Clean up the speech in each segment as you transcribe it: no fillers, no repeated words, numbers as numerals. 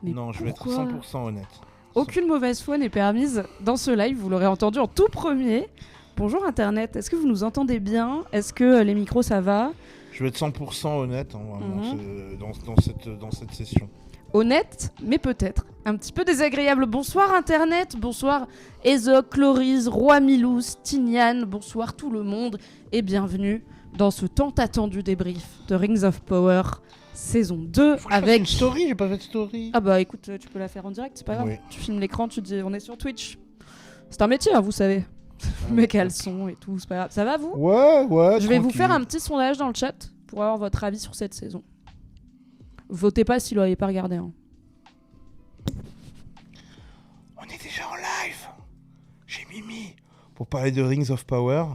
Mais non, je vais être pourquoi 100% honnête. Aucune mauvaise foi n'est permise dans ce live, vous l'aurez entendu en tout premier. Bonjour Internet, est-ce que vous nous entendez bien ? Est-ce que les micros ça va ? Je vais être 100% honnête vraiment, Mhm. dans cette session. Honnête, mais peut-être un petit peu désagréable. Bonsoir Internet, bonsoir Ezoc, Chloris, Roi Milous, Tignane, bonsoir tout le monde et bienvenue dans ce tant attendu débrief de Rings of Power saison 2 Faut que je fasse avec... une story, j'ai pas fait de story. Ah bah écoute, tu peux la faire en direct, c'est pas grave. Oui. Tu filmes l'écran, tu dis on est sur Twitch. C'est un métier, hein, vous savez. Mes caleçons et tout, c'est pas grave. Ça va vous ? Ouais. Je vais vous faire un petit sondage dans le chat pour avoir votre avis sur cette saison. Votez pas si vous l'avez pas regardé. Hein. On est déjà en live. J'ai Mimi pour parler de Rings of Power.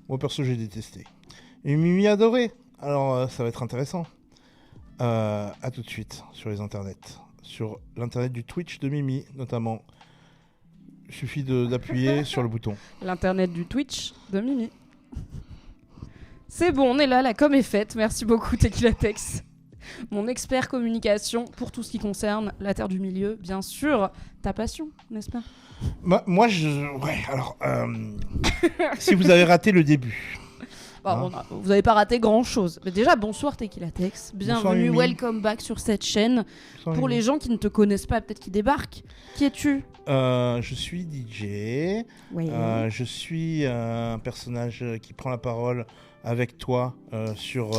Moi perso j'ai détesté. Et Mimi a adoré. Alors ça va être intéressant. À tout de suite sur les internets. Sur l'internet du Twitch de Mimi notamment. Il suffit d'appuyer sur le bouton. L'internet du Twitch de Mimi. C'est bon, on est là, la com est faite. Merci beaucoup Tequilatex. Mon expert communication pour tout ce qui concerne la Terre du Milieu, bien sûr, ta passion, n'est-ce pas ? Moi ouais alors si vous avez raté le début. Bon, vous n'avez pas raté grand-chose. Mais déjà, bonsoir Tequilatex. Bienvenue, Mimi. welcome back sur cette chaîne. Pour les gens qui ne te connaissent pas, peut-être qui débarquent, qui es-tu ? Je suis DJ. Oui. Je suis un personnage qui prend la parole avec toi sur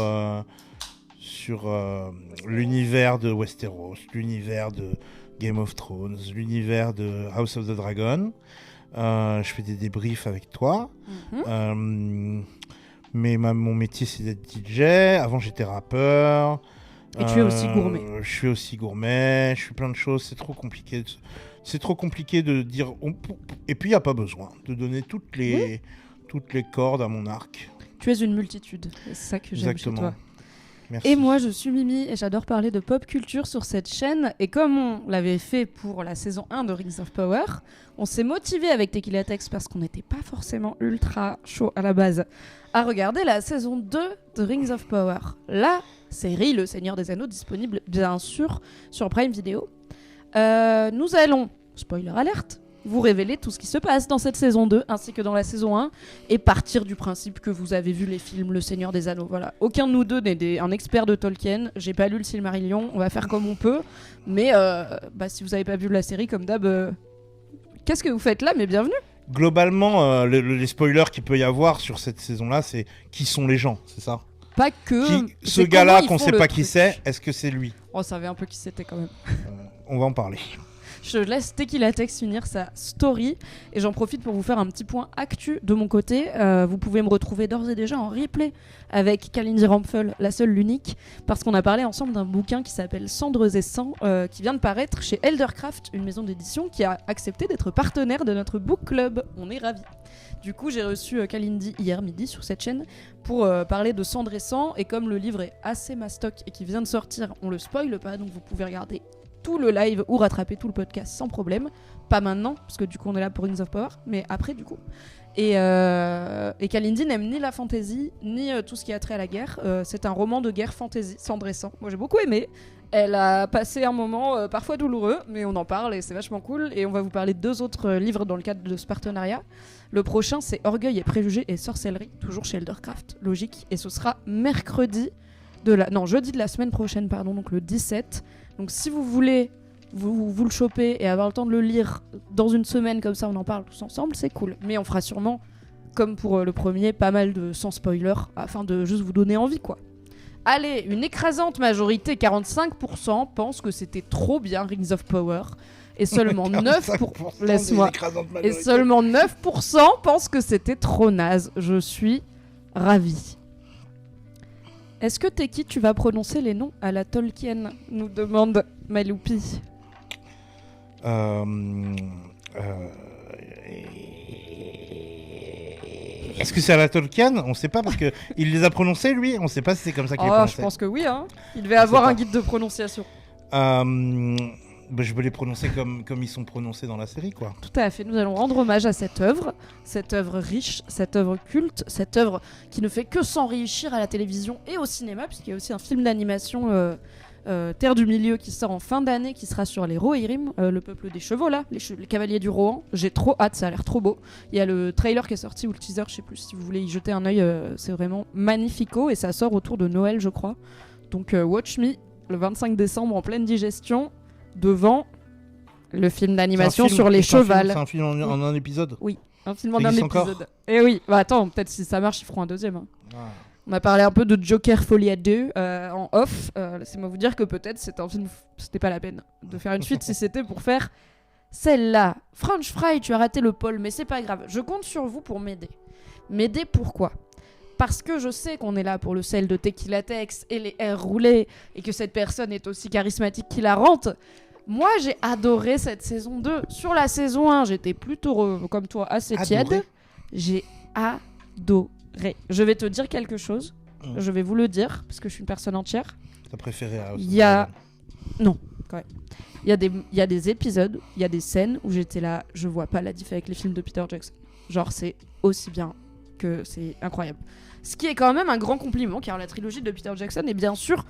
l'univers de Westeros, l'univers de Game of Thrones, l'univers de House of the Dragon. Je fais des débriefs avec toi. Mais mon métier, c'est d'être DJ. Avant, j'étais rappeur. Et tu es aussi gourmet. Je suis aussi gourmet. Je suis plein de choses. C'est trop compliqué. C'est trop compliqué de dire... Et puis, il n'y a pas besoin de donner toutes les cordes à mon arc. Tu es une multitude. C'est ça que j'aime chez toi. Merci. Et moi, je suis Mimi et j'adore parler de pop culture sur cette chaîne. Et comme on l'avait fait pour la saison 1 de Rings of Power, on s'est motivé avec Tequilatex parce qu'on n'était pas forcément ultra chaud à la base à regarder la saison 2 de Rings of Power. La série Le Seigneur des Anneaux, disponible bien sûr sur Prime Video. Nous allons, spoiler alerte, vous révéler tout ce qui se passe dans cette saison 2 ainsi que dans la saison 1 et partir du principe que vous avez vu les films Le Seigneur des Anneaux. Voilà. Aucun de nous deux n'est un expert de Tolkien. J'ai pas lu le Silmarillion, on va faire comme on peut. Mais si vous avez pas vu la série comme d'hab, qu'est-ce que vous faites là ? Mais bienvenue. Globalement, les spoilers qu'il peut y avoir sur cette saison-là, c'est qui sont les gens, c'est ça ? Pas que. Ce gars-là qu'on sait pas qui c'est, est-ce que c'est lui ? On savait un peu qui c'était quand même. On va en parler. Je laisse Tequilatex finir sa story et j'en profite pour vous faire un petit point actu de mon côté. Vous pouvez me retrouver d'ores et déjà en replay avec Kalindi Rampfel, la seule, l'unique, parce qu'on a parlé ensemble d'un bouquin qui s'appelle Cendres et Sang, qui vient de paraître chez Eldercraft, une maison d'édition qui a accepté d'être partenaire de notre book club. On est ravis. Du coup, j'ai reçu Kalindi hier midi sur cette chaîne pour parler de Cendres et Sang, et comme le livre est assez mastoc et qui vient de sortir, on le spoile pas, donc vous pouvez regarder tout le live ou rattraper tout le podcast sans problème. Pas maintenant, parce que du coup on est là pour Rings of Power, mais après du coup. Et Kalindi n'aime ni la fantasy, ni tout ce qui a trait à la guerre. C'est un roman de guerre fantasy, Cendres et Sang. Moi j'ai beaucoup aimé. Elle a passé un moment parfois douloureux, mais on en parle et c'est vachement cool. Et on va vous parler de 2 autres livres dans le cadre de ce partenariat. Le prochain c'est Orgueil et préjugés et sorcellerie, toujours chez Eldercraft, logique. Et ce sera jeudi de la semaine prochaine, donc le 17. Donc si vous voulez vous le choper et avoir le temps de le lire dans une semaine, comme ça on en parle tous ensemble, c'est cool. Mais on fera sûrement, comme pour le premier, pas mal de sans spoiler, afin de juste vous donner envie, quoi. Allez, une écrasante majorité, 45%, pense que c'était trop bien Rings of Power. Et seulement 9%, laisse-moi. Et seulement 9% pensent que c'était trop naze. Je suis ravie. Est-ce que Teki, tu vas prononcer les noms à la Tolkien, nous demande Maloupi. Est-ce que c'est à la Tolkien ? On sait pas parce que il les a prononcés lui. On sait pas si c'est comme ça qu'il les prononçait. Je pense que oui, hein. Il devait avoir un guide de prononciation. Je veux les prononcer comme ils sont prononcés dans la série, quoi. Tout à fait. Nous allons rendre hommage à cette œuvre riche, cette œuvre culte, cette œuvre qui ne fait que s'enrichir à la télévision et au cinéma, puisqu'il y a aussi un film d'animation Terre du Milieu qui sort en fin d'année, qui sera sur les Rohirrim, le peuple des chevaux là, les cavaliers du Rohan. J'ai trop hâte, ça a l'air trop beau. Il y a le trailer qui est sorti ou le teaser, je sais plus, si vous voulez y jeter un œil, c'est vraiment magnifico et ça sort autour de Noël je crois. Donc watch me le 25 décembre en pleine digestion devant le film d'animation sur les chevals. C'est un film en un épisode. Oui, un film en Ça un existe épisode. encore Et oui, bah attends, peut-être si ça marche ils feront un deuxième. Hein. Ah. On a parlé un peu de Joker Folie à 2 en off. Laissez-moi vous dire que peut-être c'est un film, c'était pas la peine de faire une suite si c'était pour faire celle-là. French Fry, tu as raté le pôle, mais c'est pas grave. Je compte sur vous pour m'aider. M'aider pourquoi ? Parce que je sais qu'on est là pour le sel de Tequila Tex et les airs roulés et que cette personne est aussi charismatique qu'il la rente. Moi, j'ai adoré cette saison 2. Sur la saison 1, j'étais plutôt, comme toi, assez tiède. J'ai adoré. Je vais te dire quelque chose. Je vais vous le dire, parce que je suis une personne entière. T'as préféré House Il y a... Non, quand même. Il y a des épisodes, il y a des scènes où j'étais là, je vois pas la diff avec les films de Peter Jackson. Genre, c'est aussi bien que c'est incroyable. Ce qui est quand même un grand compliment, car la trilogie de Peter Jackson est bien sûr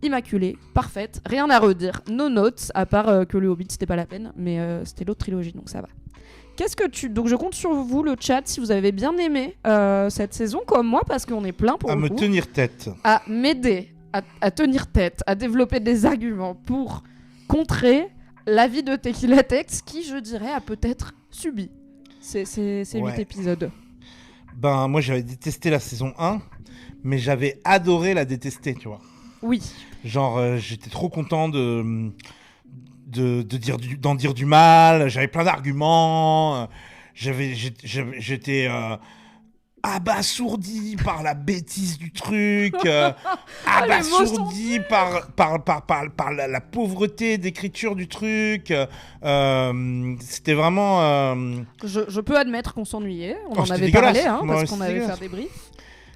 immaculée, parfaite, rien à redire. No notes, à part que le Hobbit, c'était pas la peine, mais c'était l'autre trilogie, donc ça va. Donc je compte sur vous, le chat, si vous avez bien aimé cette saison, comme moi, parce qu'on est plein pour à le me coup, tenir tête. à m'aider, à tenir tête, à développer des arguments pour contrer l'avis de Tequila Tex, qui, je dirais, a peut-être subi ces 8 épisodes. Ben, moi, j'avais détesté la saison 1, mais j'avais adoré la détester, tu vois. Oui. Genre, j'étais trop content d'en dire du mal, j'avais plein d'arguments, j'étais abasourdi par la bêtise du truc, abasourdi par la pauvreté d'écriture du truc. C'était vraiment... Je peux admettre qu'on s'ennuyait, on en c'était avait dégueulasse. parlé, Ouais, parce c'est qu'on avait dégueulasse. fait des briefs.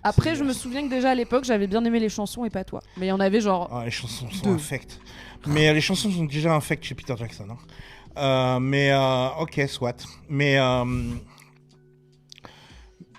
Après, je me souviens que déjà à l'époque, j'avais bien aimé les chansons et pas toi. Mais il y en avait genre... les chansons sont infectes. Mais les chansons sont déjà infectes chez Peter Jackson. Hein. Ok, soit. Mais...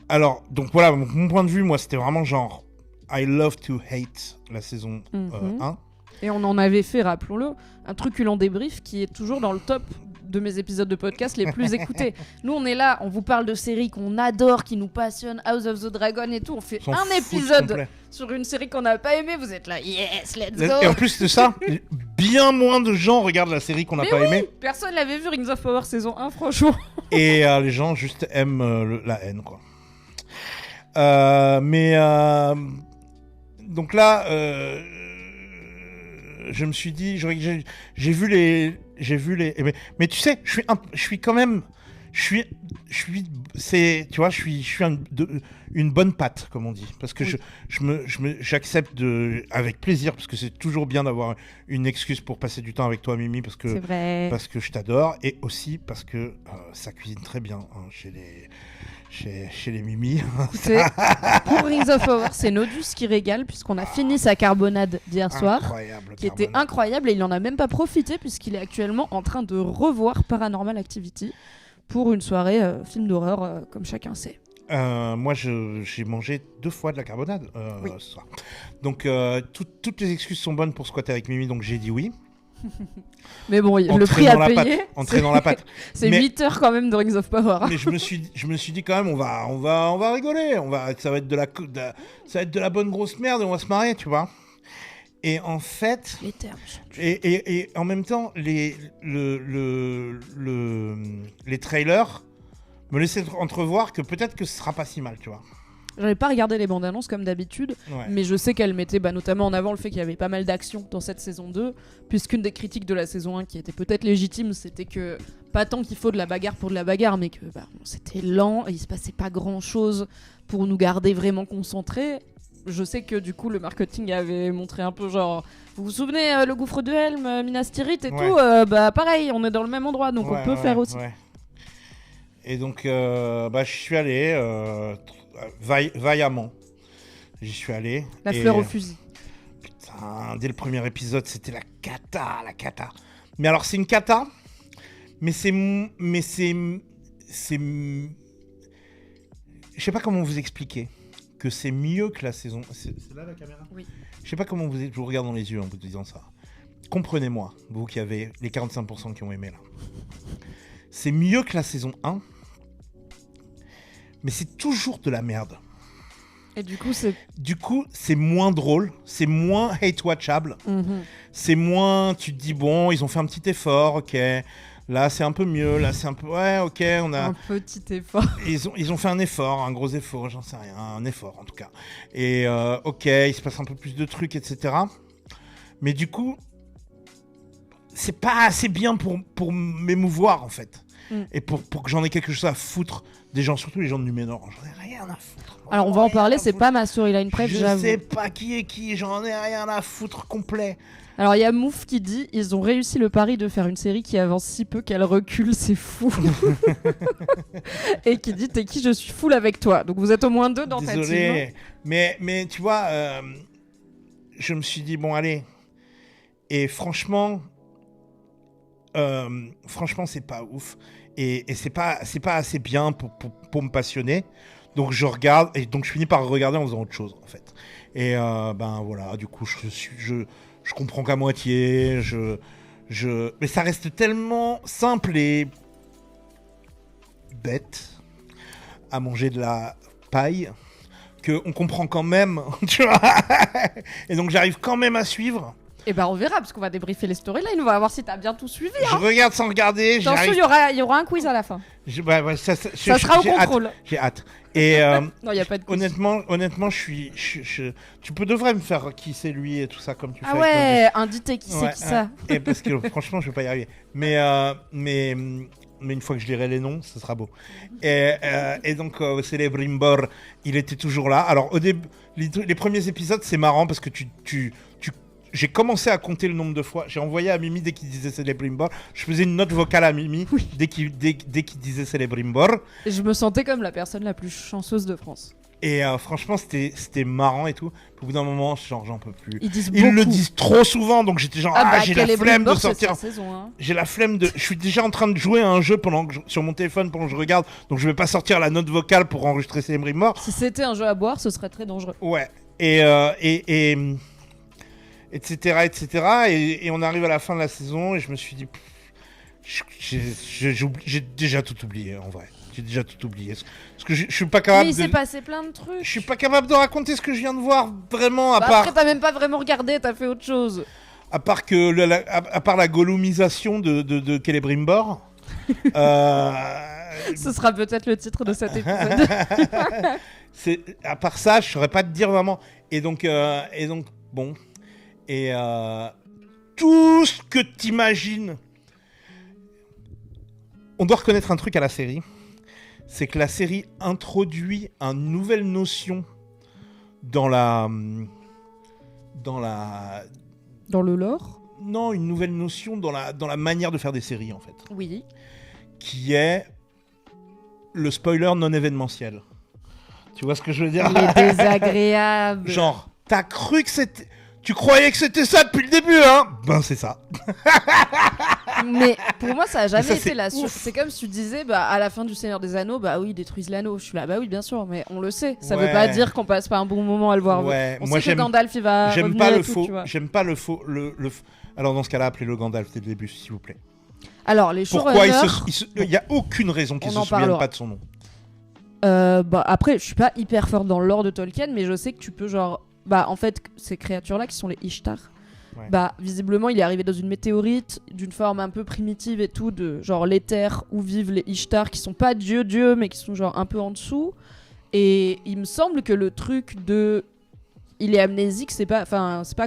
Alors, donc voilà, mon point de vue, moi, c'était vraiment genre... I love to hate la saison 1. Et on en avait fait, rappelons-le, un truculent débrief qui est toujours dans le top de mes épisodes de podcast les plus écoutés. Nous, on est là, on vous parle de séries qu'on adore, qui nous passionnent, House of the Dragon et tout. On fait un épisode sur une série qu'on n'a pas aimée. Vous êtes là, yes, let's go. Et en plus de ça, bien moins de gens regardent la série qu'on n'a pas aimée. Personne l'avait vu, Rings of Power saison 1, franchement. Et les gens juste aiment la haine, quoi. Donc là, je me suis dit, j'ai vu les, mais tu sais, je suis quand même, c'est, tu vois, je suis une bonne patte, comme on dit, parce que j'accepte avec plaisir, parce que c'est toujours bien d'avoir une excuse pour passer du temps avec toi, Mimi, parce que je t'adore, et aussi parce que ça cuisine très bien chez les Mimi. Pour Rings of Power, c'est Nodus qui régale, puisqu'on a fini sa carbonade d'hier soir, qui était incroyable, et il n'en a même pas profité, puisqu'il est actuellement en train de revoir Paranormal Activity pour une soirée film d'horreur, comme chacun sait. Moi, j'ai mangé 2 fois de la carbonade ce soir. Donc, toutes les excuses sont bonnes pour squatter avec Mimi, donc j'ai dit oui. Mais bon, le prix à payer, entrer dans la pâte. C'est 8 heures quand même de Rings of Power. Mais je me suis dit quand même, on va rigoler, ça va être de la bonne grosse merde et on va se marrer, tu vois. Et en fait, les termes. Et en même temps, les trailers me laissaient entrevoir que peut-être que ce sera pas si mal, tu vois. J'avais pas regardé les bandes annonces comme d'habitude, mais je sais qu'elle mettait notamment en avant le fait qu'il y avait pas mal d'action dans cette saison 2, puisqu'une des critiques de la saison 1 qui était peut-être légitime, c'était que pas tant qu'il faut de la bagarre pour de la bagarre, mais que c'était lent et il se passait pas grand-chose pour nous garder vraiment concentrés. Je sais que du coup le marketing avait montré un peu genre, vous vous souvenez le gouffre de Helm, Minas Tirith et tout, pareil, on est dans le même endroit, donc on peut faire aussi. Et donc je suis allé vaillamment. J'y suis allé. La fleur au fusil. Putain, dès le premier épisode, c'était la cata. Mais alors, c'est une cata, mais c'est... Je sais pas comment vous expliquer. que c'est mieux que la saison... C'est là la caméra ? Oui. Je sais pas comment vous êtes, je vous regarde dans les yeux en vous disant ça. Comprenez-moi, vous qui avez les 45% qui ont aimé là. C'est mieux que la saison 1, mais c'est toujours de la merde. Et du coup, c'est moins drôle, c'est moins hate-watchable, c'est moins... Tu te dis, bon, ils ont fait un petit effort, ok, là c'est un peu mieux, là c'est un peu... Ouais, ok, on a... Un petit effort. Ils ont fait un effort, un gros effort, j'en sais rien, un effort en tout cas. Et ok, il se passe un peu plus de trucs, etc. Mais du coup, c'est pas assez bien pour m'émouvoir en fait. Et pour que j'en ai quelque chose à foutre des gens, surtout les gens de Numénor, j'en ai rien à foutre. Alors on va en parler, c'est pas ma storyline préf, j'avoue. Je sais pas qui est qui, j'en ai rien à foutre complet. Alors il y a Mouf qui dit ils ont réussi le pari de faire une série qui avance si peu qu'elle recule, c'est fou. Et qui dit t'es qui, je suis full avec toi. Donc vous êtes au moins 2 dans ta team. Désolé, mais tu vois, je me suis dit bon allez. Et franchement c'est pas ouf et c'est pas assez bien pour me passionner. Donc je regarde et donc je finis par regarder en faisant autre chose en fait. Et ben voilà, du coup je comprends qu'à moitié, mais ça reste tellement simple et bête à manger de la paille qu'on comprend quand même, tu vois. Et donc j'arrive quand même à suivre. Et ben on verra parce qu'on va débriefer les storylines, on va voir si t'as bien tout suivi. Je regarde sans regarder. Attention, il y aura un quiz à la fin. Ça sera au contrôle. J'ai hâte. Et non, il y a pas de quiz. Honnêtement, tu devrais me faire qui c'est lui et tout ça comme tu fais. Ah ouais, indiquer qui c'est qui ça. Et parce que franchement, je vais pas y arriver. Mais une fois que je lirai les noms, ce sera beau. Et donc, Celebrimbor, il était toujours là. Alors, au début, les premiers épisodes, c'est marrant parce que j'ai commencé à compter le nombre de fois. J'ai envoyé à Mimi dès qu'il disait Celebrimbor. Je faisais une note vocale à Mimi dès qu'il disait Celebrimbor. Et je me sentais comme la personne la plus chanceuse de France. Et franchement, c'était marrant et tout. Puis au bout d'un moment, genre, j'en peux plus. Ils le disent trop souvent, donc j'étais genre, j'ai la flemme de sortir. Saison, hein. J'ai la flemme de. Je suis déjà en train de jouer à un jeu sur mon téléphone pendant que je regarde, donc je vais pas sortir la note vocale pour enregistrer Celebrimbor. Si c'était un jeu à boire, ce serait très dangereux. Ouais. Etc. Et on arrive à la fin de la saison et je me suis dit, j'ai déjà tout oublié en vrai. J'ai déjà tout oublié. Parce que je suis pas capable. Mais il s'est passé plein de trucs. Je suis pas capable de raconter ce que je viens de voir vraiment à part. Après, t'as même pas vraiment regardé, t'as fait autre chose. À part à part la golumisation de Celebrimbor. Ce sera peut-être le titre de cet épisode. À part ça, je saurais pas te dire vraiment. Et donc bon. Et tout ce que t'imagines. On doit reconnaître un truc à la série. C'est que la série introduit une nouvelle notion dans le lore. Non, une nouvelle notion dans la manière de faire des séries en fait. Oui. Qui est le spoiler non événementiel. Tu vois ce que je veux dire ? Il est désagréable. Genre, t'as cru que c'était... Tu croyais que c'était ça depuis le début, hein ? Ben, c'est ça. Mais pour moi, ça a jamais ça, été la source. C'est comme si tu disais, à la fin du Seigneur des Anneaux, oui, ils détruisent l'anneau. Je suis là, oui, bien sûr, mais on le sait. Ça veut pas dire qu'on passe pas un bon moment à le voir. Ouais. On sait que Gandalf, il va j'aime pas le tout, faux. tu vois. J'aime pas le faux. Alors, dans ce cas-là, appelez-le Gandalf dès le début, s'il vous plaît. Alors, les Pourquoi showrunners... il y a aucune raison qu'ils se souviennent pas de son nom. Après, je suis pas hyper forte dans le lore de Tolkien, mais je sais que tu peux en fait, ces créatures-là qui sont les Ishtar, visiblement, il est arrivé dans une météorite d'une forme un peu primitive et tout, de genre l'éther où vivent les Ishtar, qui sont pas dieux, mais qui sont genre un peu en dessous. Et il me semble que le truc de... Il est amnésique, c'est pas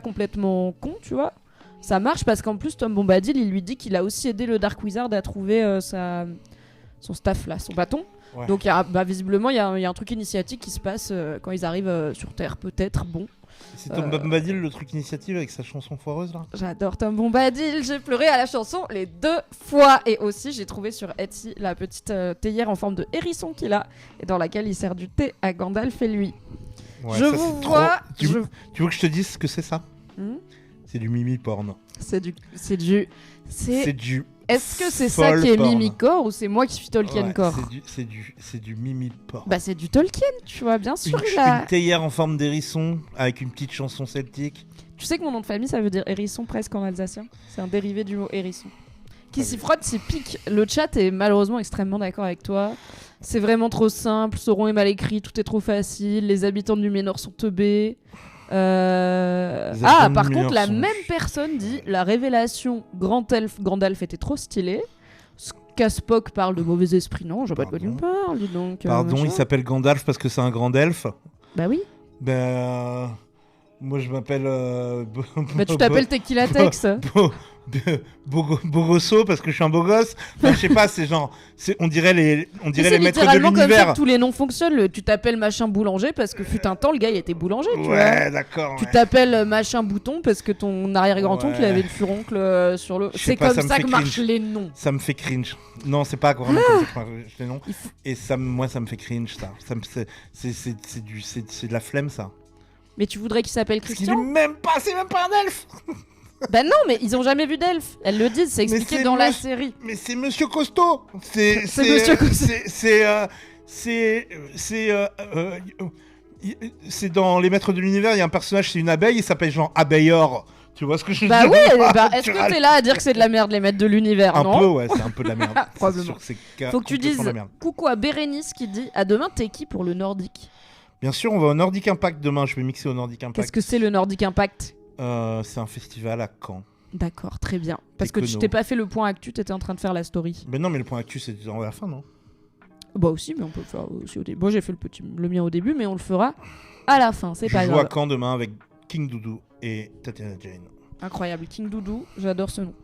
complètement con, tu vois. Ça marche parce qu'en plus, Tom Bombadil, il lui dit qu'il a aussi aidé le Dark Wizard à trouver son staff là, son bâton. Ouais. Donc visiblement, il y a un truc initiatique qui se passe quand ils arrivent sur Terre, peut-être. Bon. C'est Tom Bombadil, le truc initiative avec sa chanson foireuse là. J'adore Tom Bombadil, j'ai pleuré à la chanson les 2 fois. Et aussi, j'ai trouvé sur Etsy la petite théière en forme de hérisson qu'il a et dans laquelle il sert du thé à Gandalf et lui. Ouais, je vous vois. Tu veux que je te dise ce que c'est ça ? C'est du mimi porn. C'est du Est-ce que c'est ça qui est Mimi-core ou c'est moi qui suis Tolkien-core? C'est du Mimi-porn. Bah c'est du Tolkien, tu vois, bien sûr. Une théière en forme d'hérisson avec une petite chanson celtique. Tu sais que mon nom de famille, ça veut dire hérisson presque en alsacien. C'est un dérivé du mot hérisson. Qui s'y frotte, s'y pique. Le chat est malheureusement extrêmement d'accord avec toi. C'est vraiment trop simple, Sauron est mal écrit, tout est trop facile, les habitants du Numénor sont teubés. Par contre, la même personne dit la révélation grand elfe Gandalf était trop stylé. Caspock parle de mauvais esprits. Non, je vois pas de quoi tu me parles, dis donc. Pardon, il s'appelle Gandalf parce que c'est un grand elfe. Bah oui. Moi je m'appelle. Tu t'appelles Tequila Tex. Bogosso parce que je suis un beau gosse. Enfin, je sais pas, on dirait les maîtres de l'univers. C'est littéralement comme ça que tous les noms fonctionnent. Tu t'appelles machin boulanger parce que fut un temps le gars il était boulanger. Tu vois. D'accord. Tu t'appelles machin bouton parce que ton arrière-grand-oncle il avait le furoncle sur le. C'est comme ça que marchent les noms. Ça me fait cringe. Non, c'est pas vraiment comme ça que marchent les noms. Et moi ça me fait cringe ça. C'est de la flemme ça. Mais tu voudrais qu'il s'appelle Christian? C'est même pas un elfe. Bah non, mais ils ont jamais vu d'elfe. Elles le disent, c'est expliqué dans la série. Mais c'est Monsieur Costaud. C'est Monsieur Costaud. C'est dans Les Maîtres de l'Univers, il y a un personnage, c'est une abeille, il s'appelle genre Abeillor. Tu vois ce que je veux dire? Bah oui, est-ce que t'es là à dire que c'est de la merde les Maîtres de l'Univers? Un peu, ouais, c'est un peu de la merde. Probablement. Faut que tu dises coucou à Bérénice qui dit à demain, t'es qui pour le Nordique? Bien sûr, on va au Nordic Impact demain, je vais mixer au Nordic Impact. Qu'est-ce que c'est le Nordic Impact? C'est un festival à Caen. D'accord, très bien. Parce que tu t'es pas fait le point actu, t'étais en train de faire la story. Mais non, mais le point actu c'est à la fin, non? Bah aussi, mais on peut le faire aussi au début. Bon, j'ai fait le mien au début, mais on le fera à la fin, c'est pas grave. Je joue à Caen demain avec King Doudou et Tatiana Jane. Incroyable, King Doudou, j'adore ce nom.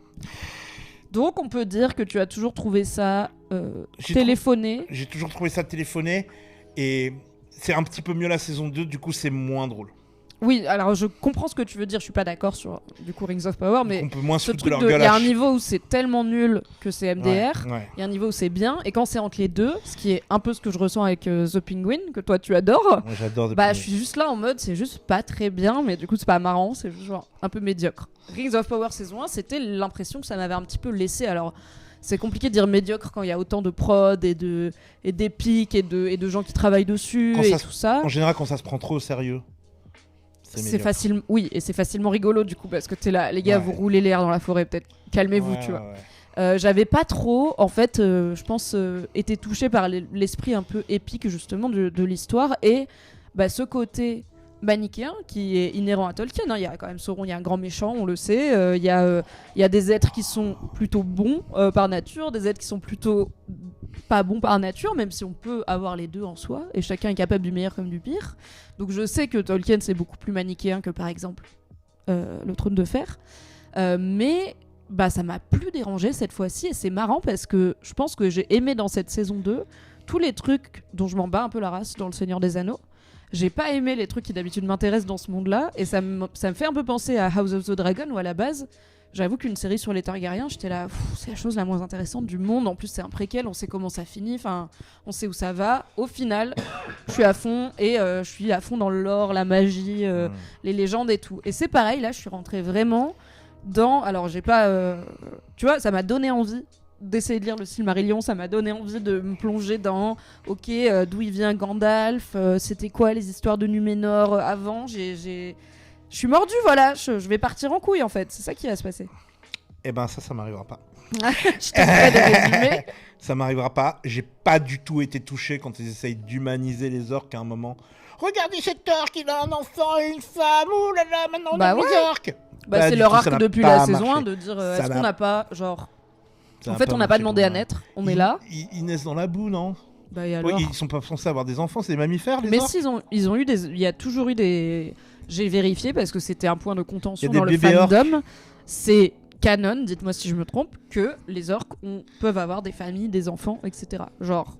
Donc on peut dire que tu as toujours trouvé ça téléphoné. J'ai toujours trouvé ça téléphoné et c'est un petit peu mieux la saison 2, du coup c'est moins drôle. Oui, alors je comprends ce que tu veux dire, je suis pas d'accord sur du coup Rings of Power, mais on peut moins ce truc il y a un niveau où c'est tellement nul que c'est MDR, il y a un niveau où c'est bien, et quand c'est entre les deux, ce qui est un peu ce que je ressens avec The Penguin, que toi tu adores, j'adore je suis juste là en mode c'est juste pas très bien, mais du coup c'est pas marrant, c'est juste genre un peu médiocre. Rings of Power saison 1, c'était l'impression que ça m'avait un petit peu laissé, alors c'est compliqué de dire médiocre quand il y a autant de prod et d'épiques et de gens qui travaillent dessus tout ça. En général quand ça se prend trop au sérieux. C'est facile, oui, et c'est facilement rigolo du coup parce que t'es là, les gars, vous roulez l'air dans la forêt, peut-être calmez-vous, tu vois. J'avais pas trop, en fait, je pense, été touché par l'esprit un peu épique justement de l'histoire et ce côté manichéen qui est inhérent à Tolkien. Il y a quand même Sauron, il y a un grand méchant, on le sait. Il y a des êtres qui sont plutôt bons par nature, des êtres qui sont plutôt pas bons par nature, même si on peut avoir les deux en soi, et chacun est capable du meilleur comme du pire. Donc je sais que Tolkien c'est beaucoup plus manichéen que par exemple le Trône de Fer, mais ça m'a plus dérangé cette fois-ci, et c'est marrant parce que je pense que j'ai aimé dans cette saison 2 tous les trucs dont je m'en bats un peu la race dans Le Seigneur des Anneaux. J'ai pas aimé les trucs qui d'habitude m'intéressent dans ce monde-là, et ça me fait un peu penser à House of the Dragon, où à la base j'avoue qu'une série sur les Targaryens, j'étais là, c'est la chose la moins intéressante du monde. En plus, c'est un préquel, on sait comment ça finit, on sait où ça va. Au final, je suis à fond et je suis à fond dans le lore, la magie, les légendes et tout. Et c'est pareil, là, je suis rentrée vraiment dans. Alors, j'ai pas. Tu vois, ça m'a donné envie d'essayer de lire le Silmarillion, ça m'a donné envie de me plonger dans d'où il vient Gandalf, c'était quoi les histoires de Numénor avant. Je suis mordu, voilà, je vais partir en couille en fait, c'est ça qui va se passer. Eh ben ça m'arrivera pas. Je t'ai pas de résumé. Ça m'arrivera pas, j'ai pas du tout été touché quand ils essayent d'humaniser les orques à un moment. Regardez cet orque, il a un enfant et une femme, ouh là là, maintenant on a les orques. C'est leur arc depuis la saison 1 de dire est-ce qu'on n'a pas, genre... En fait on n'a pas demandé à naître, on est là. Ils naissent dans la boue, non? Alors... Ils sont pas censés avoir des enfants, c'est des mammifères les orques? Mais si, ils ont eu des... Il y a toujours eu des... J'ai vérifié parce que c'était un point de contention dans le fandom. C'est canon, dites-moi si je me trompe, que les orques peuvent avoir des familles, des enfants, etc. Genre,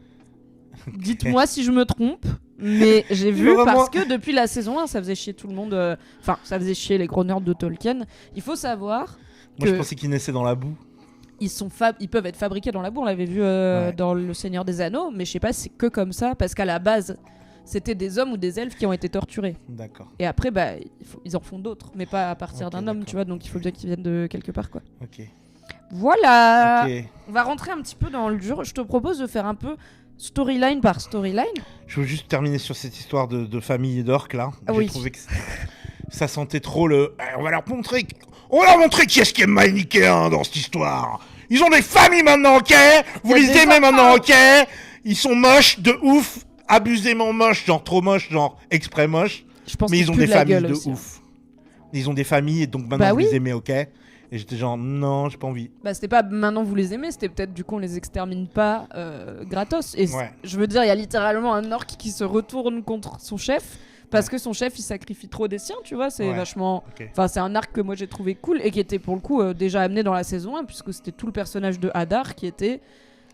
dites-moi si je me trompe, mais j'ai vu parce que depuis la saison 1, ça faisait chier tout le monde. Enfin, ça faisait chier les gros nerds de Tolkien. Il faut savoir Moi, je pensais qu'ils naissaient dans la boue. Ils peuvent être fabriqués dans la boue, on l'avait vu dans Le Seigneur des Anneaux, mais je sais pas si c'est que comme ça, parce qu'à la base... C'était des hommes ou des elfes qui ont été torturés. D'accord. Et après, ils en font d'autres, mais pas à partir d'un homme, tu vois. Donc il faut bien qu'ils viennent de quelque part, quoi. Ok. Voilà. Ok. On va rentrer un petit peu dans le dur. Je te propose de faire un peu storyline par storyline. Je veux juste terminer sur cette histoire de famille d'orques là. Ah J'ai oui. trouvé que ça sentait trop le. On va leur montrer. On va leur montrer qui est-ce qui est manichéen dans cette histoire. Ils ont des familles maintenant, ok. Vous Il y a les des aimez enfants. maintenant, ok. Ils sont moches de ouf, abusément moches, genre trop moches, genre exprès moches. Je pense Mais qu'il ils ont pue des de la familles gueule de aussi, hein. ouf. Ils ont des familles et donc maintenant Bah vous oui. les aimez, ok. Et j'étais genre non, j'ai pas envie. Bah c'était pas maintenant vous les aimez, c'était peut-être du coup on les extermine pas gratos. Et Ouais. je veux dire, il y a littéralement un orc qui se retourne contre son chef parce que son chef il sacrifie trop des siens, tu vois, c'est Ouais. vachement... Ok. Enfin c'est un arc que moi j'ai trouvé cool et qui était pour le coup déjà amené dans la saison 1 puisque c'était tout le personnage de Hadar qui était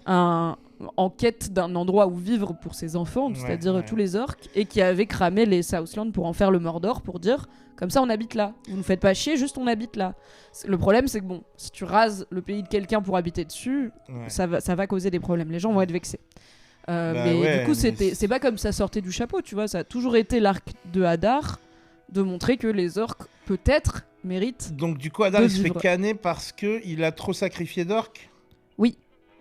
en quête d'un endroit où vivre pour ses enfants, Ouais, c'est-à-dire ouais. tous les orques, et qui avait cramé les Southlands pour en faire le Mordor pour dire comme ça on habite là. Vous nous faites pas chier, juste on habite là. Le problème c'est que bon, si tu rases le pays de quelqu'un pour habiter dessus, Ouais. ça va causer des problèmes. Les gens vont être vexés. Bah mais ouais, du coup, mais c'est pas comme ça sortait du chapeau, tu vois. Ça a toujours été l'arc de Hadar de montrer que les orques, peut-être, méritent. Donc du coup, Hadar de il se fait vivre. canner parce que il a trop sacrifié d'orques.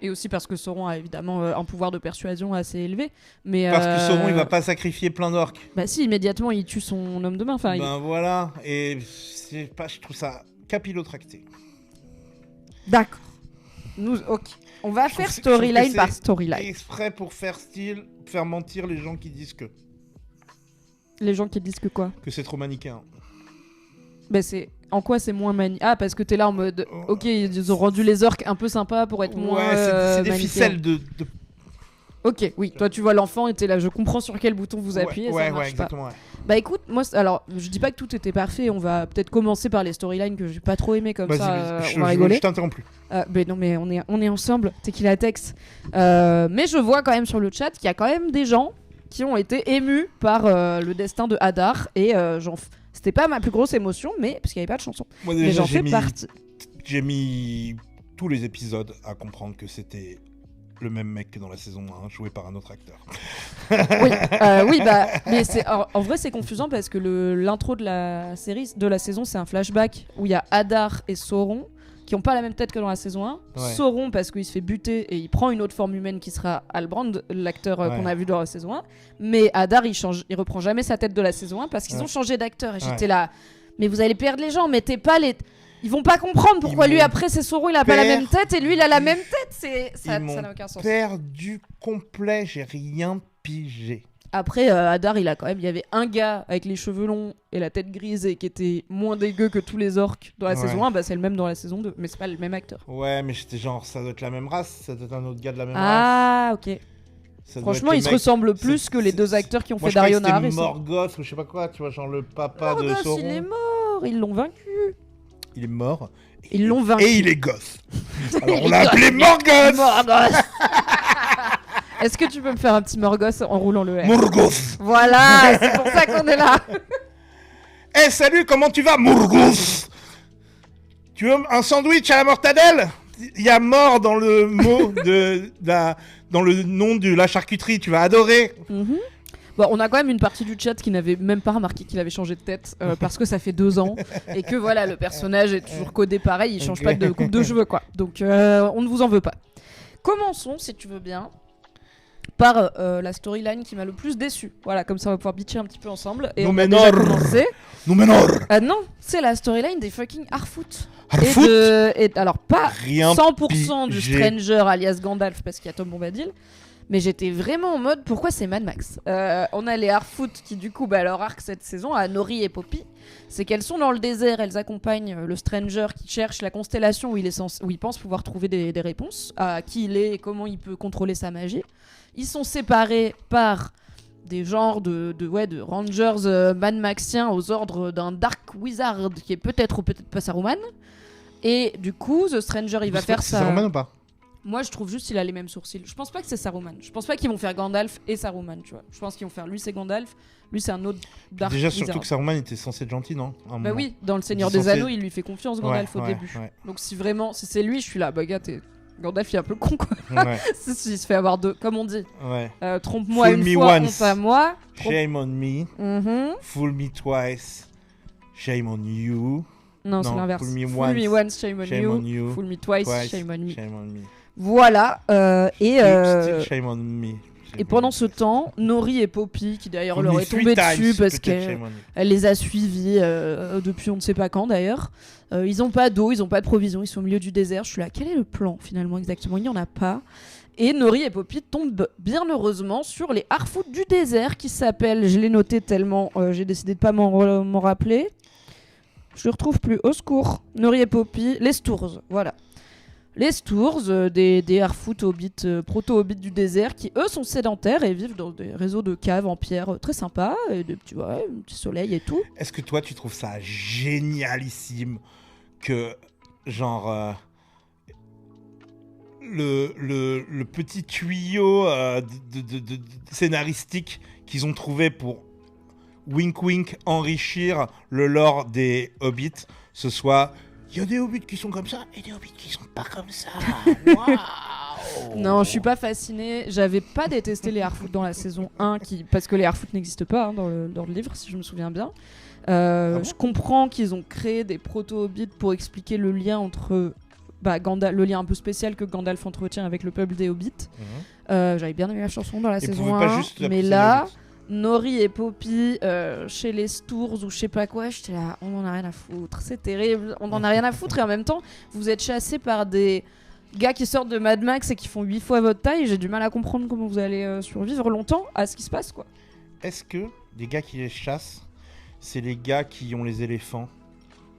Et aussi parce que Sauron a évidemment un pouvoir de persuasion assez élevé. Mais, Parce que Sauron il va pas sacrifier plein d'orques. Bah si, immédiatement, il tue son homme de main. Enfin, Ben voilà, et je trouve ça capillotracté. D'accord. Ok. On va Je trouve faire que- je trouve que storyline c'est par storyline. Exprès pour faire mentir les gens qui disent Les gens qui disent que quoi que c'est trop manichéen. Bah c'est... En quoi c'est moins Ah, parce que t'es là en mode... Ok, ils ont rendu les orques un peu sympas pour être moins Ouais, c'est des manichéens. ficelles de... Ok, oui, toi tu vois l'enfant et t'es là, je comprends sur quel bouton vous appuyez, ouais, ça marche pas. exactement. Ouais. Bah écoute, moi, alors, je dis pas que tout était parfait, on va peut-être commencer par les storylines que j'ai pas trop aimé comme Vas-y, ça, vas-y, on va rigoler. je t'interromps plus. Mais non, mais on est ensemble, Tequila Tex. Mais je vois quand même sur le chat qu'il y a quand même des gens qui ont été émus par le destin de Hadar, et c'était pas ma plus grosse émotion, mais parce qu'il y avait pas de chanson. Moi Mais déjà, j'en fais partie. j'ai mis tous les épisodes à comprendre que c'était le même mec que dans la saison 1, joué par un autre acteur. Oui, bah, mais en vrai c'est confusant parce que l'intro de la série, de la saison, c'est un flashback où il y a Hadar et Sauron qui ont pas la même tête que dans la saison 1. Ouais. Sauron parce qu'il se fait buter et il prend une autre forme humaine qui sera Halbrand, l'acteur Ouais. qu'on a vu dans la saison 1. Mais Hadar il reprend jamais sa tête de la saison 1 parce qu'ils Ouais. ont changé d'acteur et j'étais Ouais. là, mais vous allez perdre les gens, mettez pas les... Ils vont pas comprendre pourquoi Ils lui m'ont après c'est Sauron, il a pas la même tête et lui il a la même tête, ça Ils m'ont n'a aucun sens. perdu complet, j'ai rien pigé. Après, Hadar, il y avait un gars avec les cheveux longs et la tête grise et qui était moins dégueu que tous les orques dans la Ouais. saison 1, bah c'est le même dans la saison 2, mais c'est pas le même acteur. Ouais, mais j'étais genre, ça doit être la même race, ça doit être un autre gars de la même race. Ah, ok. Ça doit Franchement, être le ils se mec- ressemblent plus c'est- que les c'est- deux acteurs qui ont Moi, fait je croyais que Dariona c'était Harris. Morgoth ou je sais pas quoi, tu vois, genre le papa de Morgoth, Sauron. il est mort, ils l'ont vaincu. Il est mort. Ils l'ont vaincu. Et il est goth. Alors Il on est l'a appelé Morgoth. Morgoth. Est-ce que tu peux me faire un petit Morgoth en roulant le R? Morgoth. Voilà, c'est pour ça qu'on est là. Eh salut, comment tu vas, Morgoth? Tu veux un sandwich à la mortadelle? Il y a mort dans le mot dans le nom de la charcuterie, tu vas adorer. Mhm. Bon, on a quand même une partie du chat qui n'avait même pas remarqué qu'il avait changé de tête parce que ça fait 2 ans et que voilà, le personnage est toujours codé pareil, il change Ok. pas de coupe de cheveux quoi. Donc on ne vous en veut pas. Commençons, si tu veux bien, par la storyline qui m'a le plus déçu. Voilà, comme ça on va pouvoir bitcher un petit peu ensemble. Et on a déjà Númenor. commencé. Númenor. Non, c'est la storyline des fucking Harfoot. Harfoot. Alors pas Rien 100% du pigé. Stranger alias Gandalf parce qu'il y a Tom Bombadil, mais j'étais vraiment en mode pourquoi c'est Mad Max. On a les Harfoot qui du coup leur arc cette saison à Nori et Poppy, c'est qu'elles sont dans le désert, elles accompagnent le Stranger qui cherche la constellation où il pense pouvoir trouver des réponses à qui il est et comment il peut contrôler sa magie. Ils sont séparés par des genres de rangers Mad Maxiens aux ordres d'un Dark Wizard qui est peut-être ou peut-être pas Saruman. Et du coup, The Stranger, il va faire C'est ça. Saruman ou pas? Moi, je trouve juste qu'il a les mêmes sourcils. Je pense pas que c'est Saruman. Je pense pas qu'ils vont faire Gandalf et Saruman, tu vois. Je pense qu'ils vont faire lui, c'est Gandalf. Lui, c'est un autre Dark Déjà, Wizard. surtout que Saruman était censé être gentil, non? À un Bah moment. oui, dans Le Seigneur Ils sont des censés- Anneaux, il lui fait confiance, Gandalf, au début. Ouais, Donc si c'est lui, je suis là, bah gars, Gandalf, il est un peu con, quoi. ouais, S'il se fait avoir deux, comme on dit. ouais. Trompe-moi Fool une me fois, once. honte à moi. Shame on me, Mhm. fool me twice, shame on you. Non, c'est l'inverse. Fool me Fool me once, shame on you. Fool me twice, shame on me. Shame on me. Voilà. Still shame on me. Et pendant ce temps, Nori et Poppy, qui d'ailleurs Fool leur me est three tombée times, dessus parce peut-être qu'elle shame on you. les a suivis depuis on ne sait pas quand d'ailleurs. Ils ont pas d'eau, ils ont pas de provisions, ils sont au milieu du désert. Je suis là, quel est le plan finalement exactement? Il n'y en a pas. Et Nori et Poppy tombent bien heureusement sur les Harfoot du désert qui s'appellent, je l'ai noté tellement j'ai décidé de pas m'en rappeler. Je le retrouve plus, au secours. Nori et Poppy, les Stours, voilà. Les Stours, des Harfoot proto-hobbits du désert qui eux sont sédentaires et vivent dans des réseaux de caves en pierre très sympas, et des petits, un petit soleil et tout. Est-ce que toi tu trouves ça génialissime que genre le petit tuyau de scénaristique qu'ils ont trouvé pour wink wink enrichir le lore des hobbits, ce soit il y a des hobbits qui sont comme ça et des hobbits qui sont pas comme ça. Waouh. Non, je suis pas fascinée. J'avais pas détesté les Harfoot dans la saison 1 parce que les Harfoot n'existent pas dans le livre si je me souviens bien. Je comprends qu'ils ont créé des proto-hobbits pour expliquer le lien entre Gandalf, le lien un peu spécial que Gandalf entretient avec le peuple des hobbits. J'avais bien aimé la chanson dans la saison 1, mais là, Nori et Poppy chez les Stours ou je sais pas quoi, j'étais là, on en a rien à foutre, c'est terrible, on en a rien à foutre et en même temps, vous êtes chassés par des gars qui sortent de Mad Max et qui font 8 fois votre taille, j'ai du mal à comprendre comment vous allez survivre longtemps à ce qui se passe, quoi. Est-ce que les gars qui les chassent, c'est les gars qui ont les éléphants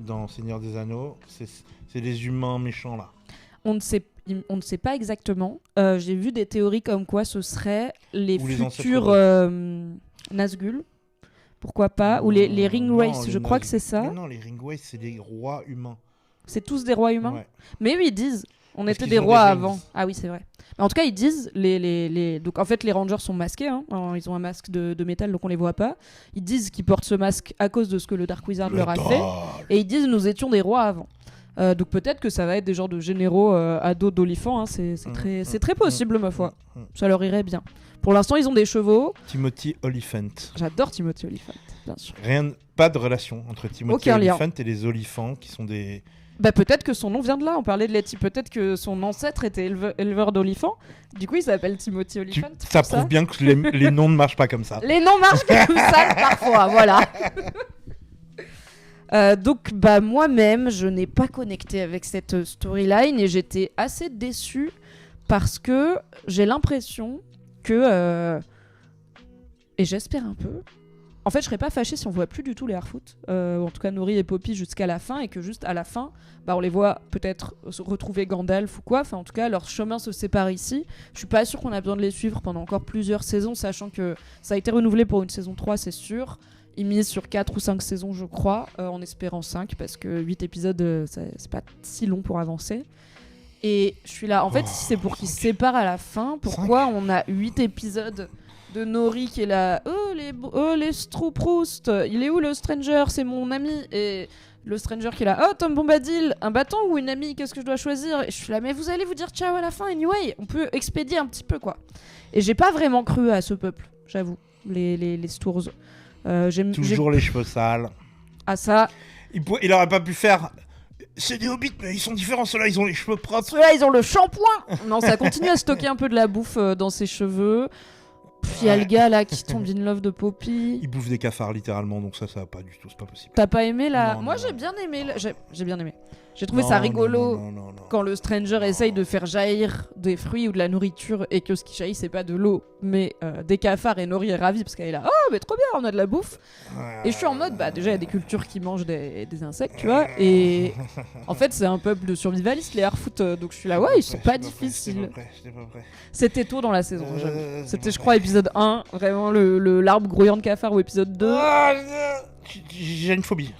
dans Seigneur des Anneaux, c'est les humains méchants là? On ne sait pas exactement. J'ai vu des théories comme quoi ce seraient les futurs Nazgûl. Pourquoi pas? Ou les Ringwraiths, je crois que c'est ça. Non, les Ringwraiths, c'est des rois humains. C'est tous des rois humains? Ouais. Mais oui, ils disent. On Parce était qu'ils des ont rois des avant. rings. Ah oui, c'est vrai. Mais en tout cas, ils disent. Donc en fait, les Rangers sont masqués. Hein. Alors, ils ont un masque de métal, donc on les voit pas. Ils disent qu'ils portent ce masque à cause de ce que le Dark Wizard leur a fait. Et ils disent nous étions des rois avant. Donc peut-être que ça va être des genres de généraux à dos d'olifants, hein. C'est très possible ma foi. Ça leur irait bien. Pour l'instant ils ont des chevaux. Timothy Olyphant. J'adore Timothy Olyphant, bien sûr. Pas de relation entre Timothy Olyphant et les olifants qui sont des... Peut-être que son nom vient de là, on parlait de Letty, peut-être que son ancêtre était éleveur d'olifants. Du coup il s'appelle Timothy Olyphant. Ça prouve bien que les noms ne marchent pas comme ça. Les noms marchent comme ça parfois, voilà. Donc moi-même je n'ai pas connecté avec cette storyline et j'étais assez déçue parce que j'ai l'impression que et j'espère un peu, en fait je serais pas fâchée si on voit plus du tout les Harfoot, en tout cas Nori et Poppy jusqu'à la fin, et que juste à la fin on les voit peut-être retrouver Gandalf ou quoi, enfin en tout cas leur chemin se sépare ici. Je suis pas sûre qu'on a besoin de les suivre pendant encore plusieurs saisons, sachant que ça a été renouvelé pour une saison 3 c'est sûr. Ils misent sur 4 ou 5 saisons, je crois, en espérant 5, parce que 8 épisodes, c'est pas si long pour avancer. Et je suis là, en fait, si c'est pour qu'ils se séparent à la fin, pourquoi on a 8 épisodes de Nori qui est là, les Stroproust, il est où le Stranger, c'est mon ami, et le Stranger qui est là, oh Tom Bombadil, un bâton ou une amie, qu'est-ce que je dois choisir? Et je suis là, mais vous allez vous dire ciao à la fin, anyway, on peut expédier un petit peu, quoi. Et j'ai pas vraiment cru à ce peuple, j'avoue, les Stours. Toujours les cheveux sales. Ah ça. Il aurait pas pu faire. C'est des hobbits, mais ils sont différents. Ceux-là, ils ont les cheveux propres. Ceux-là, ils ont le shampoing. Non, ça continue à stocker un peu de la bouffe dans ses cheveux. Puis il y a le gars là qui tombe in love de Poppy. Il bouffe des cafards littéralement, donc ça va pas du tout, c'est pas possible. T'as pas aimé la... Non, Moi non, j'ai non. bien aimé. J'ai bien aimé. J'ai trouvé ça rigolo Non. quand le Stranger essaye de faire jaillir des fruits ou de la nourriture et que ce qui jaillit c'est pas de l'eau mais des cafards, et Nori est ravie parce qu'elle est là, oh mais trop bien, on a de la bouffe. Et je suis en mode, déjà il y a des cultures qui mangent des insectes, tu vois, et en fait c'est un peuple de survivalistes les Harfoot, donc je suis là, ouais ils sont pas difficiles. J'étais pas prêt. C'était tôt dans la saison, j'avoue. C'était je crois épisode 1, vraiment l'arbre grouillant de cafards, ou épisode 2. J'ai une phobie.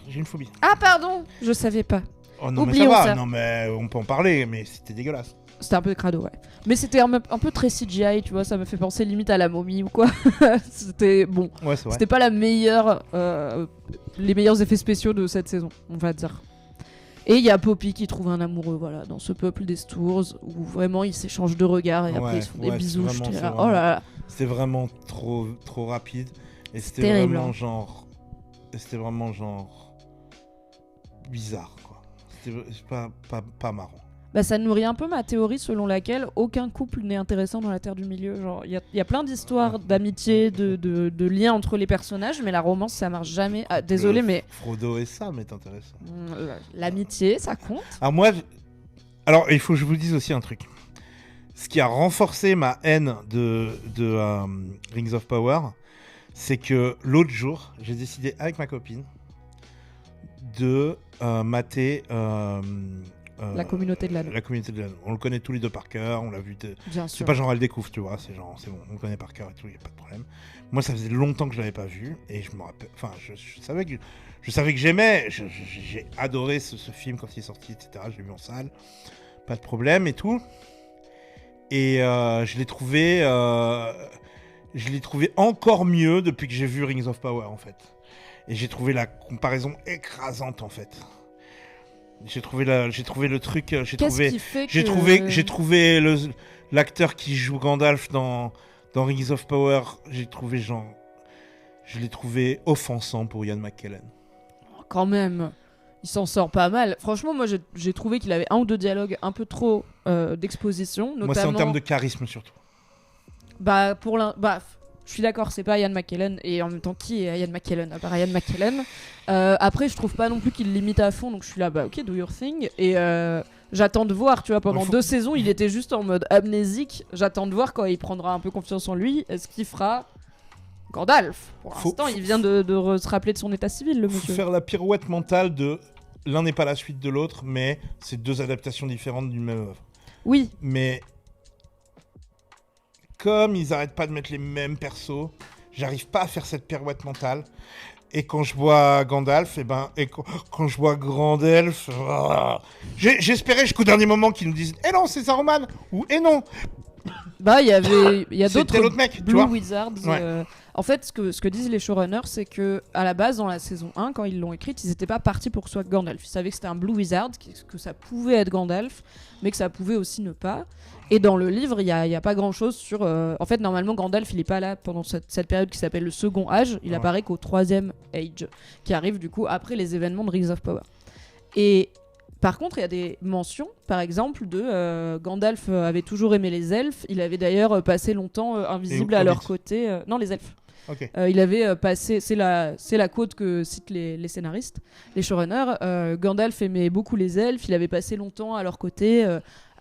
Ah pardon, je savais pas. Oh non, Oublions mais ça va. ça. Non, mais on peut en parler, mais c'était dégueulasse. C'était un peu crado, ouais. Mais c'était un peu très CGI, tu vois, ça me fait penser limite à la momie ou quoi. C'était bon. Ouais, c'est vrai. C'était pas les meilleurs effets spéciaux de cette saison, on va dire. Et il y a Poppy qui trouve un amoureux, voilà, dans ce peuple des Stours, où vraiment ils s'échangent de regards et après ils se font des bisous. J'étais là, oh là là. C'était vraiment trop rapide. Et c'était terrible, vraiment genre. bizarre, quoi. C'est pas marrant. Bah, ça nourrit un peu ma théorie selon laquelle aucun couple n'est intéressant dans la Terre du Milieu. Genre, il y a plein d'histoires d'amitié, de liens entre les personnages, mais la romance, ça marche jamais. Ah, désolé, mais Frodo et Sam est intéressant. l'amitié, ça compte. Alors, il faut que je vous dise aussi un truc. Ce qui a renforcé ma haine de Rings of Power, c'est que l'autre jour, j'ai décidé avec ma copine de mater La communauté de l'anneau. La communauté de l'anneau. On le connaît tous les deux par cœur, on l'a vu. Bien C'est sûr. pas genre elle découvre, tu vois, c'est bon, on le connaît par cœur et tout, y a pas de problème. Moi, ça faisait longtemps que je l'avais pas vu et je me rappelle, enfin, je savais que j'aimais, j'ai adoré ce film quand il est sorti, etc. Je l'ai vu en salle, pas de problème et tout. Et je l'ai trouvé encore mieux depuis que j'ai vu Rings of Power en fait. Et j'ai trouvé la comparaison écrasante en fait. J'ai trouvé le truc. J'ai trouvé l'acteur qui joue Gandalf dans Rings of Power. Je l'ai trouvé offensant pour Ian McKellen. Quand même, il s'en sort pas mal. Franchement, moi, j'ai trouvé qu'il avait un ou deux dialogues un peu trop d'exposition. Notamment... Moi, c'est en termes de charisme surtout. Je suis d'accord, c'est pas Ian McKellen, et en même temps, qui est Ian McKellen à part Ian McKellen. Après, je trouve pas non plus qu'il limite à fond, donc je suis là, ok, do your thing. Et j'attends de voir, tu vois, pendant 2 saisons, il était juste en mode amnésique. J'attends de voir quand il prendra un peu confiance en lui, est-ce qu'il fera Gandalf. Pour l'instant, il vient de se rappeler de son état civil, le monsieur. Faut faire la pirouette mentale de l'un n'est pas la suite de l'autre, mais c'est 2 adaptations différentes d'une même œuvre. Oui. Mais comme ils arrêtent pas de mettre les mêmes persos, j'arrive pas à faire cette pirouette mentale. Et quand je vois Gandalf, quand je vois Grandelf, j'espérais jusqu'au dernier moment qu'ils nous disent « Eh non, c'est Saruman !» ou « Eh non !» Bah, il y a d'autres l'autre mec, Blue tu vois. Wizards. Ouais. En fait, ce que disent les showrunners, c'est que à la base, dans la saison 1, quand ils l'ont écrite, ils n'étaient pas partis pour que ce soit Gandalf. Ils savaient que c'était un Blue Wizard, que ça pouvait être Gandalf, mais que ça pouvait aussi ne pas. Et dans le livre, il y a pas grand-chose sur... En fait, normalement, Gandalf, il est pas là pendant cette période qui s'appelle le Second Âge. Il apparaît qu'au 3e Age, qui arrive du coup après les événements de Rings of Power. Et... Par contre, il y a des mentions, par exemple, de Gandalf avait toujours aimé les elfes. Il avait d'ailleurs passé longtemps invisible à leur côté. Non, les elfes. Okay. Il avait passé, c'est la quote que citent les scénaristes, les showrunners. Gandalf aimait beaucoup les elfes. Il avait passé longtemps à leur côté,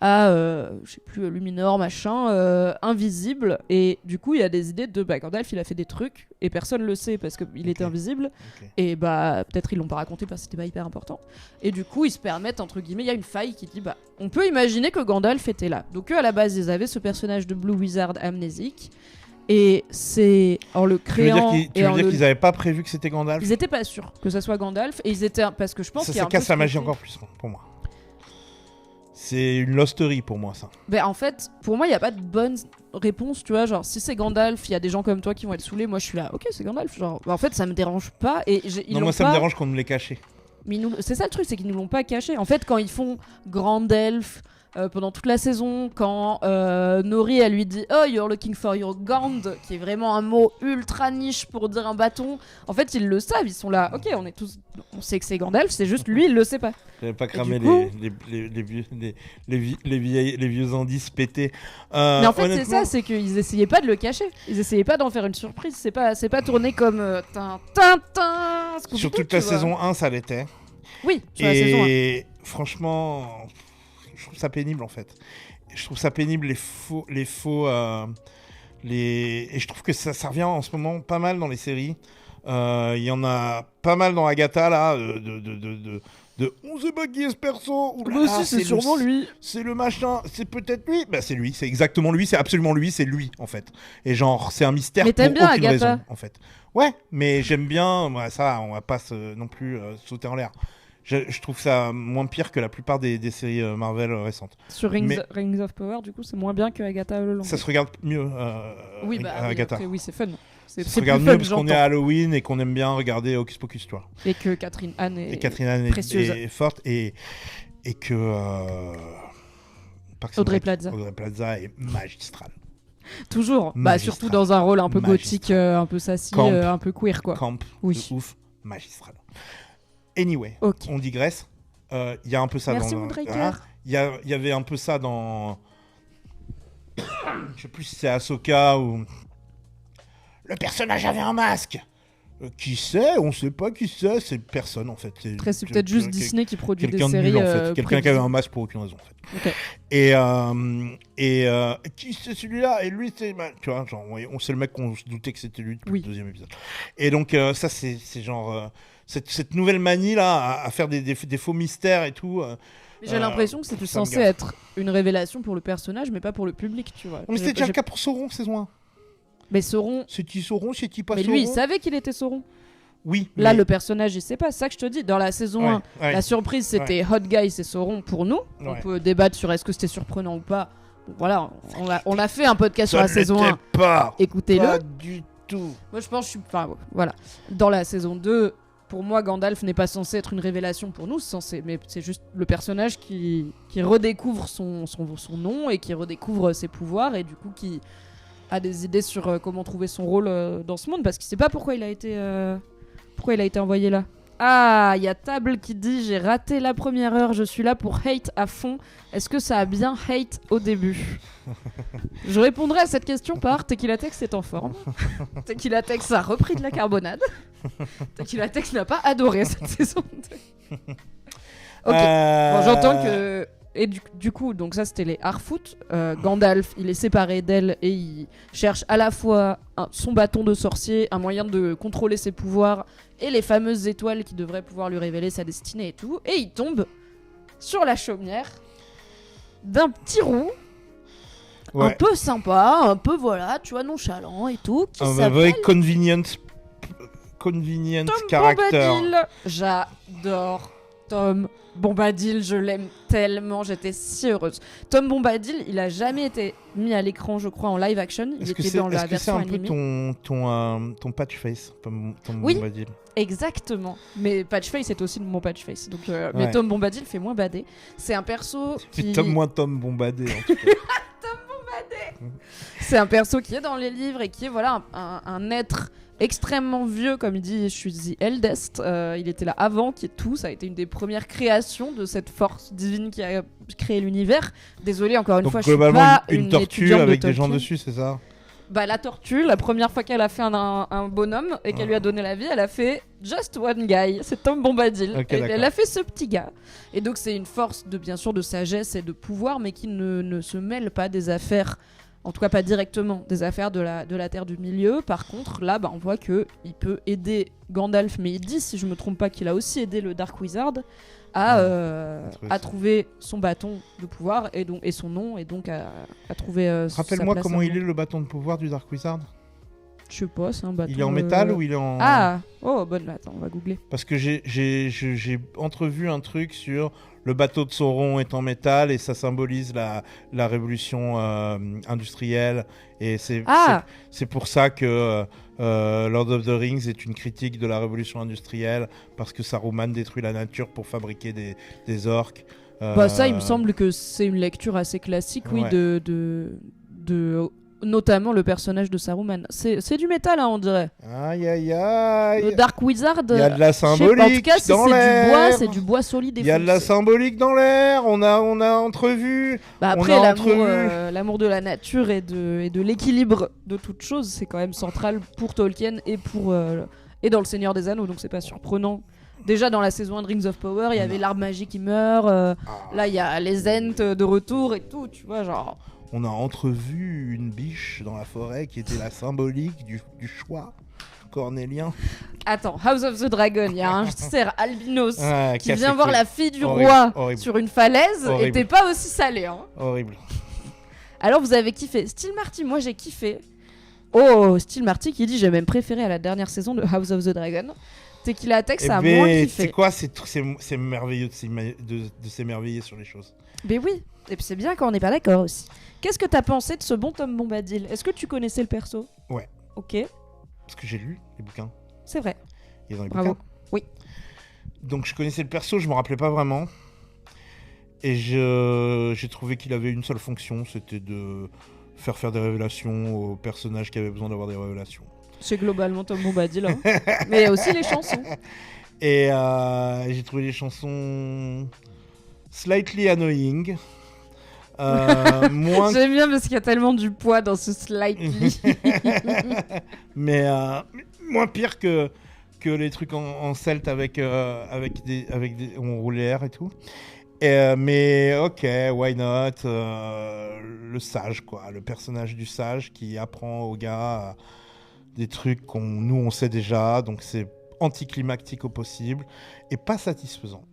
je sais plus, Luminor, machin, invisible. Et du coup, il y a des idées de Gandalf, il a fait des trucs et personne le sait parce qu'il était invisible. Okay. Et peut-être ils l'ont pas raconté parce que c'était pas hyper important. Et du coup, ils se permettent, entre guillemets, il y a une faille qui dit on peut imaginer que Gandalf était là. Donc eux, à la base, ils avaient ce personnage de Blue Wizard amnésique. Et c'est en le créant. Tu veux dire qu'ils n'avaient pas prévu que c'était Gandalf ? Ils étaient pas sûrs que ça soit Gandalf. Et ils étaient. Parce que je pense qu'il y a ça casse la magie encore plus pour moi. C'est une losterie pour moi, ça. En fait, pour moi, il n'y a pas de bonne réponse, tu vois. Genre, si c'est Gandalf, il y a des gens comme toi qui vont être saoulés. Moi, je suis là, ok, c'est Gandalf. Genre, en fait, ça me dérange pas. Et moi, ça me dérange qu'on nous l'ait caché. Mais c'est ça le truc, c'est qu'ils nous l'ont pas caché. En fait, quand ils font Grandelf. Pendant toute la saison, quand Nori elle lui dit "Oh, you're looking for your Gand", qui est vraiment un mot ultra niche pour dire un bâton. En fait, ils le savent, ils sont là. Ok, on sait que c'est Gandalf, c'est juste lui, il le sait pas. J'avais pas cramé les vieux indices pétés. Mais en fait, c'est ça, c'est qu'ils essayaient pas de le cacher. Ils essayaient pas d'en faire une surprise. C'est pas tourné comme Tintin. Sur toute la saison 1, ça l'était. Oui, sur la saison 1. Et franchement. Je trouve ça pénible en fait. Je trouve ça pénible les faux et je trouve que ça revient en ce moment pas mal dans les séries. Il y en a pas mal dans Agatha là on sait pas qui est ce perso. C'est sûrement lui. C'est le machin, c'est peut-être lui. C'est lui, c'est exactement lui, c'est absolument lui, c'est lui en fait. Et genre c'est un mystère mais pour bien aucune Agatha. raison en fait. Ouais, mais j'aime bien ça, on va pas non plus sauter en l'air. Je trouve ça moins pire que la plupart des séries Marvel récentes. Sur Rings of Power, du coup, c'est moins bien que Agatha All ça se regarde mieux, Agatha. Oui, c'est fun. Ça se regarde mieux parce qu'on est à Halloween et qu'on aime bien regarder Hocus Pocus, toi. Et que Catherine Anne est forte et que Audrey Plaza est magistrale. Toujours, surtout dans un rôle un peu gothique, un peu sassy, un peu queer, quoi. Camp, oui. ouf, magistral. Anyway, Ok. on digresse. Il y a un peu ça Merci, dans... Moonraker. Il y avait un peu ça dans... Je sais plus si c'est Ahsoka ou... Le personnage avait un masque. Qui sait? On sait pas qui c'est personne en fait. Après, c'est peut-être juste Disney qui produit des quelqu'un de séries. nul en fait. Quelqu'un qui avait un masque pour aucune raison en fait. Ok. Et qui c'est celui-là? Et lui c'est... Tu vois, genre, on sait le mec qu'on se doutait que c'était lui depuis Oui. le deuxième épisode. Et donc ça c'est genre... cette nouvelle manie là à faire des faux mystères et tout... J'ai l'impression que c'était ça me censé gaffe. être une révélation pour le personnage, mais pas pour le public, tu vois. Mais c'était déjà le cas pour Sauron saison 1. Mais Sauron... C'est-il Sauron? C'est-il pas Mais Sauron? lui, il savait qu'il était Sauron. Oui. Là, mais- le personnage, il sait pas. C'est ça que je te dis. Dans la saison 1, ouais. la surprise, c'était Hot Guy, c'est Sauron pour nous. On Ouais. peut débattre sur est-ce que c'était surprenant ou pas. Bon, voilà, on a fait un podcast sur Ça la saison 1. l'était pas. Écoutez-le. Pas du tout. Moi, je pense, enfin, voilà. Dans la saison 2, pour moi, Gandalf n'est pas censé être une révélation pour nous, mais c'est juste le personnage qui redécouvre son nom et qui redécouvre ses pouvoirs et du coup qui a des idées sur comment trouver son rôle dans ce monde parce qu'il sait pas pourquoi il a été envoyé là. Ah, il y a Table qui dit j'ai raté la première heure, je suis là pour hate à fond. Est-ce que ça a bien hate au début? Je répondrai à cette question par Tequila Tex est en forme. Tequila Tex a repris de la carbonade. Tequila Tex n'a pas adoré cette saison 2. Ok, bon, j'entends que... Et du coup, donc ça c'était les Harfoot. Gandalf, il est séparé d'elle et il cherche à la fois son bâton de sorcier, un moyen de contrôler ses pouvoirs et les fameuses étoiles qui devraient pouvoir lui révéler sa destinée et tout. Et il tombe sur la chaumière d'un petit roux, un Ouais. peu sympa, un peu voilà, tu vois, nonchalant et tout, qui Un s'appelle vrai convenient character. Bombadil. J'adore Tom Bombadil, je l'aime tellement, j'étais si heureuse. Tom Bombadil, il a jamais été mis à l'écran, je crois, en live action. Il Est-ce que était c'est dans la version un peu animée. ton patch face, ton Oui. Bombadil? Exactement. Mais Patchface est aussi mon Patchface. Donc, Ouais. mais Tom Bombadil fait moins badé. C'est un perso qui... Tom Bombadé. En tout cas. C'est un perso qui est dans les livres et qui est voilà un être extrêmement vieux, comme il dit, je suis The Eldest. Il était là avant, qui est tout. Ça a été une des premières créations de cette force divine qui a créé l'univers. Désolée, encore une Donc fois, je suis globalement pas une tortue étudiante de avec des gens Tolkien. dessus, c'est ça? Bah la tortue, la première fois qu'elle a fait un bonhomme et qu'elle lui a donné la vie, elle a fait Just One Guy, c'est Tom Bombadil. Ok, Et d'accord. elle a fait ce petit gars. Et donc c'est une force de bien sûr de sagesse et de pouvoir, mais qui ne se mêle pas des affaires, en tout cas pas directement, des affaires de la Terre du Milieu. Par contre, là, on voit que il peut aider Gandalf, mais il dit, si je me trompe pas, qu'il a aussi aidé le Dark Wizard à trouver son bâton de pouvoir et son nom, et donc à trouver sa Rappelle-moi place comment dans le il est monde. le bâton de pouvoir du Dark Wizard. Je sais pas, c'est un bâton. Il est en métal ou il est en... Ah, oh, bonne, attends, on va googler. Parce que j'ai entrevu un truc sur le bateau de Sauron est en métal et ça symbolise la révolution industrielle. Et c'est pour ça que Lord of the Rings est une critique de la révolution industrielle, parce que Saruman détruit la nature pour fabriquer des orques. Ça, il me semble que c'est une lecture assez classique, oui, Ouais. de notamment le personnage de Saruman. C'est du métal, hein, on dirait. Aïe aïe aïe. Le Dark Wizard. Il y a de la je sais pas, symbolique en tout cas, dans l'air. c'est du bois solide et Il y a de la foncé. symbolique dans l'air. On a entrevu. Bah on après, a l'amour, entrevu. l'amour de la nature et de l'équilibre de toute chose, c'est quand même central pour Tolkien et et dans Le Seigneur des Anneaux, donc c'est pas surprenant. Déjà dans la saison 1 de Rings of Power, il y avait l'arbre magique qui meurt. Là, il y a les Ents de retour et tout, tu vois, genre. On a entrevu une biche dans la forêt qui était la symbolique du choix cornélien. Attends, House of the Dragon, il y a un cerf albinos qui vient voir la fille du Horrible, roi horrible. sur une falaise Horrible. et t'es pas aussi salé, hein. Horrible. Alors vous avez kiffé. Steel Marty, moi j'ai kiffé. Oh, Steel Marty qui dit j'ai même préféré à la dernière saison de House of the Dragon. Tequila Tex a moins kiffé. C'est quoi? C'est merveilleux de s'émerveiller sur les choses. Mais oui, et puis c'est bien quand on n'est pas d'accord aussi. Qu'est-ce que t'as pensé de ce bon Tom Bombadil? Est-ce que tu connaissais le perso? Ouais. Ok, Parce que j'ai lu les bouquins. c'est vrai. Il est dans les Bravo. bouquins. Oui. Donc je connaissais le perso, je me rappelais pas vraiment. Et j'ai trouvé qu'il avait une seule fonction, c'était de faire des révélations aux personnages qui avaient besoin d'avoir des révélations. C'est globalement Tom Bombadil, hein. Mais il y a aussi les chansons. Et j'ai trouvé les chansons slightly annoying. Moins... J'aime bien parce qu'il y a tellement du poids dans ce slightly. mais moins pire que les trucs en celte avec des on roulait l'air et tout. Mais ok, why not, le sage, quoi, le personnage du sage qui apprend aux gars des trucs nous on sait déjà, donc c'est anticlimactique au possible et pas satisfaisant.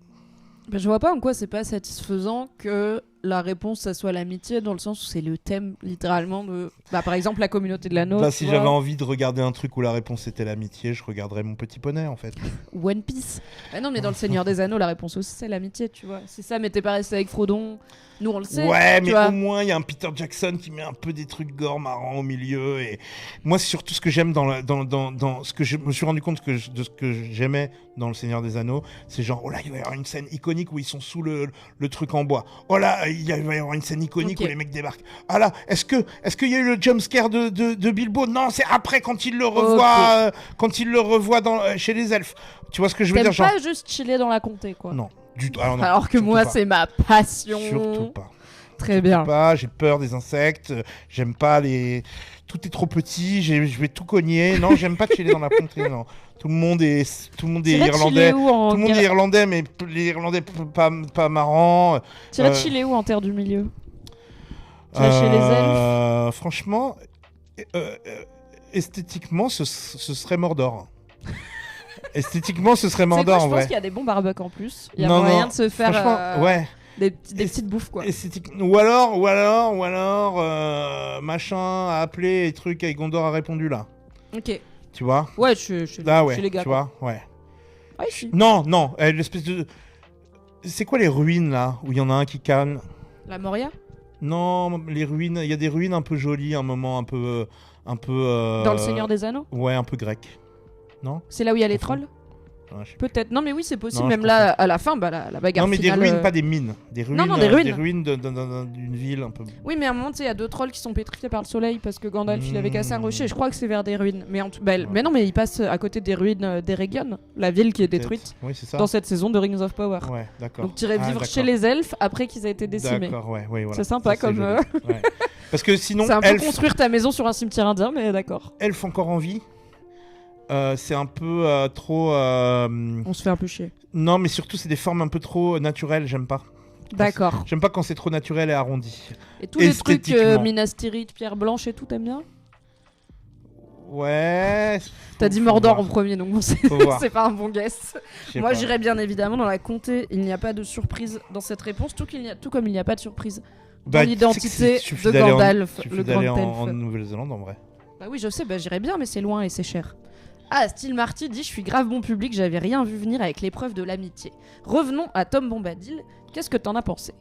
Je vois pas en quoi c'est pas satisfaisant que la réponse ça soit l'amitié, dans le sens où c'est le thème littéralement de par exemple la communauté de l'anneau. Si j'avais envie de regarder un truc où la réponse était l'amitié, je regarderais Mon Petit Poney en fait. One Piece. Non mais dans le Seigneur des Anneaux la réponse aussi c'est l'amitié, tu vois. C'est ça, mais t'es pas resté avec Frodon. Nous on le sait. Ouais, mais au moins il y a un Peter Jackson qui met un peu des trucs gore marrants au milieu. Et moi, c'est surtout ce que j'aime dans ce que je me suis rendu compte de ce que j'aimais dans Le Seigneur des Anneaux, c'est genre oh là il va y avoir une scène iconique où ils sont sous le truc en bois. Oh là il va y avoir une scène iconique où les mecs débarquent. Ah là, est-ce qu'il y a eu le jumpscare de Bilbo? Non, c'est après quand il le revoit chez les elfes. Tu vois ce que je veux dire, genre pas juste chiller dans la comté, quoi. Non. Du tout. Non, alors que moi, c'est ma passion. Surtout pas. Très bien. J'ai peur des insectes. J'aime pas les. Tout est trop petit. Je vais tout cogner. Non, j'aime pas chiller dans la contrée. Non. Tout le monde est irlandais. Tout le monde est irlandais, mais les Irlandais pas marrants. T'irais chiller où en terre du milieu? Chez les elfes. Franchement, esthétiquement, ce serait Mordor. Esthétiquement, ce serait Mordor, je pense qu'il y a des bons barbecues en plus. Il y a moyen de se faire des petites bouffes, quoi. Ou alors, machin a appelé et truc et Gondor a répondu là. Ok. Tu vois? Ouais, chez les gars. Tu vois? Ouais. Ouais, si. Non, l'espèce de... C'est quoi les ruines là où il y en a un qui canne? La Moria? Non, les ruines, il y a des ruines un peu jolies, un moment un peu Dans le Seigneur des Anneaux? Ouais, un peu grec. Non? C'est là où il y a les trolls? Ouais, peut-être. Non, mais oui, c'est possible. Non, même là, à la fin, la bagarre finale... Non, mais des ruines, pas des mines. Des ruines, non, des ruines. Des ruines d'une ville un peu... Oui, mais à un moment, tu sais, il y a 2 trolls qui sont pétrifiés par le soleil parce que Gandalf, il avait cassé un rocher. Je crois que c'est vers des ruines. Mais, mais non, mais il passe à côté des ruines d'Eregion, la ville qui est détruite oui, c'est ça. dans cette saison de Rings of Power. Ouais, d'accord. Donc, tu irais vivre chez les elfes après qu'ils aient été décimés. D'accord, ouais, voilà. C'est sympa comme... Ouais. Parce que sinon, c'est un peu construire ta maison sur un cimetière indien, mais d'accord. Elfe encore en vie. C'est un peu trop... On se fait un peu chier. Non, mais surtout, c'est des formes un peu trop naturelles, j'aime pas. D'accord. J'aime pas quand c'est trop naturel et arrondi. Et tous les trucs Minas Tirith, pierre blanche et tout, t'aimes bien? Ouais. T'as dit Mordor en premier, donc bon, c'est pas un bon guess. Moi, j'irais bien évidemment dans la comté. Il n'y a pas de surprise dans cette réponse, tout comme il n'y a pas de surprise dans l'identité de Gandalf, le grand elfe. En Nouvelle-Zélande, en vrai. Bah oui, je sais, j'irais bien, mais c'est loin et c'est cher. Ah, Steel Marty dit « Je suis grave bon public, j'avais rien vu venir avec l'épreuve de l'amitié. » Revenons à Tom Bombadil. Qu'est-ce que t'en as pensé?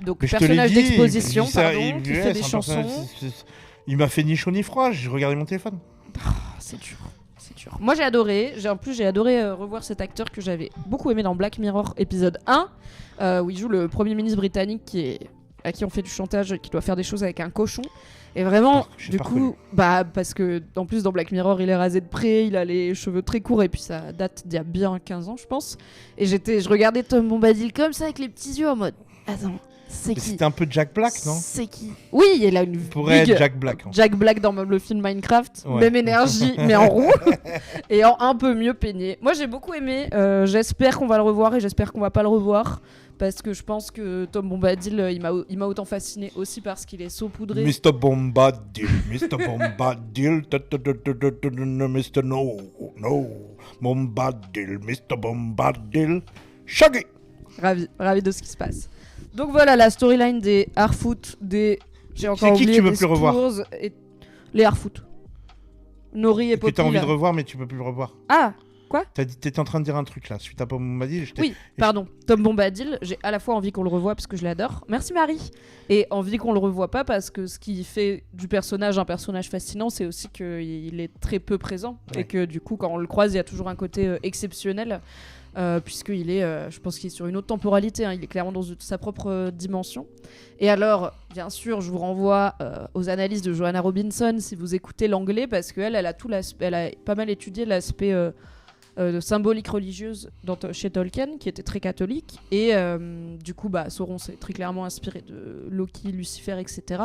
Donc, personnage d'exposition, qui fait des chansons. Il m'a fait ni chaud ni froid, j'ai regardé mon téléphone. C'est dur. Moi, j'ai adoré. J'ai adoré revoir cet acteur que j'avais beaucoup aimé dans Black Mirror épisode 1, où il joue le Premier ministre britannique à qui on fait du chantage, qui doit faire des choses avec un cochon. Et vraiment, du coup, parce que en plus dans Black Mirror, il est rasé de près, il a les cheveux très courts et puis ça date d'il y a bien 15 ans, je pense. Et je regardais Tom Bombadil comme ça avec les petits yeux en mode attends, c'est qui? C'était un peu Jack Black, non? C'est qui? Oui, il a une pourrait être Jack Black. Jack Black dans le film Minecraft, même énergie mais en roux et un peu mieux peigné. Moi, j'ai beaucoup aimé, j'espère qu'on va le revoir et j'espère qu'on va pas le revoir. Parce que je pense que Tom Bombadil, il m'a autant fasciné aussi parce qu'il est saupoudré. Mr. Bombadil, Mr. Bombadil, Mr. No, Bombadil, Mr. Bombadil, Shaggy. Ravi de ce qui se passe. Donc voilà la storyline des Harfoot, j'ai encore oublié, qui tu veux plus revoir et les Harfoot. Nori et Poppy. Que t'as envie de revoir mais tu peux plus le revoir. Ah. Quoi? T'étais en train de dire un truc là, suite à Tom Bombadil. Oui, pardon. Tom Bombadil, j'ai à la fois envie qu'on le revoie parce que je l'adore. Merci Marie. Et envie qu'on le revoie pas parce que ce qui fait du personnage un personnage fascinant, c'est aussi qu'il est très peu présent. Ouais. Et que du coup, quand on le croise, il y a toujours un côté exceptionnel. Puisqu'il est, je pense qu'il est sur une autre temporalité. Il est clairement dans sa propre dimension. Et alors, bien sûr, je vous renvoie aux analyses de Joanna Robinson si vous écoutez l'anglais parce qu'elle a pas mal étudié l'aspect symbolique religieuse chez Tolkien, qui était très catholique. Et du coup, Sauron s'est très clairement inspiré de Loki, Lucifer, etc.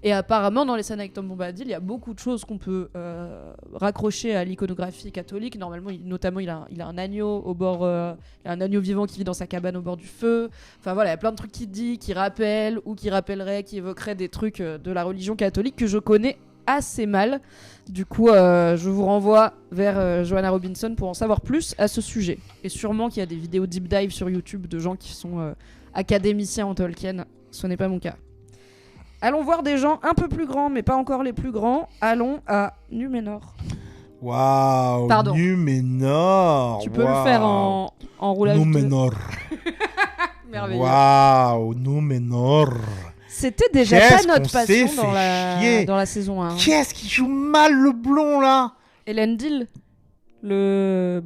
Et apparemment, dans les scènes avec Tom Bombadil, il y a beaucoup de choses qu'on peut raccrocher à l'iconographie catholique. Normalement, notamment, il a un agneau au bord, il a un agneau vivant qui vit dans sa cabane au bord du feu. Enfin voilà, il y a plein de trucs qu'il dit, qui rappellent ou qui rappelleraient, qui évoqueraient des trucs de la religion catholique que je connais assez mal. Du coup, je vous renvoie vers Joanna Robinson pour en savoir plus à ce sujet. Et sûrement qu'il y a des vidéos deep dive sur YouTube de gens qui sont académiciens en Tolkien. Ce n'est pas mon cas. Allons voir des gens un peu plus grands, mais pas encore les plus grands. Allons à Numénor. Waouh, Numénor. Tu peux le faire en roulage. Numénor. Merveilleux. Waouh, Numénor. C'était déjà pas notre passion dans la saison 1. Qui est-ce qui joue mal le blond là? Elendil, le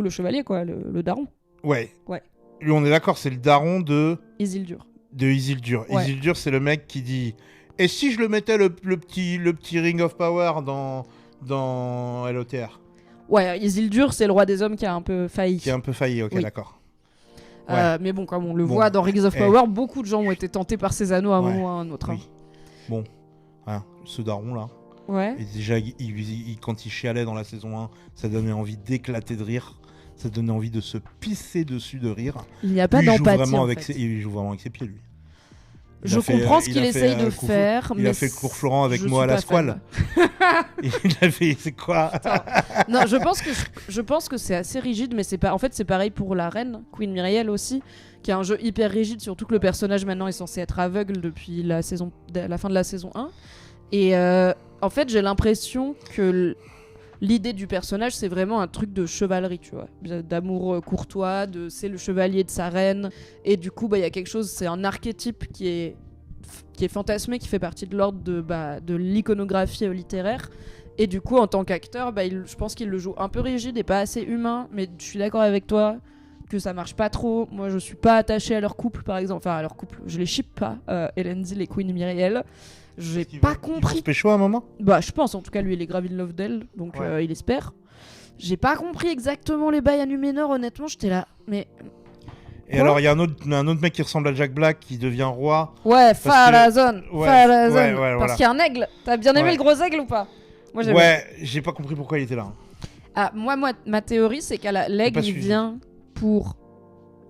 chevalier quoi, le daron. Ouais. Lui on est d'accord, c'est le daron de Isildur. Ouais. Isildur, c'est le mec qui dit et si je le mettais le petit Ring of Power dans LOTR. Ouais, Isildur, c'est le roi des hommes qui a un peu failli. Ok, oui. D'accord. Mais bon, comme on le voit dans Rings of Power, beaucoup de gens ont été tentés par ces anneaux à un moment ou à un autre. Oui. Bon, ce daron là. Ouais. Et déjà, quand il chialait dans la saison 1, ça donnait envie d'éclater de rire. Ça donnait envie de se pisser dessus de rire. Il n'y a pas d'empathie. Il joue vraiment avec ses pieds, lui. Je comprends ce qu'il essaye de faire. Il a fait le cours Florent avec moi à la squale. Il a fait, c'est quoi? Non, je pense que c'est assez rigide, mais c'est pareil pour la reine, Queen Myriel aussi, qui a un jeu hyper rigide, surtout que le personnage maintenant est censé être aveugle depuis la fin de la saison 1. Et en fait, j'ai l'impression que l'idée du personnage, c'est vraiment un truc de chevalerie, tu vois, d'amour courtois, c'est le chevalier de sa reine, et du coup, il y a quelque chose, c'est un archétype qui est fantasmé, qui fait partie de l'ordre de l'iconographie littéraire, et du coup, en tant qu'acteur, je pense qu'il le joue un peu rigide et pas assez humain, mais je suis d'accord avec toi que ça marche pas trop. Moi, je suis pas attachée à leur couple, par exemple, enfin à leur couple, je les ship pas, Elendil et Queen Myriel. J'ai pas compris. Il se pécho à un moment ? Je pense, en tout cas, lui, il est grave in love d'elle, donc il espère. J'ai pas compris exactement les bails à Numénor, honnêtement, j'étais là. Mais. Et alors, il y a un autre mec qui ressemble à Jack Black qui devient roi. Ouais, Pharazôn. Parce qu'il y a un aigle. T'as bien aimé le gros aigle ou pas ? Moi, j'ai pas compris pourquoi il était là. Ah, moi, ma théorie, c'est qu'à l'aigle, il vient pour.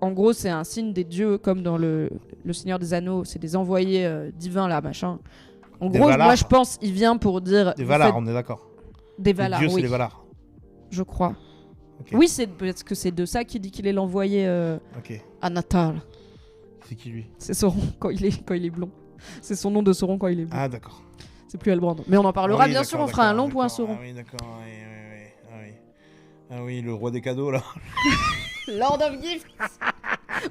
En gros, c'est un signe des dieux, comme dans le Seigneur des Anneaux, c'est des envoyés divins là, machin. En gros, moi je pense il vient pour dire... Des Valar, on est d'accord. Des Valar, les dieux, c'est les Valar. Je crois. Okay. Oui, peut-être que c'est de ça qu'il dit qu'il est l'envoyé à Natal. C'est qui lui ? C'est Sauron quand il est blond. C'est son nom de Sauron quand il est blond. Ah d'accord. C'est plus Halbrand. Mais on en parlera bien sûr, on fera un long point Sauron. Ah oui, d'accord. Ah oui, le roi des cadeaux là. Lord of Gifts.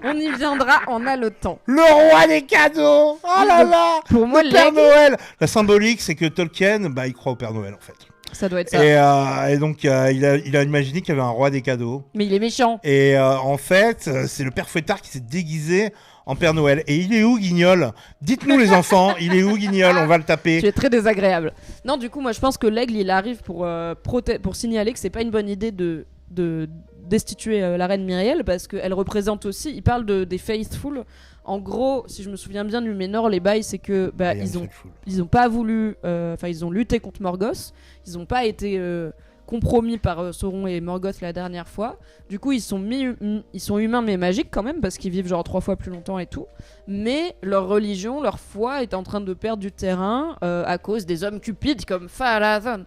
On y viendra, on a le temps. Le roi des cadeaux. Oh là là. Pour moi, le Père Noël. La symbolique, c'est que Tolkien, il croit au Père Noël en fait. Ça doit être ça. Et donc, il a imaginé qu'il y avait un roi des cadeaux. Mais il est méchant. Et en fait, c'est le Père Fouettard qui s'est déguisé en Père Noël. Et il est où, Guignol ? Dites-nous les enfants, il est où, Guignol ? On va le taper. Tu es très désagréable. Non, du coup, moi, je pense que l'aigle, il arrive pour signaler que c'est pas une bonne idée de destituer la reine Myriel, parce qu'elle représente aussi, il parle des faithful. En gros, si je me souviens bien, Numénor, les bails, c'est que ils ont pas voulu, ils ont lutté contre Morgoth, ils ont pas été compromis par Sauron et Morgoth la dernière fois. Du coup, ils sont humains mais magiques quand même, parce qu'ils vivent genre 3 fois plus longtemps et tout. Mais leur religion, leur foi est en train de perdre du terrain à cause des hommes cupides comme Pharazôn.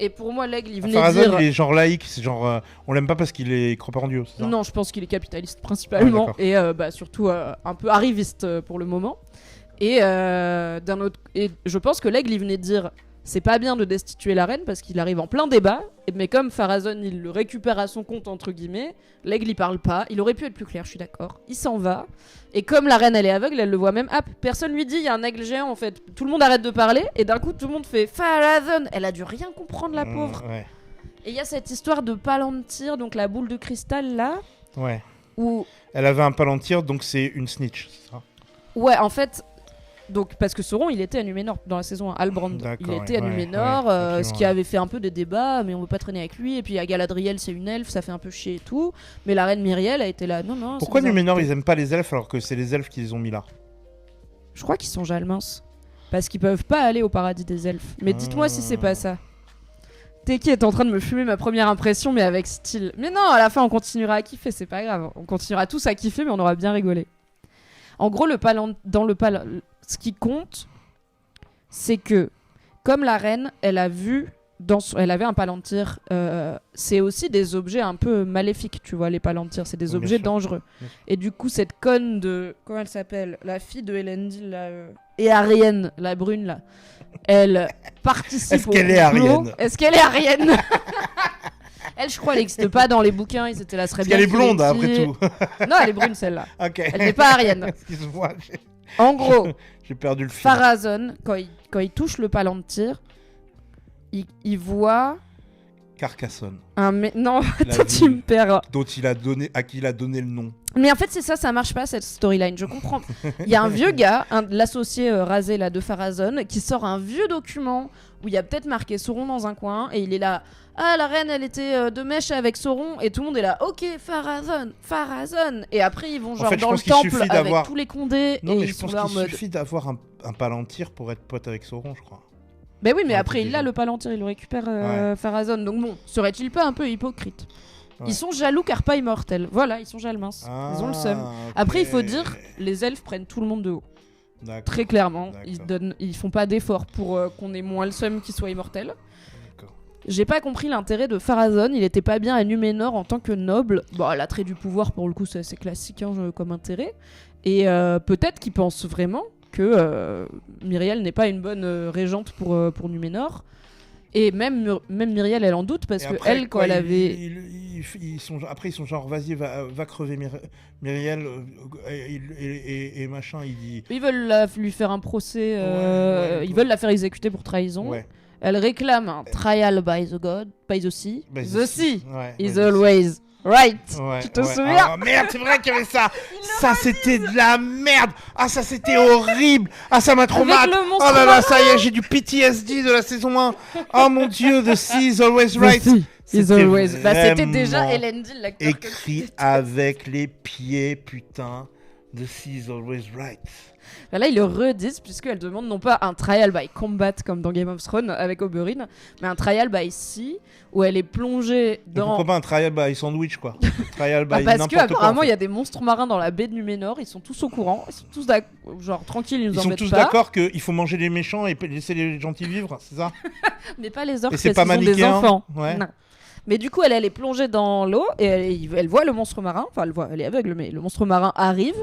Et pour moi, l'aigle, il venait Pharazôn, il est genre laïque, c'est genre on l'aime pas parce qu'il est croit pas en Dieu, c'est ça ? Non, je pense qu'il est capitaliste principalement, et surtout un peu arriviste pour le moment. Et je pense que l'aigle, il venait dire c'est pas bien de destituer la reine parce qu'il arrive en plein débat, mais comme Pharazôn il le récupère à son compte entre guillemets, l'aigle il parle pas, il aurait pu être plus clair, je suis d'accord, il s'en va, et comme la reine elle est aveugle, elle le voit même, personne lui dit il y a un aigle géant en fait, tout le monde arrête de parler et d'un coup tout le monde fait Pharazôn, elle a dû rien comprendre la pauvre. Ouais. Et il y a cette histoire de Palantir, donc la boule de cristal là, ouais, où elle avait un Palantir, donc c'est une snitch, c'est ça ? Ouais, en fait, Donc, parce que Sauron, il était à Numénor dans la saison 1. Halbrand, il était à Numénor, ce qui avait fait un peu des débats, mais on veut pas traîner avec lui. Et puis, à Galadriel, c'est une elfe, ça fait un peu chier et tout. Mais la reine Myriel a été là. Non. Pourquoi Numénor, ils aiment pas les elfes alors que c'est les elfes qui les ont mis là? Je crois qu'ils sont jalmins. Parce qu'ils peuvent pas aller au paradis des elfes. Mais dites-moi si c'est pas ça. Teki est en train de me fumer ma première impression, mais avec style. Mais non, à la fin, on continuera à kiffer, c'est pas grave. On continuera tous à kiffer, mais on aura bien rigolé. En gros, ce qui compte, c'est que, comme la reine, elle avait un palantir, c'est aussi des objets un peu maléfiques, tu vois, les palantirs, c'est des objets dangereux. Et du coup, cette conne de... Comment elle s'appelle? La fille de Elendil, et Arienne, la brune, là. Elle participe Est-ce qu'elle est Arienne? Est-ce qu'elle est Arienne? Elle, je crois, elle n'existe pas dans les bouquins. Ils étaient là, serait bien. Elle est blonde, après tout. Non, elle est brune, celle-là. Okay. Elle n'est pas Arienne. Excuse-moi. En gros, j'ai perdu le fil. Pharazôn, quand il touche le palantir, il voit... Carcassonne. Non, attends, tu me perds. À qui il a donné le nom. Mais en fait, c'est ça marche pas cette storyline. Je comprends. Il y a un vieux gars, l'associé rasé là de Pharazôn, qui sort un vieux document où il y a peut-être marqué Sauron dans un coin et il est là. Ah, la reine, elle était de mèche avec Sauron et tout le monde est là. Ok, Pharazôn. Et après, ils vont genre dans le temple avec tous les condés. Non, mais et je pense qu'il suffit d'avoir un palantir pour être pote avec Sauron, je crois. Ben oui, mais après, il a le palantir, il le récupère Pharazôn. Donc bon, serait-il pas un peu hypocrite? Ils sont jaloux car pas immortels. Voilà, ils sont jalmins. Ils ont le seum. Okay. Après, il faut dire, les elfes prennent tout le monde de haut. Très clairement. Ils font pas d'efforts pour qu'on ait moins le seum qu'ils soient immortels. J'ai pas compris l'intérêt de Pharazôn. Il était pas bien à Numénor en tant que noble. Bon, l'attrait du pouvoir, pour le coup, c'est assez classique comme intérêt. Et peut-être qu'il pense vraiment que Myriel n'est pas une bonne régente pour Numénor. Et même Myriel, elle en doute parce que elle, quand elle avait... ils sont genre, vas-y, va crever Myriel et machin, il dit... Ils veulent lui faire un procès, ils veulent la faire exécuter pour trahison. Ouais. Elle réclame un trial by the sea. The sea is always right. Tu te souviens? Oh merde, c'est vrai qu'il y avait ça. Ça, c'était de la merde. Ah, ça, c'était horrible. Ah, ça m'a trop mal. Oh là là, ça y est, j'ai du PTSD de la saison 1. Oh mon dieu, the sea is always right. C'était déjà Elendil, l'acteur écrit avec les pieds, putain. The sea is always right. Là, ils le redisent puisqu'elle demande non pas un trial by combat comme dans Game of Thrones avec Oberyn, mais un trial by sea où elle est plongée dans... Pourquoi pas un trial by sandwich, quoi? Trial by parce qu'apparemment, il y a des monstres marins dans la baie de Numénor, ils sont tous au courant, ils sont tous genre tranquilles, ils nous embêtent pas. Ils sont tous d'accord qu'il faut manger les méchants et laisser les gentils vivre, c'est ça? Mais pas les orques, et c'est pas parce qu'ils sont des enfants. Ouais. Non. Mais du coup, elle est plongée dans l'eau et elle voit le monstre marin, enfin elle est aveugle, mais le monstre marin arrive.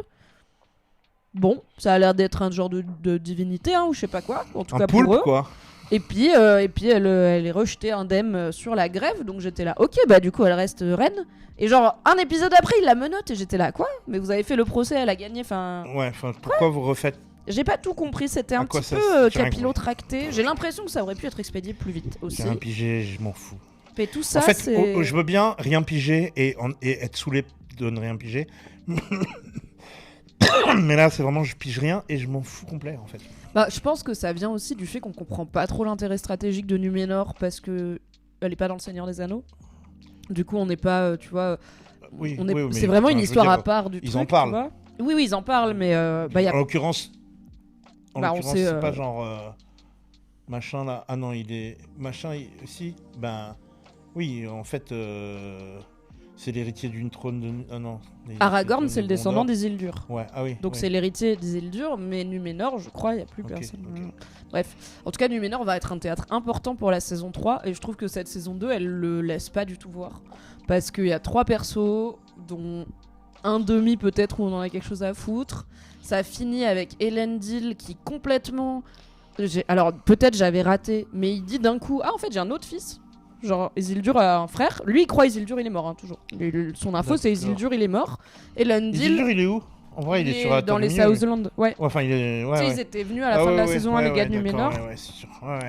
Bon, ça a l'air d'être un genre de divinité, ou je sais pas quoi, en tout cas poulpe, pour eux. Quoi. Et puis elle est rejetée indemne sur la grève, donc j'étais là, ok, bah du coup elle reste reine. Et genre, un épisode après, il la menotte et j'étais là, quoi? Mais vous avez fait le procès, elle a gagné, enfin... Ouais, pourquoi vous refaites... J'ai pas tout compris, c'était un petit peu capillotracté. J'ai l'impression que ça aurait pu être expédié plus vite aussi. J'ai rien pigé, je m'en fous. Mais tout ça, en fait, c'est... je veux bien rien piger et être saoulé de ne rien piger. Mais là, c'est vraiment, je pige rien et je m'en fous complet, en fait. Bah, je pense que ça vient aussi du fait qu'on comprend pas trop l'intérêt stratégique de Numénor parce que elle est pas dans le Seigneur des Anneaux. Du coup, on n'est pas, tu vois... c'est vraiment une histoire à part du truc. Ils en parlent. Oui, ils en parlent, mais... En l'occurrence, c'est pas genre... machin, là... Ah non, il est... Machin, si, ben... Oui, en fait... C'est l'héritier d'une trône de... Ah non. Aragorn, c'est le descendant d'Isildur. Ouais, ah oui. Donc c'est l'héritier d'Isildur, mais Numénor, je crois, il n'y a plus personne. Okay. Bref. En tout cas, Numénor va être un théâtre important pour la saison 3, et je trouve que cette saison 2, elle le laisse pas du tout voir. Parce qu'il y a 3 persos, dont un demi peut-être où on en a quelque chose à foutre. Ça finit avec Elendil qui complètement... Alors, peut-être j'avais raté, mais il dit d'un coup, ah en fait j'ai un autre fils. Genre Isildur a un frère, lui il croit Isildur il est mort toujours. Son info c'est Isildur il est mort. Et Elendil, Isildur il est où? En vrai il est sur dans les Southland. Ouais. Enfin il est. Tu sais ils étaient venus à la fin de la saison 1 les gars de Numénor.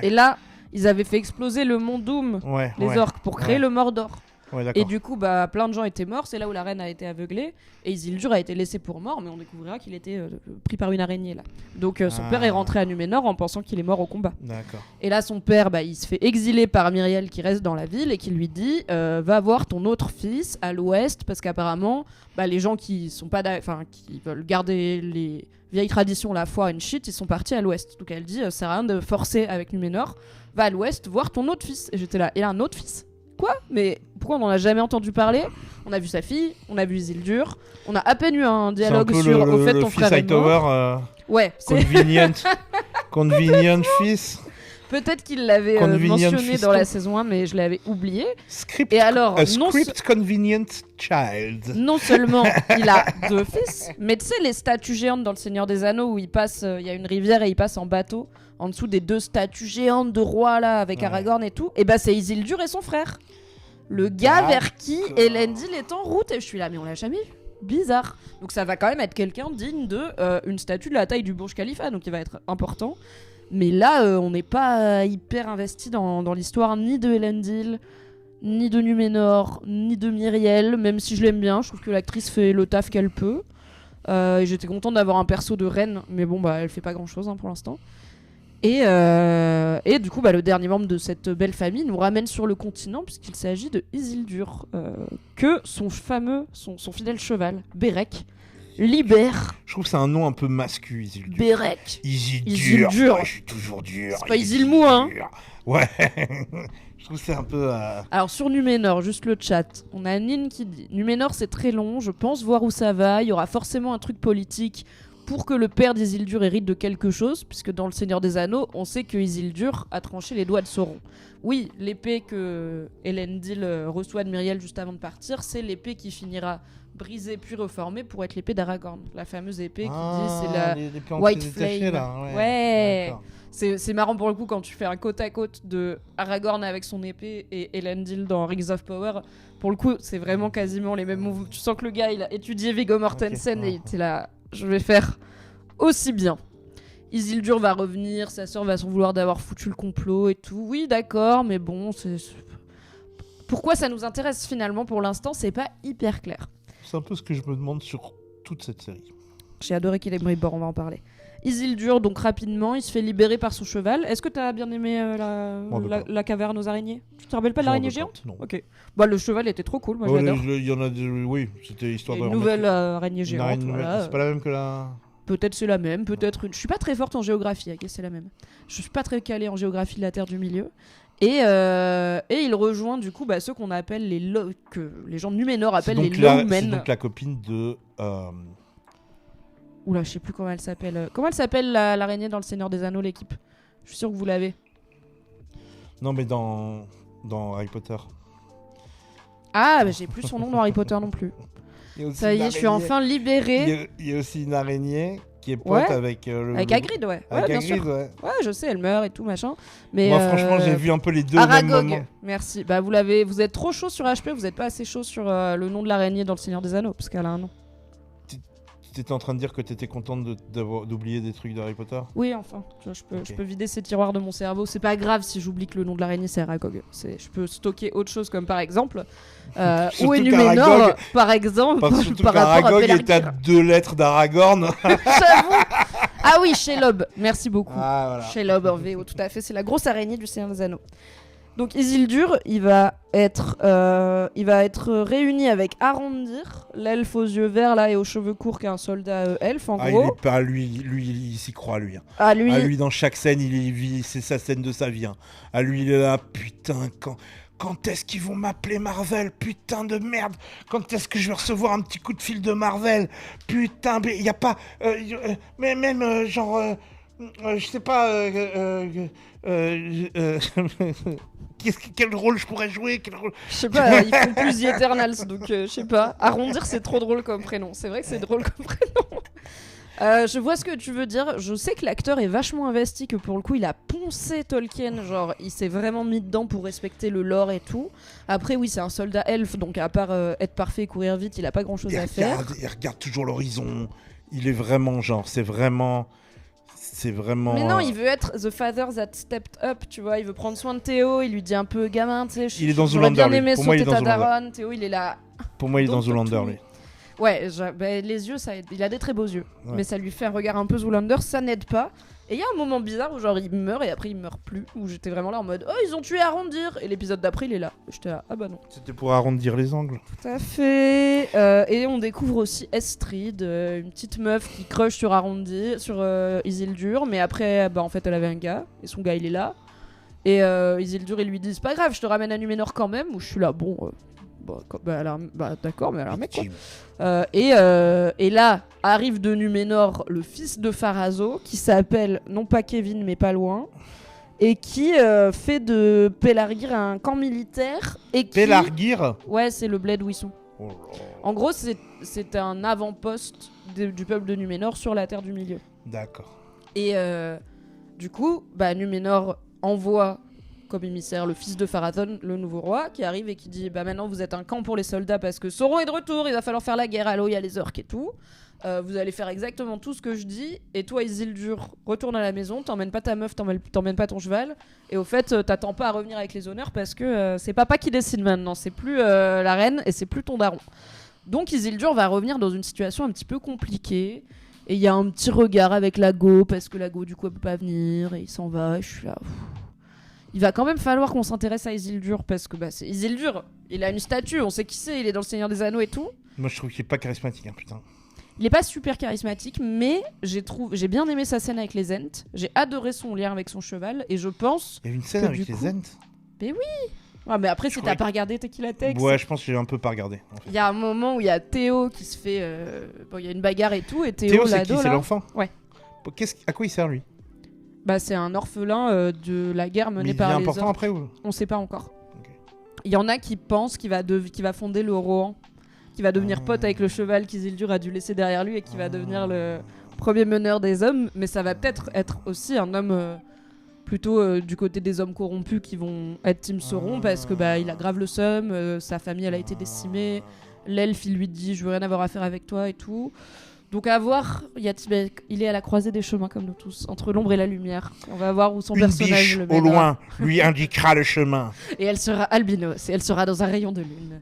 Et là ils avaient fait exploser le mont Doom, les orques pour créer le Mordor. Ouais, Et d'accord. du coup, bah, plein de gens étaient morts. C'est là où la reine a été aveuglée. Et Isildur a été laissé pour mort, mais on découvrira qu'il était pris par une araignée là. Donc son père est rentré à Numénor en pensant qu'il est mort au combat. D'accord. Et là, son père, bah, il se fait exiler par Myriel qui reste dans la ville et qui lui dit va voir ton autre fils à l'ouest parce qu'apparemment, bah, les gens qui sont pas, qui veulent garder les vieilles traditions, la foi and shit, ils sont partis à l'ouest. Donc elle dit ça sert à rien de forcer avec Numénor. Va à l'ouest voir ton autre fils. Et j'étais là, il a un autre fils? Quoi? Mais pourquoi on n'en a jamais entendu parler? On a vu sa fille, on a vu Isildur, on a à peine eu un dialogue sur au fait ton frère est mort. Ouais, c'est Convenient fils. peut-être qu'il l'avait Convenient mentionné fiston. dans la saison 1, mais je l'avais oublié. Script. Et alors, A non, script convenient child. non seulement il a 2 fils, mais tu sais les statues géantes dans le Seigneur des Anneaux où il passe, il y a une rivière et il passe en bateau en dessous des 2 statues géantes de rois là avec Ouais. Aragorn et tout. Et bah c'est Isildur et son frère. Le gars vers qui Elendil est en route. Et je suis là, mais on l'a jamais vu. Bizarre. Donc ça va quand même être quelqu'un digne de une statue de la taille du Burj Khalifa, donc il va être important. Mais là, on n'est pas hyper investi dans l'histoire ni de Elendil, ni de Numénor, ni de Myriel, même si je l'aime bien. Je trouve que l'actrice fait le taf qu'elle peut. Et j'étais contente d'avoir un perso de reine, mais bon, bah, elle fait pas grand-chose pour l'instant. Et du coup, bah, le dernier membre de cette belle famille nous ramène sur le continent, puisqu'il s'agit de Isildur, que son fidèle cheval, Bérec, libère. Je trouve que c'est un nom un peu masculin, Isildur. Bérec. Isildur. Isildur. Ouais, je suis toujours dur. C'est pas Isilmou, hein. Ouais. Je trouve que c'est un peu. Alors sur Numénor, juste le chat, on a Nin qui dit Numénor c'est très long, je pense voir où ça va, il y aura forcément un truc politique pour que le père d'Isildur hérite de quelque chose, puisque dans le Seigneur des Anneaux, on sait que Isildur a tranché les doigts de Sauron. Oui, l'épée que Elendil reçoit de Myriel juste avant de partir, c'est l'épée qui finira brisée puis reformée pour être l'épée d'Aragorn. La fameuse épée qui dit c'est la White Flame. Là. Ouais. D'accord. C'est marrant pour le coup quand tu fais un côte à côte de Aragorn avec son épée et Elendil dans Rings of Power. Pour le coup, c'est vraiment quasiment les mêmes moves. Tu sens que le gars, il a étudié Viggo Mortensen Okay. et il était là, je vais faire aussi bien. Isildur va revenir, sa sœur va s'en vouloir d'avoir foutu le complot et tout. Oui, d'accord, mais bon, pourquoi ça nous intéresse finalement pour l'instant, c'est pas hyper clair. C'est un peu ce que je me demande sur toute cette série. J'ai adoré Celebrimbor, on va en parler. Isildur, donc rapidement, il se fait libérer par son cheval. Est-ce que t'as bien aimé la caverne aux araignées? Tu te rappelles pas de l'araignée géante? Non. Ok. Bah le cheval était trop cool, moi Ouais, j'adore. il y en a oui, c'était histoire de Une remettre nouvelle araignée une géante. araignée nouvelle. Voilà. C'est pas la même que la. Peut-être c'est la même, peut-être une. Je suis pas très forte en géographie, ok, c'est la même. Je suis pas très calée en géographie de la Terre du Milieu. Et il rejoint du coup ceux qu'on appelle que les gens de Numénor appellent les C'est Lowmen. donc la copine de. Oula, je sais plus comment elle s'appelle. Comment elle s'appelle l'araignée dans le Seigneur des Anneaux, l'équipe? Je suis sûr que vous l'avez. Non, mais dans Harry Potter. Ah, j'ai plus son nom dans Harry Potter non plus. Il y a aussi Ça y une est, je suis araignée- enfin libérée. Il y a aussi une araignée qui est pote Ouais. avec Avec Hagrid, ouais. Avec Ouais, bien Hagrid, sûr. ouais. Ouais, je sais, elle meurt et tout, machin. Mais Moi, franchement, j'ai vu un peu les deux au même Aragog, moment. merci. Bah, vous êtes trop chaud sur HP, vous êtes pas assez chaud sur le nom de l'araignée dans le Seigneur des Anneaux, parce qu'elle a un nom. T'étais en train de dire que t'étais contente d'oublier des trucs de Harry Potter? Oui, enfin, tu vois, Ok. je peux vider ces tiroirs de mon cerveau. C'est pas grave si j'oublie que le nom de l'araignée c'est Aragog. Je peux stocker autre chose comme par exemple Surtout où est Numénor, qu'Aragog- par exemple, Surtout par rapport à qu'Aragog est à Pelargir. 2 lettres d'Aragorn. J'avoue. Ah oui, Shelob, merci beaucoup. Ah, voilà. Shelob en VO, tout à fait. C'est la grosse araignée du Seigneur des Anneaux. Donc Isildur, il va être réuni avec Arondir, l'elfe aux yeux verts là et aux cheveux courts, qui est un soldat elfe en Ah, il gros. est pas lui, il s'y croit lui. Hein. Ah lui, À lui dans chaque scène, il vit, c'est sa scène de sa vie. Hein. À lui, il est là, putain, quand est-ce qu'ils vont m'appeler Marvel? Putain de merde. Quand est-ce que je vais recevoir un petit coup de fil de Marvel? Putain, mais il y a pas, mais même genre, je sais pas. Quel rôle je pourrais jouer? Quel rôle... je sais pas, ils font plus The Eternals, donc je sais pas. Arrondir, c'est trop drôle comme prénom. C'est vrai que c'est drôle comme prénom. Je vois ce que tu veux dire. Je sais que l'acteur est vachement investi, que pour le coup, il a poncé Tolkien. Genre, il s'est vraiment mis dedans pour respecter le lore et tout. Après, oui, c'est un soldat elfe, donc à part être parfait et courir vite, il a pas grand chose à faire. Il regarde toujours l'horizon. Il est vraiment genre, c'est vraiment. c'est vraiment. Mais non, il veut être the father that stepped up, tu vois. Il veut prendre soin de Théo. Il lui dit un peu gamin, tu sais. Il est dans j'aurais Zoolander, bien aimé lui. Pour moi, il est sauter dans ta Zoolander. daronne. Théo, il est là. Pour moi, il est dans Donc, Zoolander, tout- lui. Ouais, les yeux, ça aide. Il a des très beaux yeux. Ouais. Mais ça lui fait un regard un peu Zoolander, ça n'aide pas. Et il y a un moment bizarre où genre il meurt et après il meurt plus. Où j'étais vraiment là en mode oh ils ont tué Arrondir. Et l'épisode d'après il est là. J'étais là ah bah non. C'était pour arrondir les angles. Tout à fait. Et on découvre aussi Estrid, une petite meuf qui crush sur Arrondir, sur Isildur. Mais après bah en fait elle avait un gars. Et son gars il est là. Et Isildur il lui dit c'est pas grave je te ramène à Numénor quand même. Où je suis là bon... d'accord, mais elle a un mec quoi. Et là arrive de Numénor le fils de Pharazo qui s'appelle non pas Kevin mais pas loin et qui fait de Pelargir un camp militaire et qui... Pelargir. Ouais, c'est le bled où ils sont. Oh là. En gros, c'est un avant-poste du peuple de Numénor sur la Terre du Milieu. D'accord. Et du coup, bah, Numénor envoie comme émissaire le fils de Pharathon, le nouveau roi, qui arrive et qui dit bah maintenant vous êtes un camp pour les soldats parce que Sauron est de retour, il va falloir faire la guerre, allô, il y a les orques et tout. Vous allez faire exactement tout ce que je dis, et toi Isildur, retourne à la maison, t'emmènes pas ta meuf, t'emmènes pas ton cheval, et au fait t'attends pas à revenir avec les honneurs parce que c'est papa qui décide maintenant, c'est plus la reine et c'est plus ton daron. Donc Isildur va revenir dans une situation un petit peu compliquée, et il y a un petit regard avec Lago, parce que Lago du coup elle peut pas venir, et il s'en va, et je suis là... Il va quand même falloir qu'on s'intéresse à Isildur parce que bah, c'est Isildur, il a une statue, on sait qui c'est, il est dans le Seigneur des Anneaux et tout. Moi, je trouve qu'il est pas charismatique, hein, putain. Il est pas super charismatique, mais j'ai bien aimé sa scène avec les Ents. J'ai adoré son lien avec son cheval et je pense. Il y a une scène que avec du les coup- Ents. Mais oui. Ouais, mais après, si croyais t'as pas regardé Tequila Tex, Ouais, je pense que j'ai un peu pas regardé. En fait. il y a un moment où il y a Théo qui se fait. Bon, il y a une bagarre et tout, et Théo, Théo, c'est l'ado, qui? C'est là, l'enfant. Ouais. À quoi il sert lui? bah, c'est un orphelin de la guerre Mais menée il par devient les important orques. après ou? On sait pas encore. Ok. Il y en a qui pensent qu'il va fonder le Rohan, qui va devenir pote avec le cheval qu'Isildur a dû laisser derrière lui et qui va devenir le premier meneur des hommes, mais ça va peut-être être aussi un homme plutôt du côté des hommes corrompus qui vont être Team Sauron parce que bah il a grave le seum, sa famille elle a été décimée, l'elfe il lui dit je veux rien avoir à faire avec toi et tout. Donc à voir, il est à la croisée des chemins comme nous tous, entre l'ombre et la lumière. On va voir où son Une personnage biche le au mènera. loin lui indiquera le chemin. Et elle sera albinos, et elle sera dans un rayon de lune.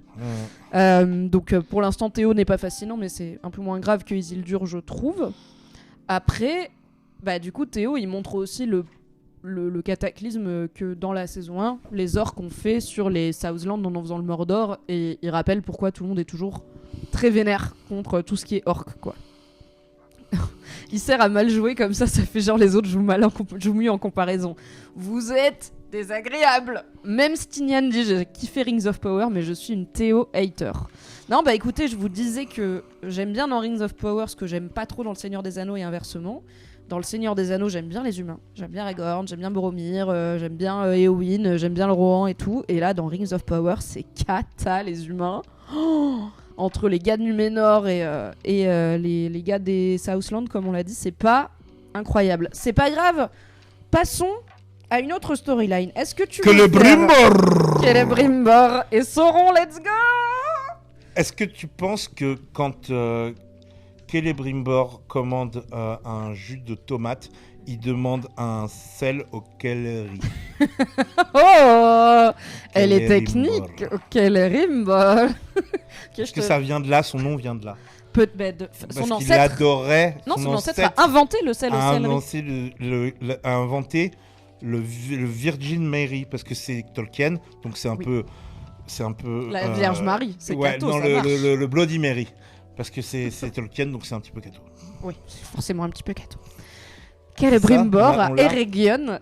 Ouais. Donc pour l'instant Théo n'est pas fascinant, mais c'est un peu moins grave que Isildur je trouve. Après, bah du coup Théo il montre aussi le cataclysme que dans la saison 1, les orques ont fait sur les Southlands en faisant le Mordor, et il rappelle pourquoi tout le monde est toujours très vénère contre tout ce qui est orc quoi. Il sert à mal jouer comme ça fait genre les autres jouent mieux en comparaison. Vous êtes désagréable. Même Stinian dit j'ai kiffé Rings of Power mais je suis une Théo hater. Non bah écoutez, je vous disais que j'aime bien dans Rings of Power ce que j'aime pas trop dans le Seigneur des Anneaux et inversement. Dans le Seigneur des Anneaux, j'aime bien les humains. J'aime bien Aragorn, j'aime bien Boromir, j'aime bien Éowyn, j'aime bien le Rohan et tout. Et là, dans Rings of Power, c'est cata les humains. Oh, entre les gars de Numénor et les gars des Southlands, comme on l'a dit, c'est pas incroyable. C'est pas grave. Passons à une autre storyline. Est-ce que tu Que veux le faire Brimbor. Celebrimbor et Sauron, let's go! Est-ce que tu penses que quand Celebrimbor commande un jus de tomate, il demande un sel au celery? Oh, elle est Celebrimbor. technique. Celebrimbor. Est-ce que ça vient de là? Son nom vient de là? Son Parce qu'il ancêtre. adorait. Non, son ancêtre a inventé le sel au a céleri. inventé le Virgin Mary parce que c'est Tolkien, donc c'est un Oui. peu La Vierge Marie, c'est ouais, catho, non, ça marche. le Bloody Mary parce que c'est Tolkien, donc c'est un petit peu catho. Oui, c'est forcément un petit peu catho. Celebrimbor Ça, à on l'a. Eregion,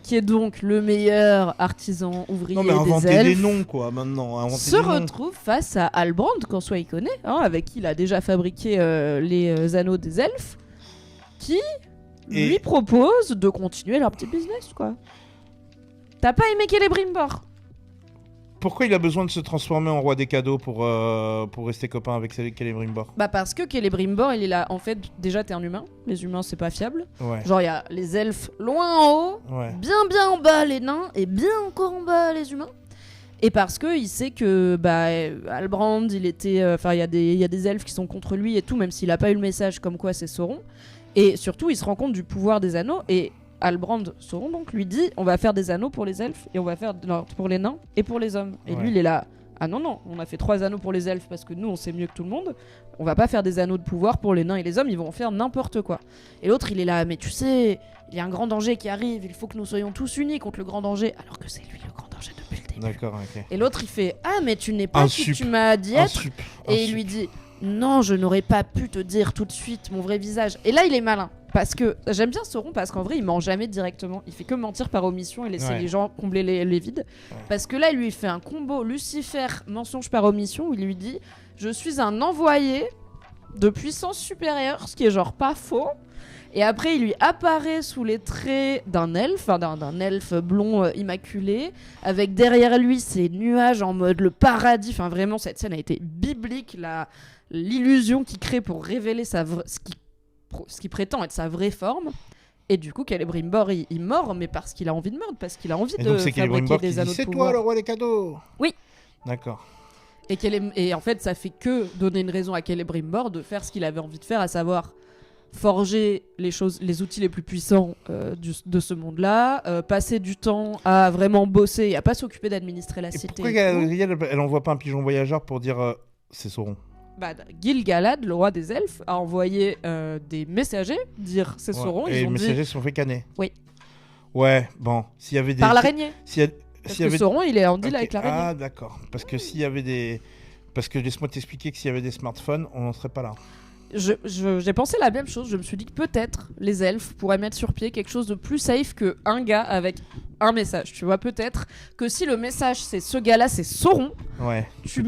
qui est donc le meilleur artisan ouvrier Non mais des inventer elfes, des noms quoi maintenant, inventer se des noms. retrouve face à Halbrand, qu'en soit il connaît, hein, avec qui il a déjà fabriqué les anneaux des elfes, qui Et- lui propose de continuer leur petit business, quoi. T'as pas aimé Celebrimbor? Pourquoi il a besoin de se transformer en roi des cadeaux pour rester copain avec Celebrimbor? Bah parce que Celebrimbor, il est là. En fait, déjà t'es un humain. Les humains, c'est pas fiable. Ouais. Genre, il y a les elfes loin en haut, Ouais. bien en bas les nains, et bien encore en bas les humains. Et parce que il sait que Halbrand, il était, enfin il y a des elfes qui sont contre lui et tout, même s'il a pas eu le message comme quoi c'est Sauron. Et surtout, il se rend compte du pouvoir des anneaux et Halbrand Sauron donc lui dit on va faire des anneaux pour les elfes et on va faire pour les nains et pour les hommes. Et lui il est là ah non, on a fait 3 anneaux pour les elfes parce que nous on sait mieux que tout le monde. On va pas faire des anneaux de pouvoir pour les nains et les hommes, ils vont en faire n'importe quoi. Et l'autre il est là mais tu sais, il y a un grand danger qui arrive, il faut que nous soyons tous unis contre le grand danger alors que c'est lui le grand danger depuis le début. D'accord, ok. Et l'autre il fait ah mais tu n'es pas qui tu m'as dit être. Et il lui dit non, je n'aurais pas pu te dire tout de suite mon vrai visage. Et là, il est malin. Parce que j'aime bien Sauron parce qu'en vrai, il ment jamais directement. Il fait que mentir par omission et laisser les gens combler les vides. Ouais. Parce que là, il lui fait un combo Lucifer, mensonge par omission, où il lui dit je suis un envoyé de puissance supérieure, ce qui est genre pas faux. Et après, il lui apparaît sous les traits d'un elfe, d'un elfe blond immaculé, avec derrière lui ces nuages en mode le paradis. Enfin, vraiment, cette scène a été biblique. L'illusion qu'il crée pour révéler ce qui prétend être sa vraie forme. Et du coup, Celebrimbor, il mord, mais parce qu'il a envie de mordre, parce qu'il a envie de fabriquer des anneaux de pouvoir. C'est toi le roi des cadeaux. Oui. D'accord. Et en fait, ça fait que donner une raison à Celebrimbor de faire ce qu'il avait envie de faire, à savoir forger les outils les plus puissants de ce monde-là, passer du temps à vraiment bosser et à pas s'occuper d'administrer la cité. Pourquoi Galadriel, elle envoie pas un pigeon voyageur pour dire c'est Sauron? Gil-galad, le roi des elfes, a envoyé des messagers dire c'est Sauron. Et les messagers se sont fait canner. Oui. Ouais, bon, s'il y avait des... Par l'araignée. Parce que Sauron, il est en deal avec l'araignée. Ah, d'accord. Parce que s'il y avait des... Parce que laisse-moi t'expliquer que s'il y avait des smartphones, on n'en serait pas là. J'ai pensé la même chose. Je me suis dit que peut-être les elfes pourraient mettre sur pied quelque chose de plus safe qu'un gars avec un message. Tu vois, peut-être que si le message c'est ce gars-là, c'est Sauron, tu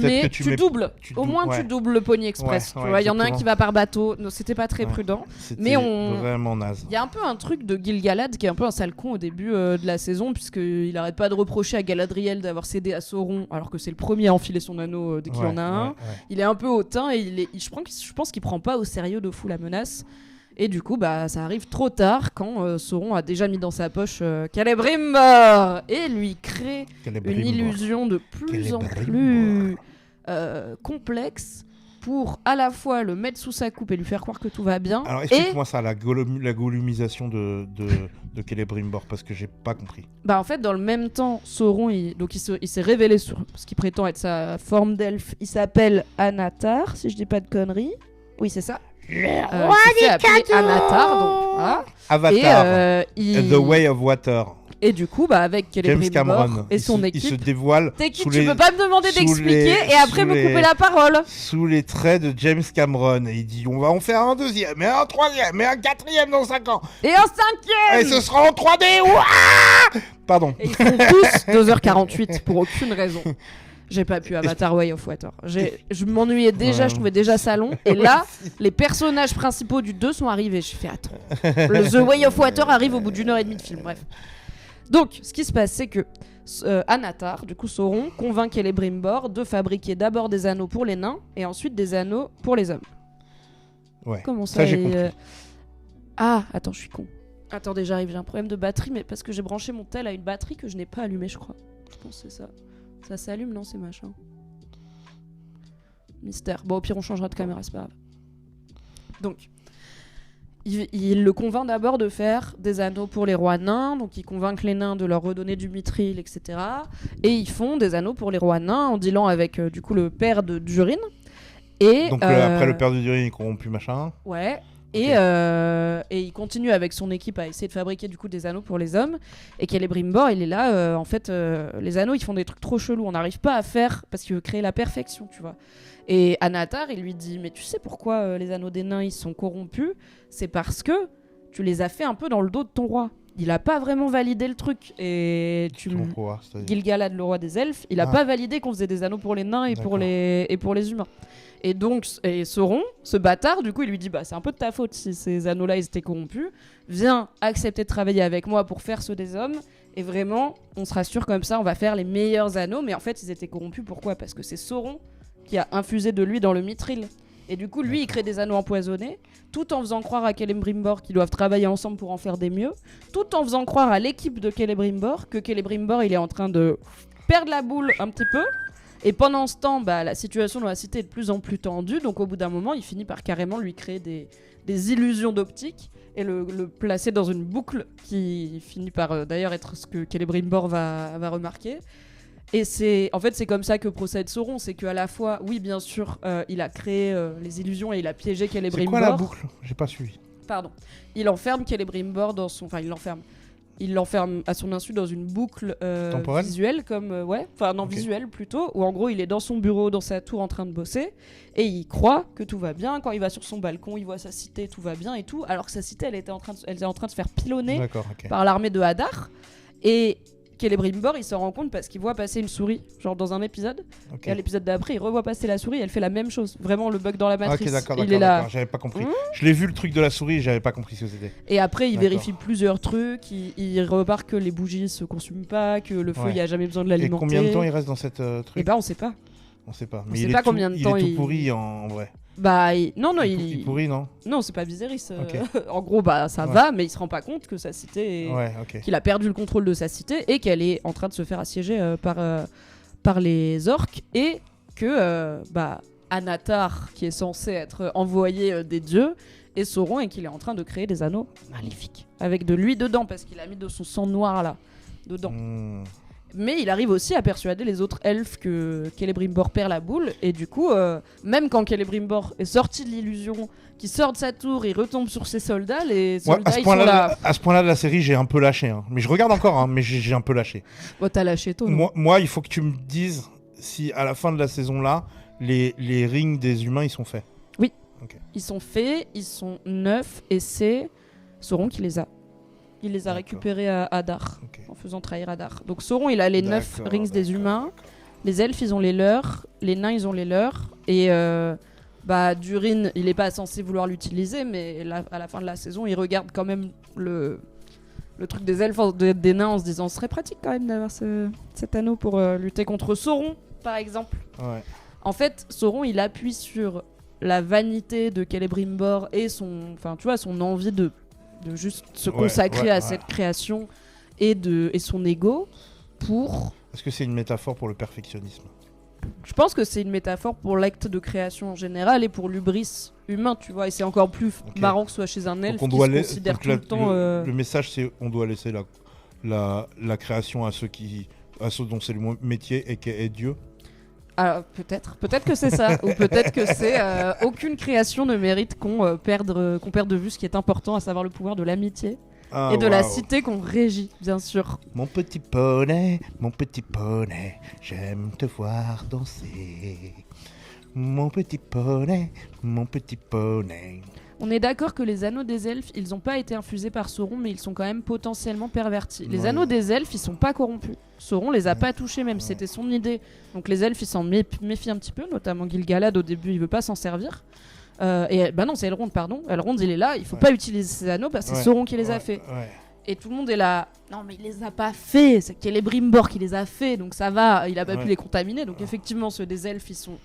doubles. Au moins tu doubles le Pony Express. Tu vois, il y en a un qui va par bateau. Non, c'était pas très prudent. Mais vraiment naze. Il y a un peu un truc de Gil-galad qui est un peu un sale con au début de la saison, puisqu'il arrête pas de reprocher à Galadriel d'avoir cédé à Sauron, alors que c'est le premier à enfiler son anneau dès qu'il en a un. Il est un peu hautain et je pense qu'il prend pas au sérieux de fou la menace. Et du coup, ça arrive trop tard quand Sauron a déjà mis dans sa poche Celebrimbor et lui crée une illusion de plus en plus complexe pour à la fois le mettre sous sa coupe et lui faire croire que tout va bien. Alors explique-moi ça, la golumisation de Celebrimbor, parce que j'ai pas compris. En fait, dans le même temps, Sauron, il s'est révélé sur ce qui prétend être sa forme d'elfe. Il s'appelle Anatar, si je dis pas de conneries. Oui, c'est ça. Le roi des cadeaux. Anatar, donc, voilà. Avatar, The Way of Water. Et du coup, avec Celebrimbor et son équipe, il se dévoile. Tu peux pas me demander d'expliquer et après me couper la parole. Sous les traits de James Cameron. Et il dit on va en faire un deuxième, et un troisième, et un quatrième dans 5 ans. Et un cinquième. Et ce sera en 3D. Ouah Pardon. Et ils font tous 2h48 pour aucune raison. J'ai pas pu Avatar Way of Water. Je m'ennuyais déjà, je trouvais déjà ça long. Et là, les personnages principaux du 2 sont arrivés. J'ai fait attends. The Way of Water arrive au bout d'1h30 de film. Bref. Donc, ce qui se passe, c'est que Anatar, du coup Sauron, convainc Celebrimbor de fabriquer d'abord des anneaux pour les nains et ensuite des anneaux pour les hommes. Ouais. Comment ça j'ai compris. Ah, attends, je suis con. Attendez, j'arrive, j'ai un problème de batterie, mais parce que j'ai branché mon tel à une batterie que je n'ai pas allumée, je crois. Je pense que c'est ça. Ça s'allume, non, c'est machin. Mystère. Bon, au pire, on changera de caméra, c'est pas grave. Donc, il le convainc d'abord de faire des anneaux pour les rois nains. Donc, il convainc les nains de leur redonner du mithril, etc. Et ils font des anneaux pour les rois nains en dealant avec, du coup, le père de Durin. Et, donc, après, le père de Durin est corrompu, machin. Ouais. Et il continue avec son équipe à essayer de fabriquer du coup des anneaux pour les hommes. Et Celebrimbor, il est là, en fait, les anneaux, ils font des trucs trop chelous. On n'arrive pas à faire parce qu'il veut créer la perfection, tu vois. Et Anatar, il lui dit, mais tu sais pourquoi les anneaux des nains, ils sont corrompus? C'est parce que tu les as fait un peu dans le dos de ton roi. Il a pas vraiment validé le truc. Et Gil-galad, le roi des elfes, il a pas validé qu'on faisait des anneaux pour les nains et pour les humains. Et donc, Sauron, ce bâtard, du coup, il lui dit c'est un peu de ta faute si ces anneaux-là ils étaient corrompus. Viens accepter de travailler avec moi pour faire ceux des hommes. Et vraiment, on sera sûr comme ça, on va faire les meilleurs anneaux. Mais en fait, ils étaient corrompus. Pourquoi? Parce que c'est Sauron qui a infusé de lui dans le mithril. Et du coup, lui, il crée des anneaux empoisonnés, tout en faisant croire à Celebrimbor qu'ils doivent travailler ensemble pour en faire des mieux, tout en faisant croire à l'équipe de Celebrimbor que Celebrimbor, il est en train de perdre la boule un petit peu. Et pendant ce temps, la situation dans la cité est de plus en plus tendue. Donc au bout d'un moment, il finit par carrément lui créer des des illusions d'optique et le placer dans une boucle qui finit par d'ailleurs être ce que Celebrimbor va remarquer. Et c'est comme ça que procède Sauron, c'est qu'à la fois, oui bien sûr, il a créé les illusions et il a piégé Celebrimbor. C'est quoi la boucle ? J'ai pas suivi. Pardon. Il enferme Celebrimbor il l'enferme à son insu dans une boucle visuelle visuelle plutôt, où en gros il est dans son bureau, dans sa tour en train de bosser et il croit que tout va bien. Quand il va sur son balcon, il voit sa cité, tout va bien et tout, alors que sa cité elle était en train de se faire pilonner par l'armée de Hadar. Et Celebrimbor il s'en rend compte parce qu'il voit passer une souris, genre dans un épisode, et à l'épisode d'après il revoit passer la souris, elle fait la même chose, vraiment le bug dans la matrice. Ok, d'accord, il est là. j'avais pas compris. Je l'ai vu le truc de la souris, j'avais pas compris ce que c'était. Et après il vérifie plusieurs trucs, il remarque que les bougies se consument pas, que le feu il y a jamais besoin de l'alimenter. Et combien de temps il reste dans cette truc ? Et bah on sait pas. On sait pas. Mais il est tout pourri en vrai. Bah il est pourri, non ? Non, c'est pas Viserys. En gros, ça va, mais il se rend pas compte que sa cité qu'il a perdu le contrôle de sa cité et qu'elle est en train de se faire assiéger par les orques et que Anatar, qui est censé être envoyé des dieux, est Sauron et qu'il est en train de créer des anneaux maléfiques avec de lui dedans parce qu'il a mis de son sang noir là dedans. Mais il arrive aussi à persuader les autres elfes que Celebrimbor perd la boule. Et du coup, même quand Celebrimbor est sorti de l'illusion, qu'il sort de sa tour, il retombe sur ses soldats, les soldats ils sont là. À ce point-là de la série, j'ai un peu lâché. Hein. Mais je regarde encore, mais j'ai un peu lâché. Oh, t'as lâché toi. Moi, il faut que tu me dises si à la fin de la saison là, les rings des humains, ils sont faits. Oui. Ils sont faits, ils sont 9 et c'est Sauron qui les a. Il les a récupérés à Hadar, en faisant trahir Hadar. Donc Sauron, il a les 9 rings des humains. Les elfes, ils ont les leurs. Les nains, ils ont les leurs. Et Durin, il est pas censé vouloir l'utiliser, mais à la fin de la saison, il regarde quand même le truc des elfes, des nains, en se disant, ce serait pratique quand même d'avoir cet anneau pour lutter contre Sauron, par exemple. Ouais. En fait, Sauron, il appuie sur la vanité de Celebrimbor et son envie de juste se consacrer à cette création et son ego pour... Est-ce que c'est une métaphore pour le perfectionnisme ? Je pense que c'est une métaphore pour l'acte de création en général et pour l'hubris humain, tu vois. Et c'est encore plus marrant que ce soit chez un elfe qui se considère tout le temps... Le message, c'est on doit laisser la création à ceux dont c'est le métier et qui est Dieu. Alors, peut-être que c'est ça, ou peut-être que c'est aucune création ne mérite qu'on perde de vue ce qui est important, à savoir le pouvoir de l'amitié et de la cité qu'on régit, bien sûr. Mon petit poney, j'aime te voir danser. Mon petit poney. On est d'accord que les anneaux des elfes, ils n'ont pas été infusés par Sauron, mais ils sont quand même potentiellement pervertis. Les anneaux des elfes, ils sont pas corrompus. Sauron les a pas touchés, même si c'était son idée. Donc les elfes, ils s'en méfient un petit peu, notamment Gil-galad au début, il veut pas s'en servir. Non, c'est Elrond, pardon. Elrond, il est là, il faut pas utiliser ces anneaux parce que c'est Sauron qui les a fait. Et tout le monde est là, non mais il les a pas fait, c'est Celebrimbor qui les a fait, donc ça va, il a pas pu les contaminer. Donc effectivement, ceux des elfes, ils sont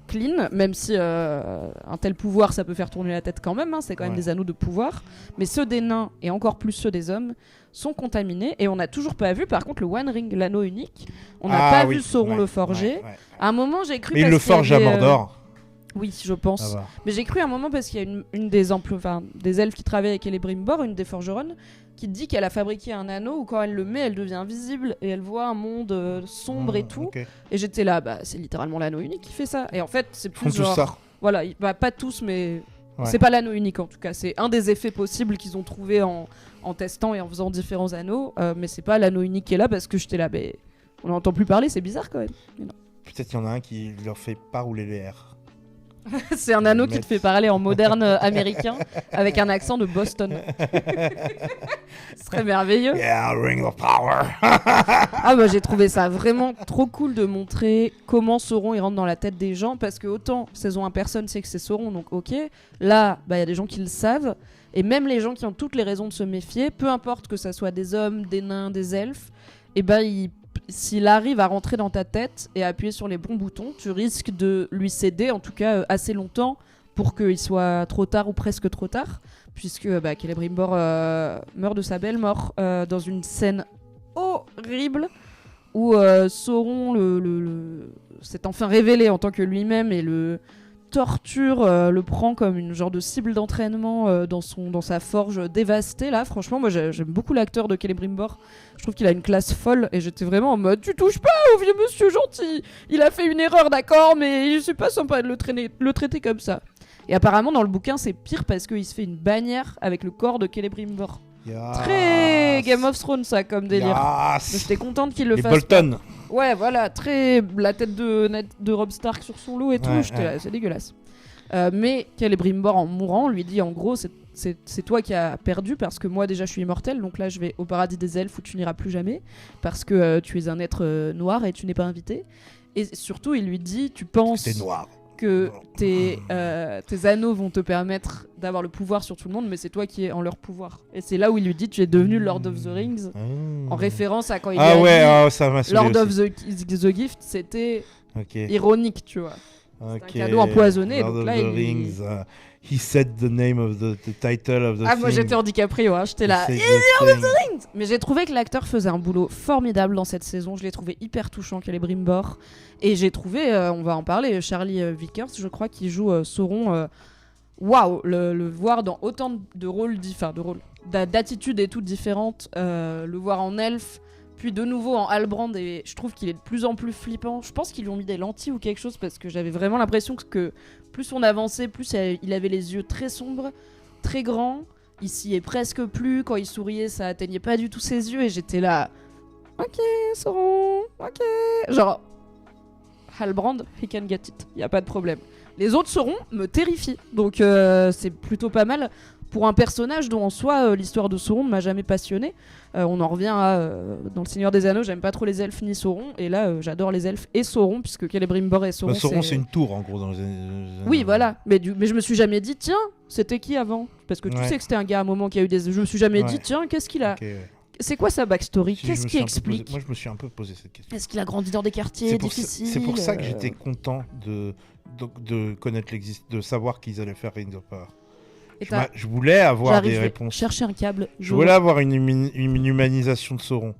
clean, même si un tel pouvoir ça peut faire tourner la tête quand même, c'est quand même des anneaux de pouvoir, mais ceux des nains et encore plus ceux des hommes sont contaminés et on n'a toujours pas vu par contre le One Ring, l'anneau unique, on n'a pas vu Sauron le forger. À un moment j'ai cru mais il le forge à Mordor. Oui, je pense. Mais j'ai cru à un moment parce qu'il y a une des elfes qui travaille avec Celebrimbor, une des forgeronnes, qui dit qu'elle a fabriqué un anneau où quand elle le met, elle devient invisible et elle voit un monde sombre et tout. Et j'étais là, c'est littéralement l'anneau unique qui fait ça. Et en fait, c'est plus genre... ça. Voilà, pas tous, mais c'est pas l'anneau unique en tout cas. C'est un des effets possibles qu'ils ont trouvé en testant et en faisant différents anneaux. Mais c'est pas l'anneau unique qui est là parce que j'étais là, on n'entend plus parler, c'est bizarre quand même. Peut-être qu'il y en a un qui leur fait pas rouler les airs. C'est un anneau qui te fait parler en moderne américain avec un accent de Boston. Ce serait merveilleux. Yeah, ring of power. J'ai trouvé ça vraiment trop cool de montrer comment Sauron il rentre dans la tête des gens, parce que autant saison 1 personne sait que c'est Sauron, donc ok. Là, y a des gens qui le savent, et même les gens qui ont toutes les raisons de se méfier, peu importe que ça soit des hommes, des nains, des elfes, s'il arrive à rentrer dans ta tête et à appuyer sur les bons boutons, tu risques de lui céder, en tout cas assez longtemps, pour qu'il soit trop tard ou presque trop tard, puisque Celebrimbor meurt de sa belle mort dans une scène horrible où Sauron s'est enfin révélé en tant que lui-même et torture, le prend comme une genre de cible d'entraînement dans sa forge dévastée. Là, franchement, moi j'aime beaucoup l'acteur de Celebrimbor. Je trouve qu'il a une classe folle et j'étais vraiment en mode tu touches pas au vieux monsieur gentil. Il a fait une erreur, d'accord, mais c'est pas sympa de le traiter comme ça. Et apparemment, dans le bouquin, c'est pire parce qu'il se fait une bannière avec le corps de Celebrimbor. Très Game of Thrones, ça, comme délire. Mais j'étais contente qu'il le fasse. Bolton. Ouais, voilà, très la tête de Robb Stark sur son loup et tout. J'étais là, c'est dégueulasse. Mais Celebrimbor, en mourant, lui dit en gros, c'est toi qui as perdu parce que moi déjà je suis immortel, donc là je vais au paradis des elfes où tu n'iras plus jamais parce que tu es un être noir et tu n'es pas invité. Et surtout, il lui dit, tu penses T'es noir. Que tes anneaux vont te permettre d'avoir le pouvoir sur tout le monde, mais c'est toi qui es en leur pouvoir. Et c'est là où il lui dit tu es devenu Lord of the Rings, en référence à quand il a dit ça m'a Lord of the Gift, c'était ironique, tu vois. C'est un cadeau empoisonné. Lord donc là, of the Rings, he said the name of the title of the thing. Moi j'étais en DiCaprio, j'étais là. Lord of the Rings. Mais j'ai trouvé que l'acteur faisait un boulot formidable dans cette saison. Je l'ai trouvé hyper touchant, Celebrimbor. Et j'ai trouvé, on va en parler, Charlie Vickers, je crois, qui joue Sauron. Waouh, le voir dans autant de rôles d'attitudes et toutes différentes, le voir en elfe. Puis de nouveau en Halbrand, et je trouve qu'il est de plus en plus flippant. Je pense qu'ils lui ont mis des lentilles ou quelque chose parce que j'avais vraiment l'impression que plus on avançait, plus il avait les yeux très sombres, très grands. Il s'y est presque plus. Quand il souriait, ça atteignait pas du tout ses yeux et j'étais là. Ok, Sauron, ok. Genre, Halbrand, he can get it. Y a pas de problème. Les autres Sauron me terrifient. Donc c'est plutôt pas mal. Pour un personnage dont en soi l'histoire de Sauron ne m'a jamais passionné. On en revient à dans le Seigneur des Anneaux, j'aime pas trop les elfes ni Sauron, et là j'adore les elfes et Sauron, puisque Celebrimbor et Sauron. Sauron c'est une tour en gros dans les Oui, voilà, mais je me suis jamais dit tiens, c'était qui avant, parce que tu sais que c'était un gars à un moment qui a eu des. Je me suis jamais dit tiens, qu'est-ce qu'il a. C'est quoi sa backstory? Qu'est-ce qui explique? Moi je me suis un peu posé cette question. Est-ce qu'il a grandi dans des quartiers difficiles? C'est pour ça que j'étais content de connaître de savoir qu'ils allaient faire Rings of Power. Je voulais avoir des réponses. Chercher un câble. Je voulais avoir une humanisation de Sauron.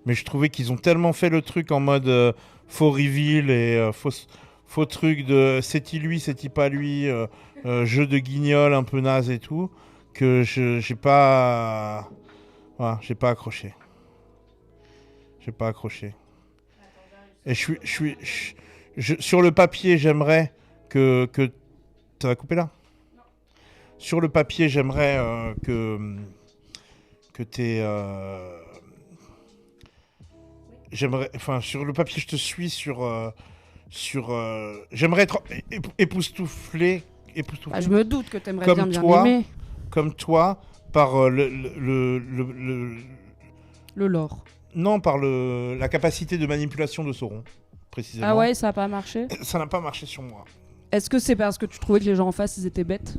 Mais je trouvais qu'ils ont tellement fait le truc en mode faux reveal et faux truc de c'est-il lui, c'est-il pas lui, jeu de guignol un peu naze et tout, que j'ai pas accroché. J'ai pas accroché. Et sur le papier, j'aimerais que ça va couper là. Sur le papier, j'aimerais que t'aies... sur le papier, je te suis sur j'aimerais être époustouflé. Je me doute que t'aimerais bien aimer. Comme toi, par le lore. Non, par la capacité de manipulation de Sauron, précisément. Ah ouais, ça n'a pas marché? Ça n'a pas marché sur moi. Est-ce que c'est parce que tu trouvais que les gens en face ils étaient bêtes?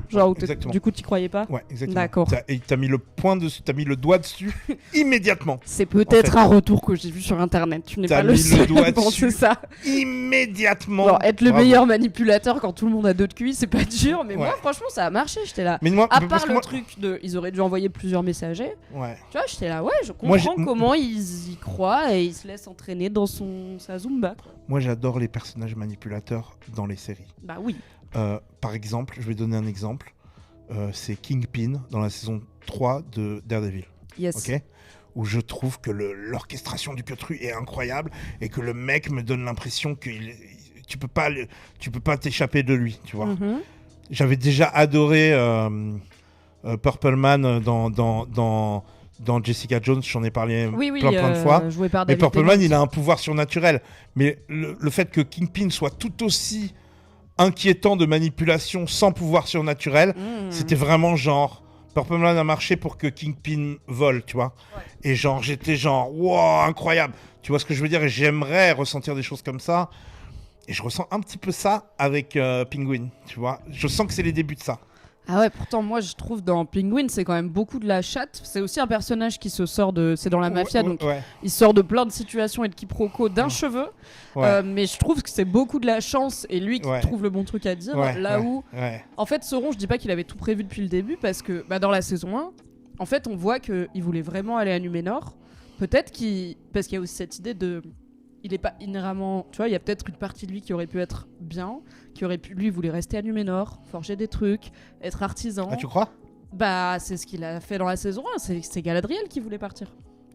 Genre, du coup, t'y croyais pas? Ouais, exactement. D'accord. Et t'as mis le doigt dessus immédiatement. C'est peut-être un retour que j'ai vu sur internet. Tu n'es pas le seul à penser ça. Immédiatement. Genre, être le meilleur manipulateur quand tout le monde a deux de QI, c'est pas dur, mais moi, franchement, ça a marché. J'étais là. Mais moi, à part le truc de. Ils auraient dû envoyer plusieurs messagers. Ouais. Tu vois, j'étais là, je comprends comment ils y croient et ils se laissent entraîner dans sa Zumba. Quoi. Moi, j'adore les personnages manipulateurs dans les séries. Bah oui. Par exemple, je vais donner un exemple. C'est Kingpin dans la saison 3 de Daredevil. Yes. Okay, où je trouve que l'orchestration du queutru est incroyable et que le mec me donne l'impression que tu peux pas t'échapper de lui, tu vois. Mm-hmm. J'avais déjà adoré Purple Man dans Jessica Jones, j'en ai parlé plein de fois. Mais Purple Man, il a un pouvoir surnaturel. Mais le fait que Kingpin soit tout aussi inquiétant de manipulation sans pouvoir surnaturel, c'était vraiment genre Purple Man a marché pour que Kingpin vole, tu vois. Ouais. Et genre j'étais genre wow, incroyable. Tu vois ce que je veux dire? Et j'aimerais ressentir des choses comme ça. Et je ressens un petit peu ça avec Penguin, tu vois. Je sens que c'est les débuts de ça. Ah ouais, pourtant moi je trouve dans Penguin c'est quand même beaucoup de la chatte. C'est aussi un personnage qui se sort c'est dans la mafia, donc il sort de plein de situations et de quiproquos d'un cheveu. Mais je trouve que c'est beaucoup de la chance et lui qui trouve le bon truc à dire. En fait Sauron, je dis pas qu'il avait tout prévu depuis le début parce que dans la saison 1, en fait on voit qu'il voulait vraiment aller à Numénor. Peut-être parce qu'il y a aussi cette idée de... il est pas inhéremment, tu vois, il y a peut-être une partie de lui qui aurait pu être bien, lui voulait rester à Numénor, forger des trucs, être artisan. Ah, tu crois? Bah, c'est ce qu'il a fait dans la saison 1, c'est Galadriel qui voulait partir.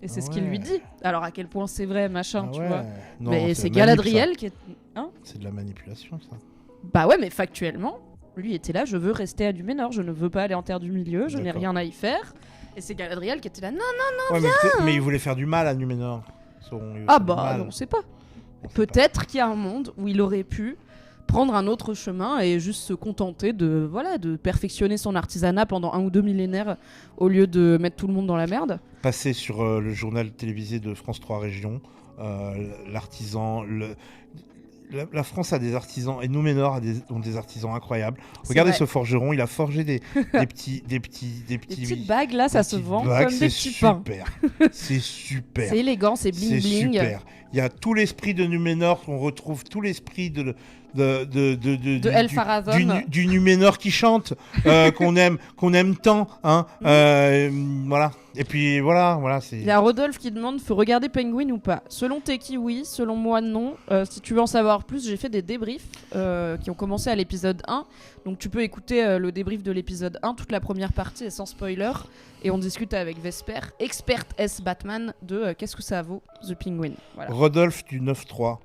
Et c'est ce qu'il lui dit. Alors à quel point c'est vrai, machin, tu vois. Non, mais c'est Galadriel qui est... c'est de la manipulation, ça. Bah ouais, mais factuellement, lui était là, je veux rester à Numénor, je ne veux pas aller en Terre du Milieu, je n'ai rien à y faire. Et c'est Galadriel qui était là, non, viens. Mais il voulait faire du mal à Numénor. On sait pas. Peut-être qu'il y a un monde où il aurait pu prendre un autre chemin et juste se contenter de perfectionner son artisanat pendant 1 ou 2 millénaires au lieu de mettre tout le monde dans la merde. Passer sur le journal télévisé de France 3 Régions, l'artisan... La France a des artisans et Numénor ont des artisans incroyables. Regardez ce forgeron, il a forgé des petites bagues là, ça se vend comme des petits pains. C'est super. C'est élégant, c'est bling bling. C'est super. Il y a tout l'esprit de Numénor, on retrouve tout l'esprit de El-Farazon, du Numénor qui chante, qu'on aime tant, hein. Voilà. Et puis voilà, c'est. Il y a Rodolphe qui demande, faut regarder Penguin ou pas. Selon Teki, oui. Selon moi, non. Si tu veux en savoir plus, j'ai fait des débriefs qui ont commencé à l'épisode 1. Donc tu peux écouter le débrief de l'épisode 1, toute la première partie est sans spoiler. Et on discute avec Vesper, experte S Batman, de qu'est-ce que ça vaut, The Penguin. Voilà. Rodolphe du 9-3.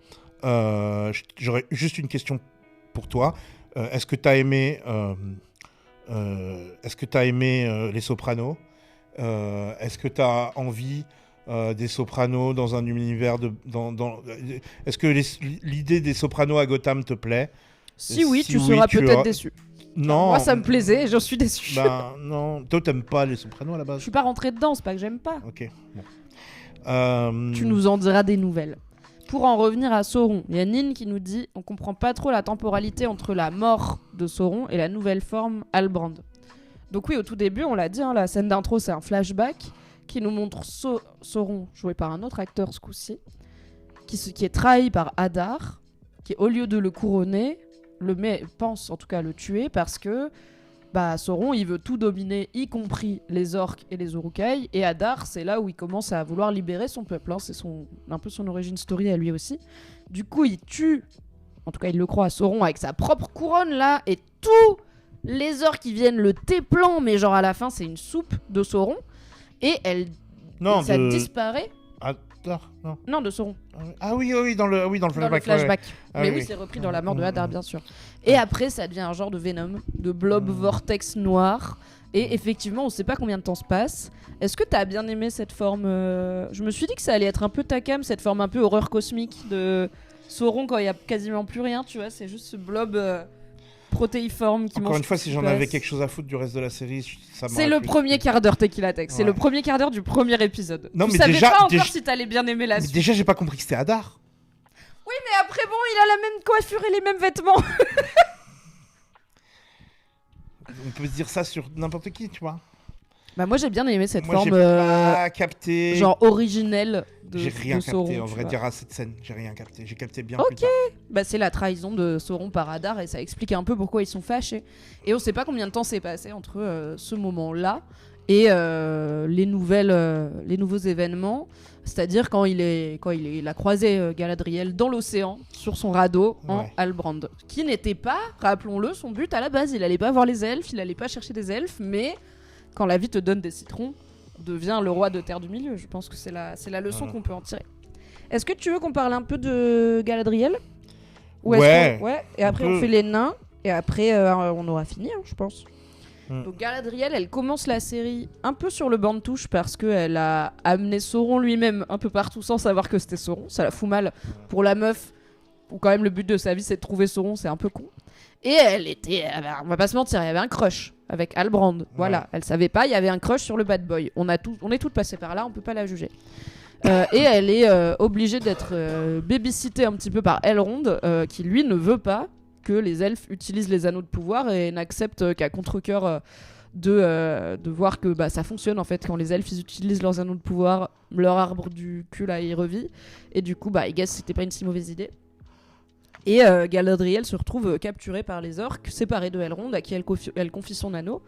J'aurais juste une question pour toi. Est-ce que tu as aimé Les Sopranos? Est-ce que tu as envie des Sopranos dans un univers Est-ce que l'idée des Sopranos à Gotham te plaît? Si oui, tu seras peut-être déçu. Non. Moi, ça me plaisait et j'en suis déçu. Ben non. Toi, t'aimes pas les Sopranos à la base? Je suis pas rentrée dedans, c'est pas que j'aime pas. Ok. Bon. Tu nous en diras des nouvelles. Pour en revenir à Sauron, il y a Nin qui nous dit on comprend pas trop la temporalité entre la mort de Sauron et la nouvelle forme Halbrand. Donc oui, au tout début, on l'a dit, hein, la scène d'intro, c'est un flashback qui nous montre Sauron, joué par un autre acteur ce coup-ci, qui est trahi par Hadar, qui, au lieu de le couronner, pense en tout cas le tuer parce que Sauron, il veut tout dominer, y compris les orques et les Uruk-hai, et Hadar, c'est là où il commence à vouloir libérer son peuple, hein. C'est un peu son origin story à lui aussi. Du coup, il tue, en tout cas il le croit, Sauron avec sa propre couronne là, et tous les orques qui viennent le téplant, mais genre à la fin c'est une soupe de Sauron, et ça disparaît. Hadar, non. Non, de Sauron. Ah oui, dans le flashback. Ouais. Ah, mais oui, c'est repris dans la mort de Hadar, bien sûr. Et après, ça devient un genre de Venom, de blob vortex noir. Et effectivement, on sait pas combien de temps se passe. Est-ce que t'as bien aimé cette forme Je me suis dit que ça allait être un peu ta cam, cette forme un peu horreur cosmique de Sauron quand il y a quasiment plus rien, tu vois. C'est juste ce blob protéiforme qui mange. Encore une fois, si j'en avais quelque chose à foutre du reste de la série, ça m'aurait C'est le plu. premier quart d'heure Tequila Tech. C'est le premier quart d'heure du premier épisode. Non, tu mais savais déjà, pas encore si t'allais bien aimer la suite. Déjà, j'ai pas compris que c'était Hadar. Oui, mais après, bon, il a la même coiffure et les mêmes vêtements. On peut se dire ça sur n'importe qui, tu vois. Moi, j'ai bien aimé cette Moi, forme j'ai pas capté. genre originelle de J'ai rien de Sauron. capté, en vrai, vois. dire à cette scène. J'ai rien capté. J'ai capté bien plus tard. C'est la trahison de Sauron par Hadar et ça explique un peu pourquoi ils sont fâchés. Et on sait pas combien de temps s'est passé entre ce moment-là et les nouveaux événements. C'est-à-dire quand il a croisé Galadriel dans l'océan sur son radeau en Halbrand, qui n'était pas, rappelons-le, son but à la base. Il allait pas voir les elfes, il allait pas chercher des elfes, mais quand la vie te donne des citrons, devient le roi de Terre du Milieu. Je pense que c'est la leçon qu'on peut en tirer. Est-ce que tu veux qu'on parle un peu de Galadriel? Ou est-ce et après on fait les nains et après on aura fini, hein, je pense. Donc Galadriel, elle commence la série un peu sur le banc de touche parce qu'elle a amené Sauron lui-même un peu partout sans savoir que c'était Sauron. Ça la fout mal pour la meuf, où quand même le but de sa vie c'est de trouver Sauron, c'est un peu con. Et on va pas se mentir, il y avait un crush avec Halbrand. Voilà, elle savait pas, il y avait un crush sur le bad boy. On est toutes passées par là, on peut pas la juger. Et elle est obligée d'être babysittée un petit peu par Elrond, qui lui ne veut pas que les elfes utilisent les anneaux de pouvoir et n'accepte qu'à contre-cœur de voir que ça fonctionne en fait. Quand les elfes ils utilisent leurs anneaux de pouvoir, leur arbre du cul là il revit. Et du coup, I guess c'était pas une si mauvaise idée. Et Galadriel se retrouve capturée par les orques, séparée de Elrond, à qui elle confie son anneau.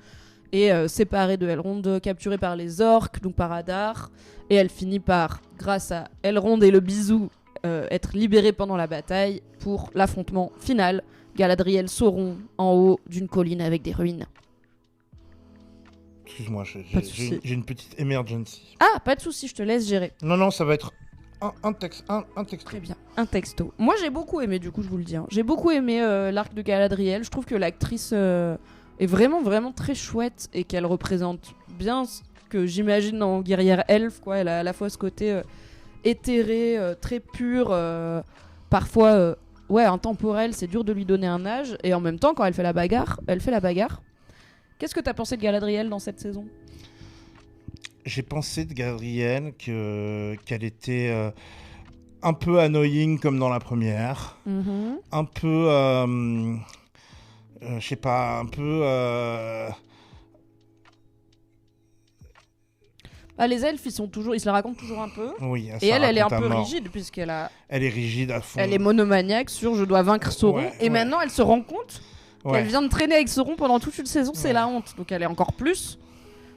Et séparée de Elrond, capturée par les orques, donc par Hadar. Et elle finit par, grâce à Elrond et le bisou, être libérés pendant la bataille pour l'affrontement final. Galadriel, Sauron en haut d'une colline avec des ruines. Excuse-moi, Pas de souci. j'ai une petite emergency. Ah, pas de souci, je te laisse gérer. Non, ça va être un texte. Très bien, un texto. Moi j'ai beaucoup aimé, du coup je vous le dis. J'ai beaucoup aimé l'arc de Galadriel. Je trouve que l'actrice est vraiment, vraiment très chouette et qu'elle représente bien ce que j'imagine en guerrière elfe, quoi. Elle a à la fois ce côté éthéré, très pur, parfois intemporel, c'est dur de lui donner un âge, et en même temps quand elle fait la bagarre. Qu'est-ce que t'as pensé de Galadriel dans cette saison ? J'ai pensé de Galadriel qu'elle était un peu annoying comme dans la première, un peu, je sais pas, un peu. Les elfes, ils se la racontent toujours un peu. Oui, et elle est un peu rigide puisqu'elle a. Elle est rigide à fond. Elle est monomaniaque sur je dois vaincre Sauron. Et maintenant, elle se rend compte qu'elle vient de traîner avec Sauron pendant toute une saison. C'est la honte. Donc elle est encore plus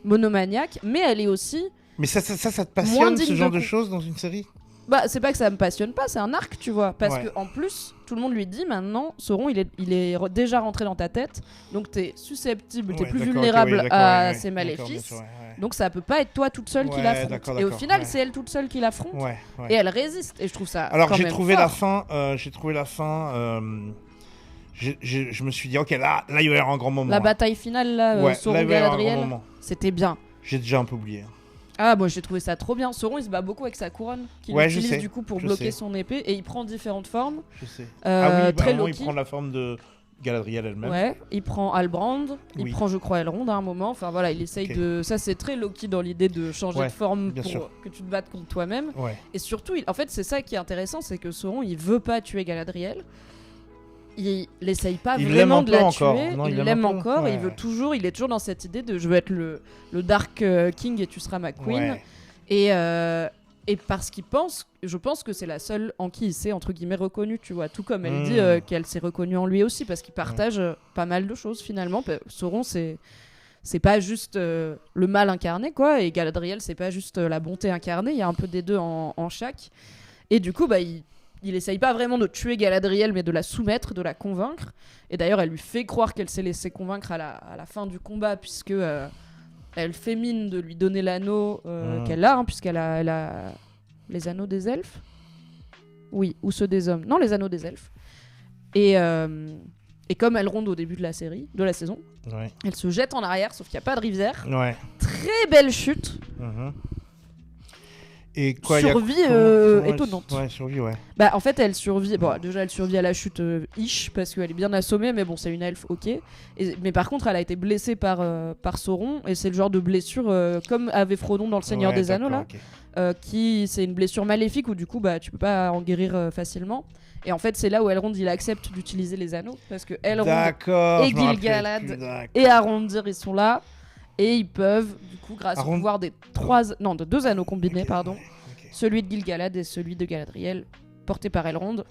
monomaniaque, mais elle est aussi. Mais ça te passionne ce genre de choses dans une série ? Bah, c'est pas que ça me passionne pas, c'est un arc, tu vois. Parce que en plus, tout le monde lui dit maintenant, Sauron, il est déjà rentré dans ta tête, donc t'es susceptible, t'es plus vulnérable à ses maléfices. Donc ça peut pas être toi toute seule qui l'affronte. Et au final, c'est elle toute seule qui l'affronte. Et elle résiste. Et je trouve ça. Alors j'ai trouvé la fin. Je me suis dit, ok, là, il va y avoir un grand moment. La bataille finale, là, Sauron Galadriel, c'était bien. J'ai déjà un peu oublié. Ah, moi j'ai trouvé ça trop bien. Sauron, il se bat beaucoup avec sa couronne, qu'il utilise du coup pour bloquer son épée, et il prend différentes formes. Je sais. Très il Loki. prend la forme de Galadriel elle-même. Ouais, il prend Halbrand, il prend, je crois, Elrond à un moment. Enfin voilà, il essaye de. Ça, c'est très Loki dans l'idée de changer de forme pour que tu te battes contre toi-même. Ouais. Et surtout, en fait, c'est ça qui est intéressant, c'est que Sauron, il veut pas tuer Galadriel. Il essaye pas vraiment de la tuer. Il l'aime encore. Et il est toujours dans cette idée de je veux être le Dark King et tu seras ma queen. Et parce qu'il pense, je pense que c'est la seule en qui il s'est entre guillemets reconnu, tu vois. Tout comme elle dit qu'elle s'est reconnue en lui aussi, parce qu'ils partagent pas mal de choses finalement. Sauron, c'est pas juste le mal incarné, quoi. Et Galadriel, c'est pas juste la bonté incarnée. Il y a un peu des deux en chaque. Et du coup, il essaye pas vraiment de tuer Galadriel, mais de la soumettre, de la convaincre. Et d'ailleurs, elle lui fait croire qu'elle s'est laissée convaincre à la fin du combat, puisque elle fait mine de lui donner l'anneau qu'elle a, puisqu'elle a les anneaux des elfes. Oui, ou ceux des hommes. Non, les anneaux des elfes. Et comme elle ronde au début de la saison, elle se jette en arrière, sauf qu'il n'y a pas de rivière. Très belle chute. Et quoi, survie étonnante. Survie, Bah, en fait, elle survit. Bon, déjà, elle survit à la chute parce qu'elle est bien assommée, mais bon, c'est une elfe, ok. Mais par contre, elle a été blessée par Sauron, et c'est le genre de blessure comme avait Frodon dans Le Seigneur des Anneaux, là. C'est une blessure maléfique où du coup, tu peux pas en guérir facilement. Et en fait, c'est là où Elrond il accepte d'utiliser les anneaux, parce que Elrond et Gil-galad et Arondir ils sont là. Et ils peuvent, du coup, grâce au pouvoir de 2 anneaux combinés, celui de Gil-galad et celui de Galadriel, porté par Elrond,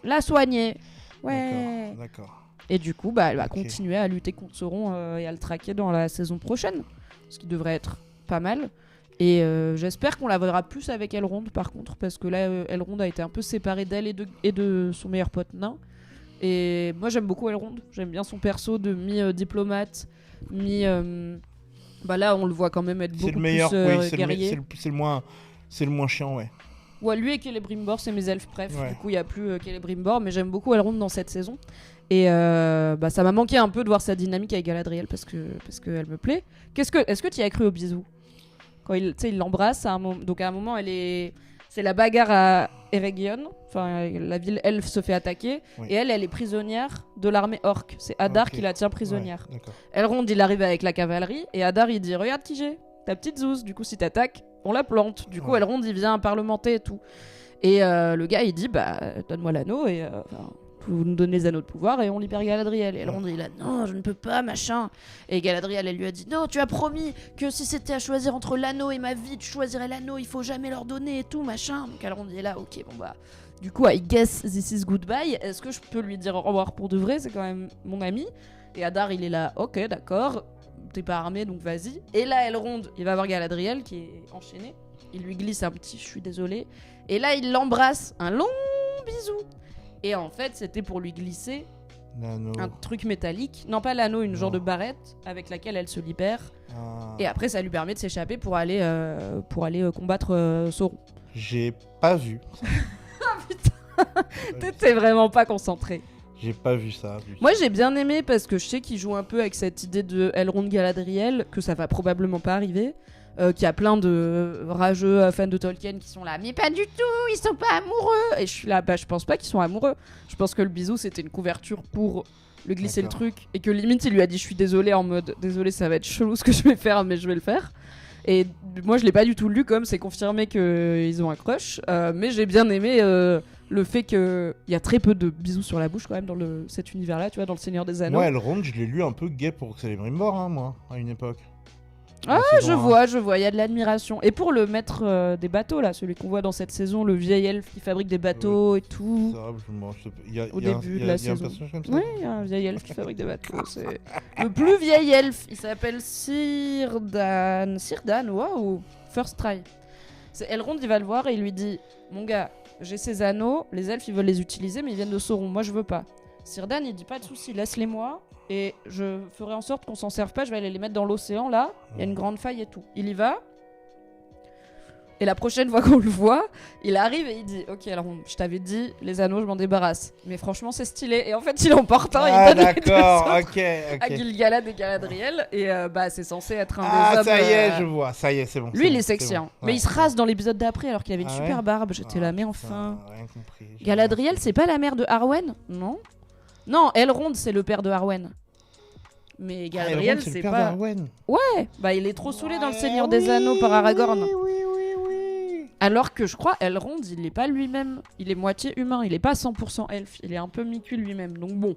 la soigner. Ouais. D'accord. Et du coup, elle va continuer à lutter contre Sauron et à le traquer dans la saison prochaine, ce qui devrait être pas mal. Et j'espère qu'on la verra plus avec Elrond, par contre, parce que là, Elrond a été un peu séparé d'elle et de son meilleur pote nain. Et moi, j'aime beaucoup Elrond. J'aime bien son perso de mi-diplomate, là on le voit quand même être beaucoup plus guerrier. C'est le moins chiant, Ouais, lui et Celebrimbor, c'est mes elfes, bref. Du coup, il n'y a plus Celebrimbor, mais j'aime beaucoup Elrond dans cette saison. Et ça m'a manqué un peu de voir sa dynamique avec Galadriel, parce qu'elle me plaît. Est-ce que tu y as cru au bisou ? Quand il l'embrasse, donc à un moment, c'est la bagarre à Eregion. Enfin, la ville elfe se fait attaquer. Et elle est prisonnière de l'armée orque. C'est Hadar qui la tient prisonnière. Elrond, il arrive avec la cavalerie. Et Hadar, il dit, regarde qui j'ai, ta petite zouze. Du coup, si t'attaques, on la plante. Du coup, Elrond, il vient parlementer et tout. Et le gars, il dit, donne-moi l'anneau et vous nous donnez les anneaux de pouvoir et on libère Galadriel. Et Elrond, il a non, je ne peux pas, machin. Et Galadriel, elle lui a dit, non, tu as promis que si c'était à choisir entre l'anneau et ma vie, tu choisirais l'anneau, il faut jamais leur donner et tout, machin. Donc Elrond est là, ok, du coup, I guess this is goodbye. Est-ce que je peux lui dire au revoir pour de vrai ? C'est quand même mon ami. Et Hadar, il est là, ok, d'accord, t'es pas armé, donc vas-y. Et là, Elrond, il va voir Galadriel qui est enchaînée. il lui glisse un petit « je suis désolé ». Et là, il l'embrasse, un long bisou. Et en fait, c'était pour lui glisser L'anneau. un truc métallique. Non, pas l'anneau, une genre de barrette avec laquelle elle se libère. Ah. Et après, ça lui permet de s'échapper pour aller combattre Sauron. J'ai pas vu. T'étais vraiment pas concentré. J'ai pas vu ça. Moi, j'ai bien aimé parce que je sais qu'il joue un peu avec cette idée de Elrond Galadriel, que ça va probablement pas arriver. Qu'il y a plein de rageux fans de Tolkien qui sont là, mais pas du tout, ils sont pas amoureux. Et je suis là, je pense pas qu'ils sont amoureux. Je pense que le bisou, c'était une couverture pour le glisser le truc. Et que limite, il lui a dit, je suis désolé, en mode, désolé, ça va être chelou ce que je vais faire, mais je vais le faire. Et moi, je l'ai pas du tout lu comme c'est confirmé qu'ils ont un crush. Mais j'ai bien aimé le fait qu'il y a très peu de bisous sur la bouche quand même dans cet univers-là, tu vois, dans le Seigneur des Anneaux. Moi, Elrond, je l'ai lu un peu gay pour Celebrimbor, hein, moi, à une époque. Ah, je vois, il y a de l'admiration. Et pour le maître des bateaux, là, celui qu'on voit dans cette saison, le vieil elfe qui fabrique des bateaux et tout. Au début de la saison. Oui, il y a un vieil elfe qui fabrique des bateaux. C'est le plus vieil elfe. Il s'appelle Círdan. Círdan, waouh, first try. C'est Elrond, il va le voir et il lui dit, mon gars, j'ai ces anneaux, les elfes ils veulent les utiliser, mais ils viennent de Sauron. Moi, je veux pas. Círdan, il dit pas de souci, laisse-les-moi. Et je ferai en sorte qu'on s'en serve pas, je vais aller les mettre dans l'océan là, il y a une grande faille et tout. Il y va. Et la prochaine fois qu'on le voit, il arrive et il dit ok, alors je t'avais dit les anneaux je m'en débarrasse. Mais franchement c'est stylé. Et en fait il emporte un, il donne les deux autres à Gil-galad et Galadriel. Et c'est censé être un des hommes... ça y est, je vois, ça y est, c'est bon. Lui il est sexy, hein. Mais il se rase dans l'épisode d'après alors qu'il avait une super barbe. J'étais là mais enfin... Rien compris. Galadriel c'est pas la mère de Arwen? Non. Non, Elrond c'est le père de Arwen. Mais Galadriel c'est pas... d'Arwen. Ouais, il est trop saoulé dans le Seigneur des Anneaux par Aragorn. Oui. Alors que je crois Elrond il est pas lui-même, il est moitié humain, il est pas 100% elfe, il est un peu mi-cuit lui-même, donc bon.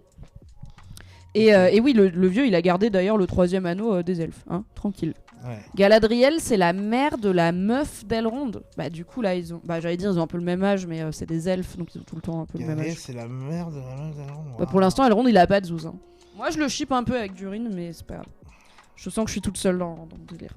Et oui, le vieux il a gardé d'ailleurs le 3e anneau des elfes, hein, tranquille. Ouais. Galadriel c'est la mère de la meuf d'Elrond. Du coup là ils ont, j'allais dire ils ont un peu le même âge, mais c'est des elfes donc ils ont tout le temps un peu le même âge. C'est la mère de la meuf d'Elrond. Pour l'instant Elrond il a pas de zouze. Hein. Moi je le ship un peu avec Durin, mais c'est pas grave. Je sens que je suis toute seule dans le délire.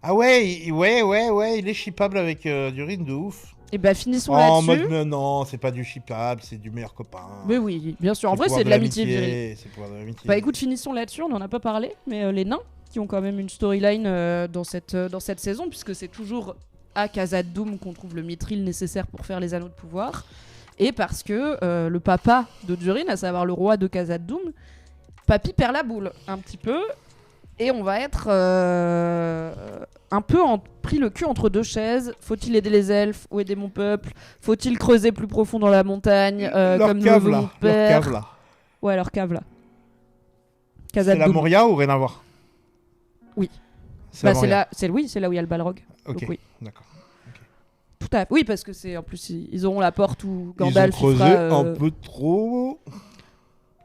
Ah ouais, il est shippable avec Durin de ouf. Et finissons là-dessus. En mode non, c'est pas du shippable, c'est du meilleur copain. Mais oui, bien sûr. En vrai, c'est de l'amitié virée. C'est pour de l'amitié. Écoute, finissons là-dessus. On n'en a pas parlé, mais les nains qui ont quand même une storyline dans cette saison, puisque c'est toujours à Khazad-dûm qu'on trouve le mithril nécessaire pour faire les anneaux de pouvoir, et parce que le papa de Durin, à savoir le roi de Khazad-dûm, papy perd la boule un petit peu. Et on va être un peu pris le cul entre deux chaises. Faut-il aider les elfes ou aider mon peuple? Faut-il creuser plus profond dans la montagne comme nous le veut mon père? Leur cave là. Ouais, leur cave là. C'est la Moria ou rien à voir? Oui. C'est là où il y a le Balrog. Ok, oui. D'accord. Okay. Tout à fait. Oui, parce que c'est en plus ils auront la porte où Gandalf ils ont creusé un peu trop.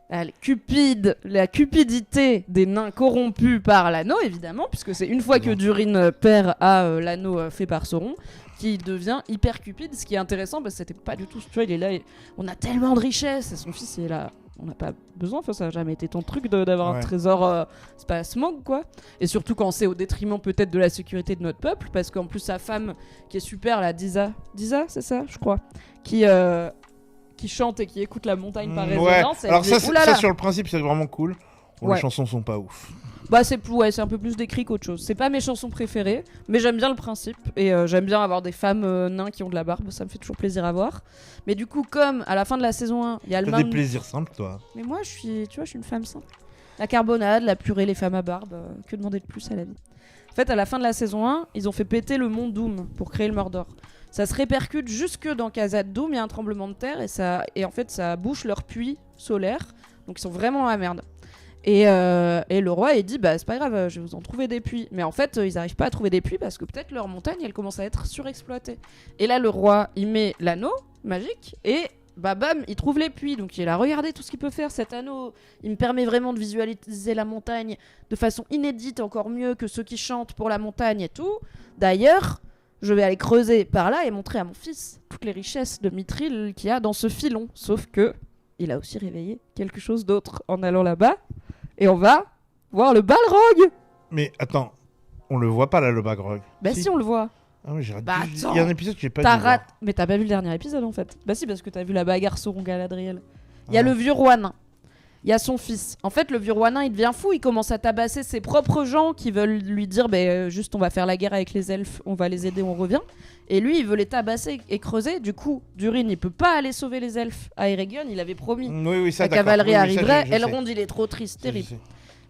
La cupidité des nains corrompus par l'anneau, évidemment, puisque c'est une fois que Durin perd à l'anneau fait par Sauron, qui devient hyper cupide, ce qui est intéressant, parce que c'était pas du tout... Tu vois, il est là, on a tellement de richesses, et son fils, il est là... On n'a pas besoin, ça n'a jamais été ton truc d'avoir un trésor, c'est pas Smaug, quoi. Et surtout quand c'est au détriment peut-être de la sécurité de notre peuple, parce qu'en plus sa femme, qui est super, la Disa, c'est ça, je crois, qui chante et qui écoute la montagne par résonance. Alors ça sur le principe c'est vraiment cool. Les chansons sont pas ouf. C'est un peu plus décrit qu'autre chose. C'est pas mes chansons préférées, mais j'aime bien le principe et j'aime bien avoir des femmes nains qui ont de la barbe, ça me fait toujours plaisir à voir. Mais du coup, comme à la fin de la saison 1, il y a le des plaisirs simples, toi. Mais moi, je suis une femme simple. La carbonade, la purée, les femmes à barbe, que demander de plus à la vie. En fait, à la fin de la saison 1, ils ont fait péter le mont Doom pour créer le Mordor. Ça se répercute jusque dans Khazad-dûm, il y a un tremblement de terre et en fait ça bouche leur puits solaire, donc ils sont vraiment dans la merde. Et le roi il dit c'est pas grave, je vais vous en trouver des puits. Mais en fait ils arrivent pas à trouver des puits parce que peut-être leur montagne elle commence à être surexploitée. Et là le roi il met l'anneau magique et bam il trouve les puits. Donc il a regardé tout ce qu'il peut faire, cet anneau il me permet vraiment de visualiser la montagne de façon inédite, encore mieux que ceux qui chantent pour la montagne et tout. D'ailleurs je vais aller creuser par là et montrer à mon fils toutes les richesses de mithril qu'il y a dans ce filon. Sauf que il a aussi réveillé quelque chose d'autre en allant là-bas. Et on va voir le Balrog. Mais attends, On le voit pas là, le Balrog. Bah si, on le voit. Ah oui, j'ai raté. Bah, Il y a un épisode que j'ai pas T'as dû voir. Mais t'as pas vu le dernier épisode en fait. Bah si, parce que t'as vu la bagarre Sauron-Galadriel. Il y a Ah. le vieux roi nain. Il y a son fils. En fait, le vieux roi nain, il devient fou. Il commence à tabasser ses propres gens qui veulent lui dire juste on va faire la guerre avec les elfes, on va les aider, on revient. Et lui, il veut les tabasser et creuser. Du coup, Durin, il peut pas aller sauver les elfes. À Eregion, il avait promis. Oui, ça, La d'accord. cavalerie Oui, ça, arriverait. je sais. Elrond, il est trop triste, Ça, je terrible. sais.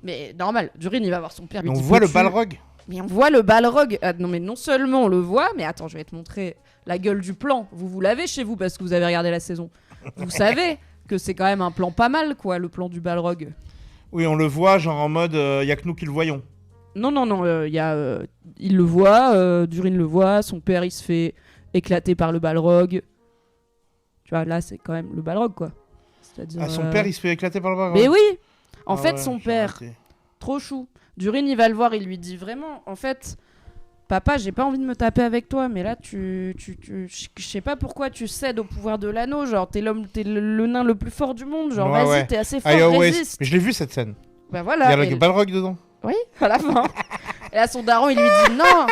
Mais normal, Durin, il va voir son père. lui On dit, voit le peux-tu- Balrog. Mais on voit le Balrog. Ah, non, mais non seulement on le voit, mais attends, je vais te montrer la gueule du plan. Vous l'avez chez vous parce que vous avez regardé la saison. Vous savez que c'est quand même un plan pas mal, quoi, le plan du Balrog. Oui, on le voit, genre en mode, y a que nous qui le voyons. Non, il le voit, Durin le voit, son père il se fait éclater par le Balrog. Tu vois, là c'est quand même le Balrog, quoi. C'est-à-dire, Ah, son père, il se fait éclater par le Balrog. Mais oui. En Ah fait, ouais, son j'ai père, raté. trop chou. Durin, il va le voir, il lui dit vraiment, en fait, papa, j'ai pas envie de me taper avec toi, mais là, je sais pas pourquoi tu cèdes au pouvoir de l'anneau, genre, t'es le nain le plus fort du monde, genre, Ouais, vas-y, ouais. t'es assez fort, Ah, ouais, résiste. mais je l'ai vu cette scène. Bah Il y voilà. a Et le Balrog dedans. Oui, à la fin. Et là, son daron, il lui dit, non,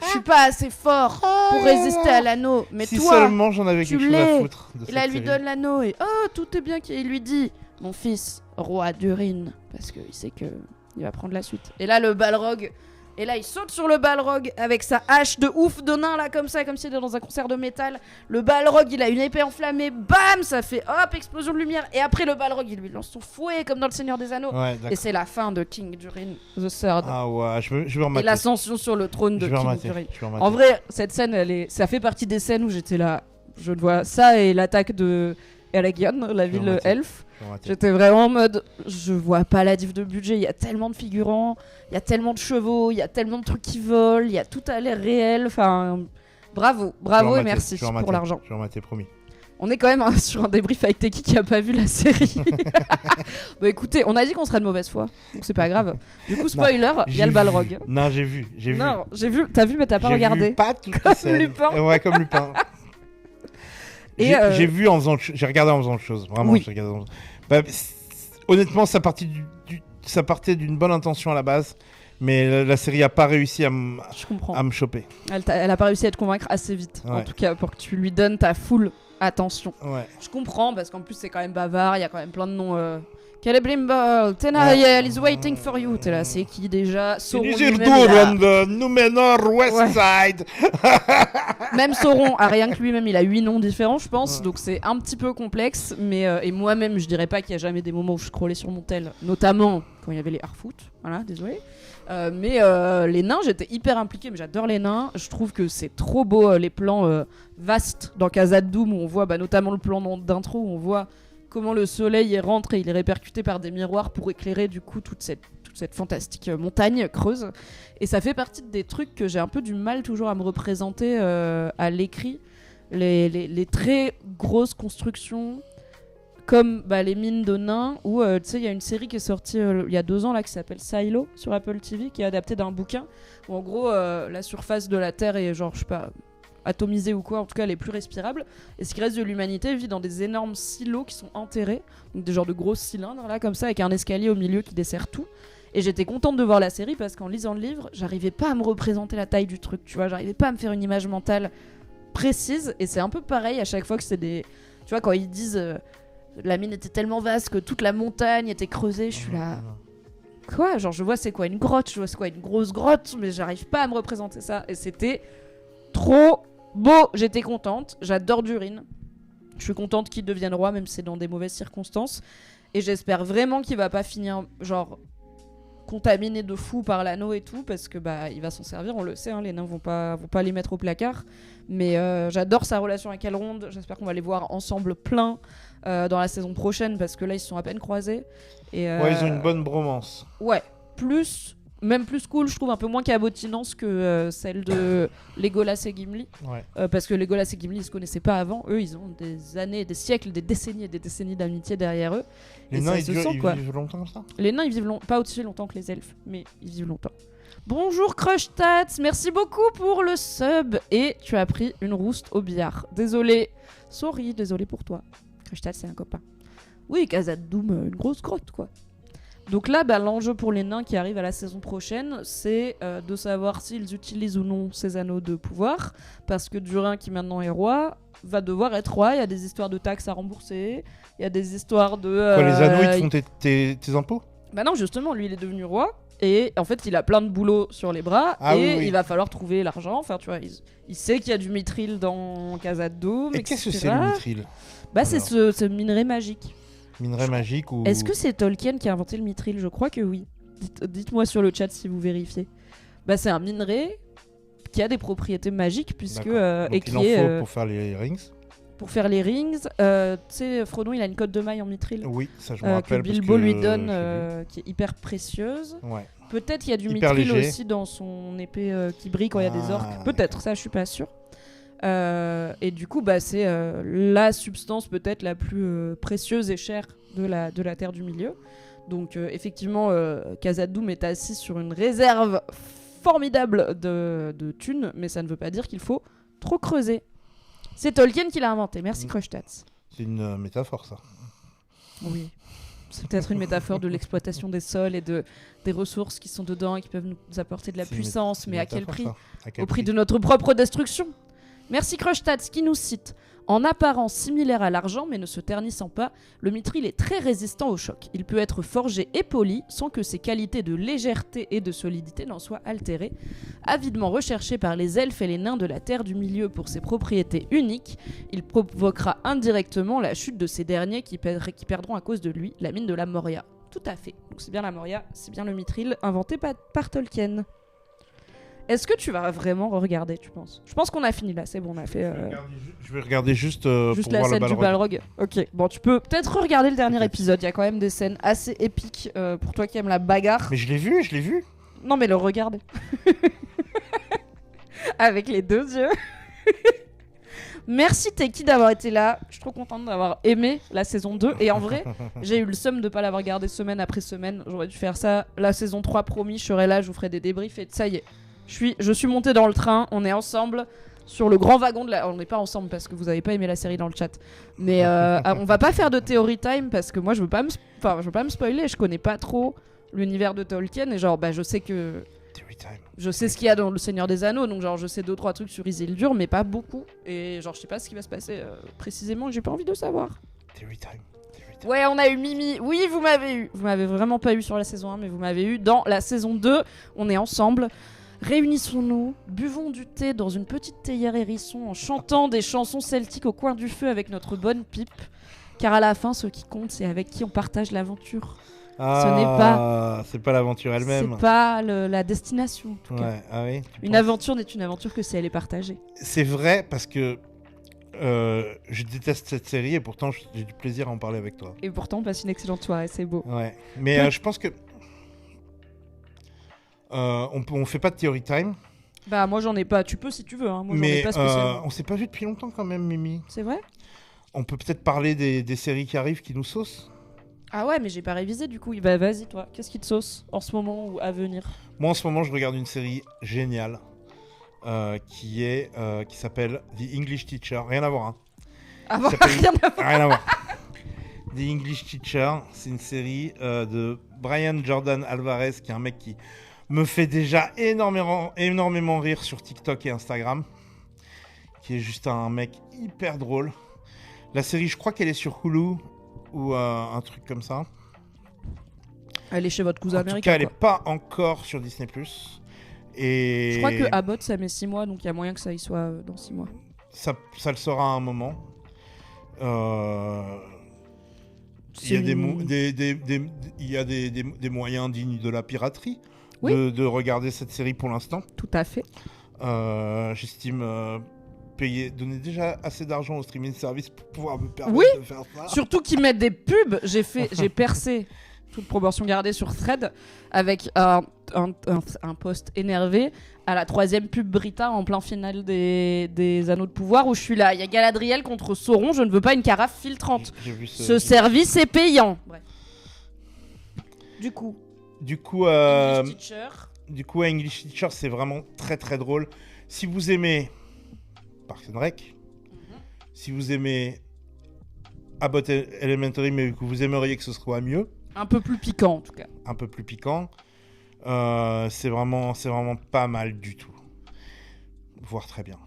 je suis pas assez fort pour résister à l'anneau, mais si toi... seulement j'en avais tu quelque chose à l'es. foutre de Et là, cette il lui série. donne l'anneau et oh, tout est bien. Il lui dit, mon fils, roi Durin, parce qu'il sait que il va prendre la suite. Et là, le Balrog, et là, il saute sur le Balrog avec sa hache de ouf de nain là, comme ça, comme s'il était dans un concert de métal. Le Balrog, il a une épée enflammée, bam, ça fait hop, explosion de lumière. Et après, le Balrog, il lui lance son fouet comme dans le Seigneur des Anneaux. Ouais, Et d'accord. c'est la fin de King Durin the Third. Ah ouais, je vais Et remater. l'ascension sur le trône de Je vais King remater. Durin. Je vais remater. En vrai, cette scène, ça fait partie des scènes où j'étais là. Je vois ça et l'attaque de Eregion, la ville remarqué. elfe. Je vais remater. J'étais vraiment en mode, je vois pas la diff de budget. Il y a tellement de figurants, il y a tellement de chevaux, il y a tellement de trucs qui volent, il y a tout à l'air réel. Enfin, bravo Je vais et remater, merci je vais remater, pour l'argent. Je vais remater, promis. On est quand même sur un débrief avec Teki qui a pas vu la série. Bah écoutez, on a dit qu'on serait de mauvaise foi, donc c'est pas grave. Du coup, spoiler, il y a J'ai le vu. Balrog. Non, j'ai vu. Non, j'ai vu, t'as vu, mais t'as pas J'ai regardé. vu pas toutes les Comme scènes. Lupin. Ouais, comme Lupin. Et, J'ai vu en faisant j'ai regardé en faisant autre chose. Vraiment, Oui. j'ai regardé en faisant- Bah, honnêtement, ça partait d'une bonne intention à la base, mais la série a pas réussi à me Je comprends. choper. Elle a pas réussi à te convaincre assez vite, en Ouais. tout cas, pour que tu lui donnes ta full attention. Ouais. Je comprends, parce qu'en plus, c'est quand même bavard, il y a quand même plein de noms. Celebrimbor, Tenariel is waiting for you. T'es là, c'est qui déjà? Sauron lui-même, il a- Numenor, West Ouais. Side. Même Sauron a rien que lui-même, il a 8 noms différents, je pense, Ouais. donc c'est un petit peu complexe. Mais et moi-même, je dirais pas qu'il y a jamais des moments où je scrollais sur mon tel, notamment quand il y avait les Harfoot. Voilà, désolé. Mais les nains, j'étais hyper impliquée, mais j'adore les nains. Je trouve que c'est trop beau, les plans vastes dans Khazad-dûm, où on voit notamment le plan d'intro, où on voit comment le soleil rentre et il est répercuté par des miroirs pour éclairer du coup toute cette fantastique montagne creuse. Et ça fait partie des trucs que j'ai un peu du mal toujours à me représenter à l'écrit. Les très grosses constructions comme les mines de nains, où tu sais, il y a une série qui est sortie il y a 2 ans là, qui s'appelle Silo sur Apple TV, qui est adaptée d'un bouquin où en gros la surface de la Terre est genre, je sais pas, atomisée ou quoi, en tout cas elle est plus respirable, et ce qui reste de l'humanité vit dans des énormes silos qui sont enterrés, donc des genres de gros cylindres là comme ça, avec un escalier au milieu qui dessert tout. Et j'étais contente de voir la série parce qu'en lisant le livre, j'arrivais pas à me représenter la taille du truc, tu vois, j'arrivais pas à me faire une image mentale précise. Et c'est un peu pareil à chaque fois que c'est des... Tu vois, quand ils disent la mine était tellement vaste que toute la montagne était creusée, je suis là... Quoi? Genre je vois c'est quoi une grotte, je vois c'est quoi une grosse grotte, mais j'arrive pas à me représenter ça. Et c'était trop beau, j'étais contente, j'adore Durin. Je suis contente qu'il devienne roi, même si c'est dans des mauvaises circonstances. Et j'espère vraiment qu'il va pas finir genre contaminé de fou par l'anneau et tout, parce que il va s'en servir, on le sait, hein, les nains vont pas les mettre au placard. Mais j'adore sa relation avec Elrond, j'espère qu'on va les voir ensemble plein dans la saison prochaine, parce que là ils se sont à peine croisés. Et, Ouais, ils ont une bonne bromance. Ouais, même plus cool, je trouve, un peu moins cabotinance que celle de Legolas et Gimli. Ouais. Parce que Legolas et Gimli, ils se connaissaient pas avant. Eux, ils ont des années, des siècles, des décennies et des décennies d'amitié derrière eux. Les Et nains, ça ils se sent, quoi. vivent longtemps comme ça. Les nains, ils vivent pas aussi longtemps que les elfes, mais ils vivent longtemps. Bonjour Crush Tats, merci beaucoup pour le sub. Et tu as pris une rouste au billard. Désolé. Désolé pour toi. Crush Tats, c'est un copain. Oui, Khazad-dûm, une grosse grotte, quoi. Donc là, l'enjeu pour les nains qui arrivent à la saison prochaine, c'est de savoir s'ils utilisent ou non ces anneaux de pouvoir, parce que Durin, qui maintenant est roi, va devoir être roi. Il y a des histoires de taxes à rembourser, il y a des histoires de... Quoi, les anneaux, ils te font tes impôts ? Bah non, justement, lui, il est devenu roi. Et en fait, il a plein de boulot sur les bras. Et il va falloir trouver l'argent. Enfin, tu vois, il sait qu'il y a du mithril dans Khazad-dûm, Et qu'est-ce que c'est le mithril ? C'est ce minerai magique. Minerai magique ou... Est-ce que c'est Tolkien qui a inventé le mithril ? Je crois que oui. Dites-moi sur le chat si vous vérifiez. C'est un minerai qui a des propriétés magiques puisque et qui il en faut pour faire les rings. Pour faire les rings, tu sais, Frodon, il a une cotte de maille en mithril. Oui, ça je me rappelle. Que Bilbo lui donne, qui est hyper précieuse. Ouais. Peut-être qu'il y a du hyper mithril léger. aussi dans son épée qui brille quand il y a des orques. Peut-être, ça je suis pas sûre. Et du coup, c'est la substance peut-être la plus précieuse et chère de la Terre du Milieu. Donc effectivement, Khazad-dûm est assis sur une réserve formidable de thunes, mais ça ne veut pas dire qu'il faut trop creuser. C'est Tolkien qui l'a inventé. Merci Krustats. C'est une métaphore, ça. Oui. C'est peut-être une métaphore de l'exploitation des sols et des ressources qui sont dedans et qui peuvent nous apporter de la puissance, mais à quel prix ? Au prix de notre propre destruction. Merci Krustats qui nous cite. En apparence similaire à l'argent mais ne se ternissant pas, le mithril est très résistant au choc. Il peut être forgé et poli sans que ses qualités de légèreté et de solidité n'en soient altérées. Avidement recherché par les elfes et les nains de la Terre du Milieu pour ses propriétés uniques, il provoquera indirectement la chute de ces derniers qui perdront à cause de lui la mine de la Moria. Tout à fait. Donc c'est bien la Moria, c'est bien le mithril inventé par Tolkien. Est-ce que tu vas vraiment regarder, tu penses ? Je pense qu'on a fini là, c'est bon, on a fait... Je vais regarder juste juste pour la voir scène le du Balrog. Ok, bon, tu peux peut-être regarder le dernier Peut-être. épisode, il y a quand même des scènes assez épiques pour toi qui aimes la bagarre. Mais je l'ai vu. Non mais le regarder. Avec les deux yeux. Merci Teki d'avoir été là. Je suis trop contente d'avoir aimé la saison 2. Et en vrai, j'ai eu le seum de pas l'avoir regardé semaine après semaine. J'aurais dû faire ça. La saison 3, promis, je serai là, je vous ferai des débriefs. Et ça y est, je suis montée dans le train. On est ensemble sur le grand wagon de la... On n'est pas ensemble parce que vous avez pas aimé la série dans le chat. Mais on va pas faire de theory time parce que moi, je veux pas me spoiler. Je connais pas trop l'univers de Tolkien. Et genre, je sais que... Je sais ce qu'il y a dans Le Seigneur des Anneaux, donc genre je sais 2-3 trucs sur Isildur, mais pas beaucoup. Et genre je sais pas ce qui va se passer précisément, j'ai pas envie de savoir. Theory time. Ouais, on a eu Mimi. Oui, vous m'avez eu. Vous m'avez vraiment pas eu sur la saison 1, mais vous m'avez eu dans la saison 2. On est ensemble. Réunissons-nous, buvons du thé dans une petite théière hérisson en chantant des chansons celtiques au coin du feu avec notre bonne pipe. Car à la fin, ce qui compte, c'est avec qui on partage l'aventure. C'est pas l'aventure elle-même. C'est pas la destination, en tout cas. Ouais, ah oui. Une aventure n'est une aventure que si elle est partagée. C'est vrai parce que je déteste cette série et pourtant j'ai du plaisir à en parler avec toi. Et pourtant on passe une excellente soirée, c'est beau. Ouais, mais je pense que on fait pas de theory time. Bah moi j'en ai pas, tu peux si tu veux, hein. Moi j'en mais ai pas spécialement. On s'est pas vu depuis longtemps quand même, Mimi. C'est vrai ? On peut peut-être parler des séries qui arrivent qui nous saucent. Ah ouais, mais j'ai pas révisé du coup. Bah vas-y toi, qu'est-ce qui te sauce en ce moment ou à venir ? Moi en ce moment je regarde une série géniale qui s'appelle The English Teacher. Rien à voir, hein. Ah bon, rien à voir. Rien à voir. The English Teacher, c'est une série de Brian Jordan Alvarez, qui est un mec qui me fait déjà énormément rire sur TikTok et Instagram, qui est juste un mec hyper drôle. La série, je crois qu'elle est sur Hulu ou un truc comme ça. Elle est chez votre cousin américain. En tout cas, elle n'est pas encore sur Disney+. Et je crois que Abbott ça met 6 mois, donc il y a moyen que ça y soit dans 6 mois. Ça le sera à un moment. Il y a des moyens dignes de la piraterie, oui, de regarder cette série pour l'instant. Tout à fait. J'estime donner déjà assez d'argent au streaming service pour pouvoir me permettre de faire ça. Surtout qu'ils mettent des pubs. J'ai percé, toute proportion gardée, sur Thread avec un post énervé à la 3e pub Brita en plein final des Anneaux de Pouvoir où je suis là. Il y a Galadriel contre Sauron, je ne veux pas une carafe filtrante. J'ai vu ce service est payant. Bref. Du coup, English Teacher, c'est vraiment très très drôle. Si vous aimez Parks and Rec, si vous aimez Abbott Elementary, mais que vous aimeriez que ce soit mieux, Un peu plus piquant en tout cas. Un peu plus piquant. C'est vraiment pas mal du tout. Voire très bien.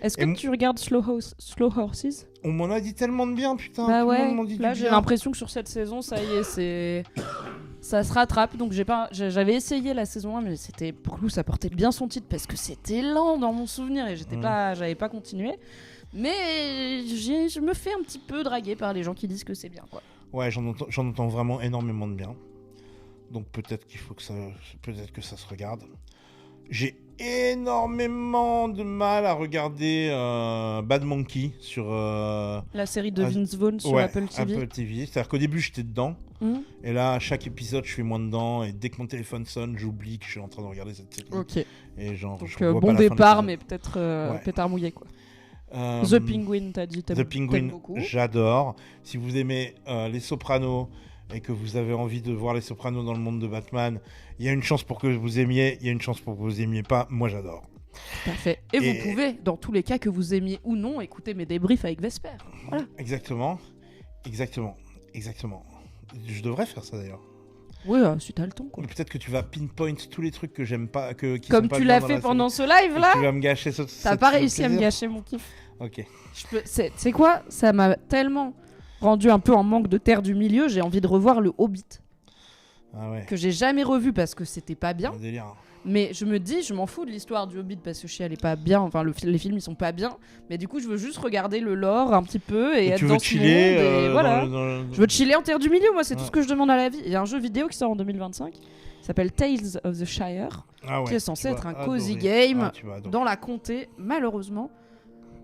Est-ce que tu regardes Slow Horses? On m'en a dit tellement de bien, putain. Bah tout le ouais, monde m'en dit là du j'ai bien. l'impression que sur cette saison, ça y est, ça se rattrape. Donc j'avais essayé la saison 1, mais pour le coup, ça portait bien son titre parce que c'était lent dans mon souvenir et j'avais pas continué. Mais je me fais un petit peu draguer par les gens qui disent que c'est bien, quoi. Ouais, j'en entends vraiment énormément de bien. Donc peut-être que ça se regarde. J'ai énormément de mal à regarder Bad Monkey sur la série de Vince Vaughn sur Apple TV. Apple TV. C'est-à-dire qu'au début j'étais dedans, et là à chaque épisode je suis moins dedans, et dès que mon téléphone sonne, j'oublie que je suis en train de regarder cette série. Ok. Et genre, donc je vois bon pas la fin de départ, l'épisode. mais peut-être pétard mouillé, quoi. The The Penguin, t'as dit, The Penguin, beaucoup. j'adore. Si vous aimez Les Sopranos et que vous avez envie de voir Les Sopranos dans le monde de Batman, il y a une chance pour que vous aimiez, il y a une chance pour que vous aimiez pas. Moi, j'adore. Parfait. Et vous pouvez, dans tous les cas que vous aimiez ou non, écouter mes débriefs avec Vesper. Voilà. Exactement. Je devrais faire ça d'ailleurs. Oui, si t'as le temps, quoi. Mais peut-être que tu vas pinpoint tous les trucs que j'aime pas, qui comme sont pas tu bien l'as dans fait la pendant série. ce live là. Tu vas me gâcher ce. T'as pas réussi à me gâcher mon kiff. Ok. C'est quoi? Ça m'a tellement rendu un peu en manque de terre du milieu. J'ai envie de revoir le Hobbit. Ah ouais. Que j'ai jamais revu parce que c'était pas bien. Un délire. Mais je me dis, je m'en fous de l'histoire du Hobbit parce que elle est pas bien. Enfin, les films ils sont pas bien. Mais du coup, je veux juste regarder le lore un petit peu et être tu veux dans ce chiller, monde. Et voilà. Je veux chiller en terre du milieu. Moi, c'est tout ce que je demande à la vie. Il y a un jeu vidéo qui sort en 2025. Qui s'appelle Tales of the Shire. Ouais, qui est censé être un adorer. cozy game Ah, dans la comté. Malheureusement,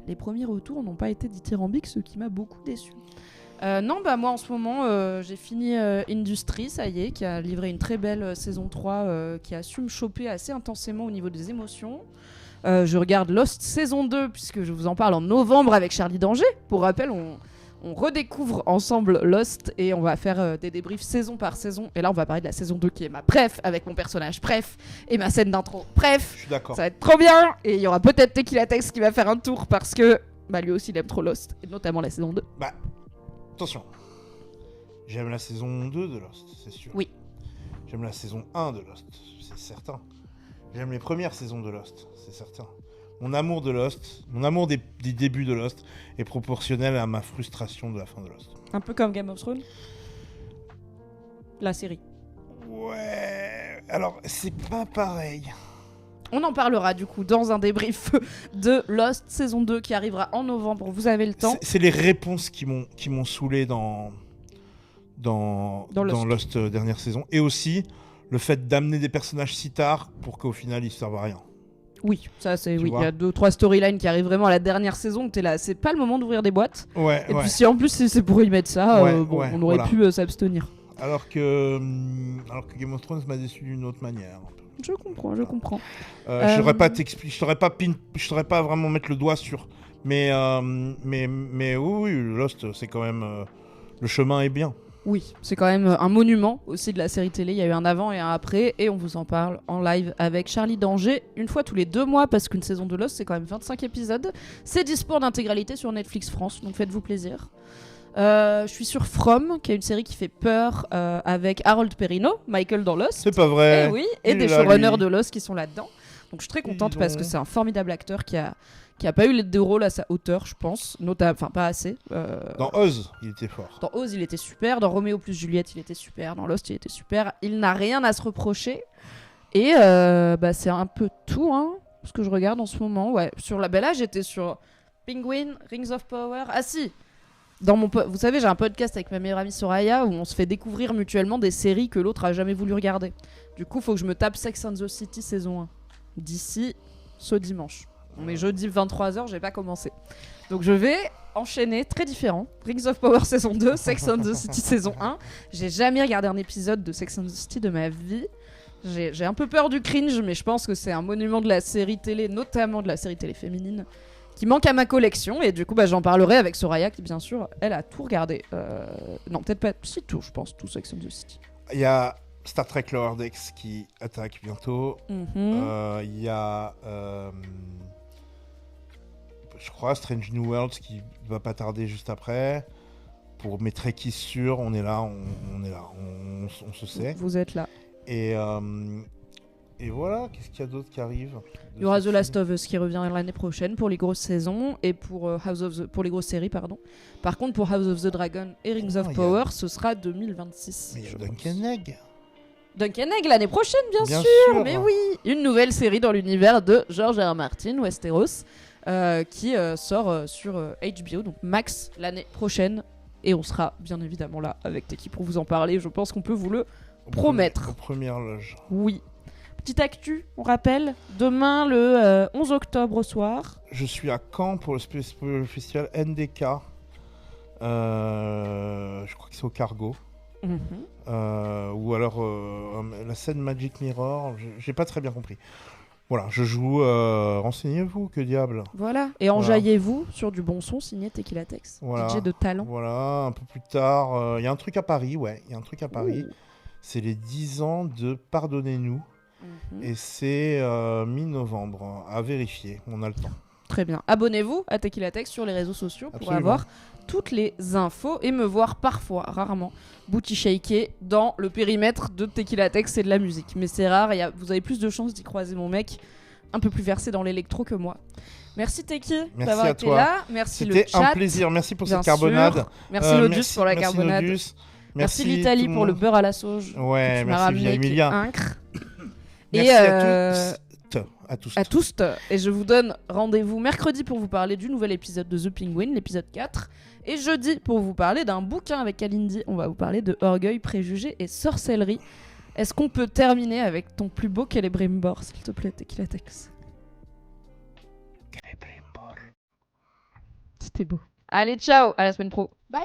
les premiers retours n'ont pas été dithyrambiques, ce qui m'a beaucoup déçu. Non, bah moi en ce moment, j'ai fini Industry, ça y est, qui a livré une très belle saison 3 qui a su me choper assez intensément au niveau des émotions. Je regarde Lost saison 2, puisque je vous en parle en novembre avec Charlie Danger. Pour rappel, on redécouvre ensemble Lost et on va faire des débriefs saison par saison. Et là, on va parler de la saison 2 qui est ma préf, avec mon personnage préf et ma scène d'intro préf. Je suis d'accord. Ça va être trop bien. Et il y aura peut-être Tequila Tex qui va faire un tour parce que lui aussi, il aime trop Lost, et notamment la saison 2. Bah, attention. J'aime la saison 2 de Lost, c'est sûr. Oui. J'aime la saison 1 de Lost, c'est certain. J'aime les premières saisons de Lost, c'est certain. Mon amour de Lost, mon amour des débuts de Lost est proportionnel à ma frustration de la fin de Lost. Un peu comme Game of Thrones. La série. Ouais, alors c'est pas pareil. On en parlera du coup dans un débrief de Lost saison 2 qui arrivera en novembre, vous avez le temps. C'est les réponses qui m'ont saoulé dans Lost dernière saison. Et aussi le fait d'amener des personnages si tard pour qu'au final ils servent à rien. Oui, ça c'est Tu oui. vois. Il y a 2-3 storylines qui arrivent vraiment à la dernière saison où t'es là, c'est pas le moment d'ouvrir des boîtes. Ouais, Et ouais. puis si en plus c'est pour y mettre ça, Ouais, bon, ouais, on aurait voilà. pu s'abstenir. Alors que Game of Thrones m'a déçu d'une autre manière. Je comprends. Je saurais pas t'expliquer, je saurais pas vraiment mettre le doigt sur. Mais oui, Lost, c'est quand même le chemin est bien. Oui, c'est quand même un monument aussi de la série télé. Il y a eu un avant et un après, et on vous en parle en live avec Charlie Danger, une fois tous les 2 mois, parce qu'une saison de Lost, c'est quand même 25 épisodes. C'est dispo en intégralité sur Netflix France, donc faites-vous plaisir. Je suis sur From, qui est une série qui fait peur avec Harold Perrineau, Michael dans Lost. C'est pas vrai. Et oui, et Il des est là, showrunners lui. de Lost qui sont là-dedans. Donc je suis très contente Dis parce donc. que c'est un formidable acteur qui a pas eu les 2 rôles à sa hauteur, je pense. Enfin, pas assez. Dans Oz, il était fort. Dans Oz, il était super. Dans Roméo plus Juliette, il était super. Dans Lost, il était super. Il n'a rien à se reprocher. Et c'est un peu tout, hein, ce que je regarde en ce moment. Ouais. Sur la belle âge, j'étais sur Penguin, Rings of Power. Ah si, vous savez, j'ai un podcast avec ma meilleure amie Soraya où on se fait découvrir mutuellement des séries que l'autre a jamais voulu regarder. Du coup, faut que je me tape Sex and the City saison 1 d'ici ce dimanche. On est jeudi 23h, j'ai pas commencé. Donc je vais enchaîner, très différent. Rings of Power saison 2, Sex and the City saison 1. J'ai jamais regardé un épisode de Sex and the City de ma vie. J'ai un peu peur du cringe, mais je pense que c'est un monument de la série télé, notamment de la série télé féminine, qui manque à ma collection. Et du coup, j'en parlerai avec Soraya, qui bien sûr, elle a tout regardé. Non, peut-être pas si tout, je pense, tout Sex and the City. Il y a Star Trek Lower Decks qui attaque bientôt. Mhm. Il y a, je crois, Strange New Worlds qui va pas tarder juste après. pour mes trekkies sûrs, on est là, on est là, on se sait. Vous êtes là. Et voilà, qu'est-ce qu'il y a d'autre qui arrive? Il y aura The Last of Us qui revient l'année prochaine pour les grosses saisons et pour pour les grosses séries, pardon. Par contre, pour House of the Dragon et Rings of Power, ce sera 2026. Mais il y a Duncan Egg. Duncan Egg l'année prochaine, bien sûr. Mais oui, une nouvelle série dans l'univers de George R. R. Martin, Westeros, qui sort sur HBO, donc Max l'année prochaine. Et on sera bien évidemment là avec Teki pour vous en parler. Je pense qu'on peut vous le promettre. Aux premières loges. Oui. Petite actu, on rappelle, demain le 11 octobre au soir. Je suis à Caen pour le festival NDK. Je crois que c'est au Cargo. Ou alors la scène Magic Mirror, j'ai pas très bien compris. Voilà, je joue. Renseignez-vous, que diable. Voilà, et enjaillez-vous sur du bon son signé Tequila Tex. Voilà. DJ de talent. Voilà, un peu plus tard. Il y a un truc à Paris, Ouh. C'est les 10 ans de Pardonnez-nous. Et c'est mi-novembre, à vérifier, on a le temps. Très bien. Abonnez-vous à Tequila Tex sur les réseaux sociaux pour Absolument. avoir toutes les infos et me voir parfois, rarement, booty shaker dans le périmètre de Tequila Tex et de la musique. Mais c'est rare, vous avez plus de chances d'y croiser mon mec, un peu plus versé dans l'électro que moi. Merci Teki d'avoir été là. Merci le chat. C'était un plaisir, merci pour cette bien carbonade. sûr. Merci Nodus pour la carbonade. Nodus. Merci l'Italie pour le beurre à la sauge. Ouais, que tu m'as merci ramené, Via qui est Emilia. incre. Merci Et à tous. Et je vous donne rendez-vous mercredi pour vous parler du nouvel épisode de The Penguin, l'épisode 4. Et jeudi pour vous parler d'un bouquin avec Kalindi. On va vous parler de Orgueil, Préjugés et Sorcellerie. Est-ce qu'on peut terminer avec ton plus beau Celebrimbor, s'il te plaît, Tequila Tex? Celebrimbor. C'était beau. Allez, ciao, à la semaine pro. Bye.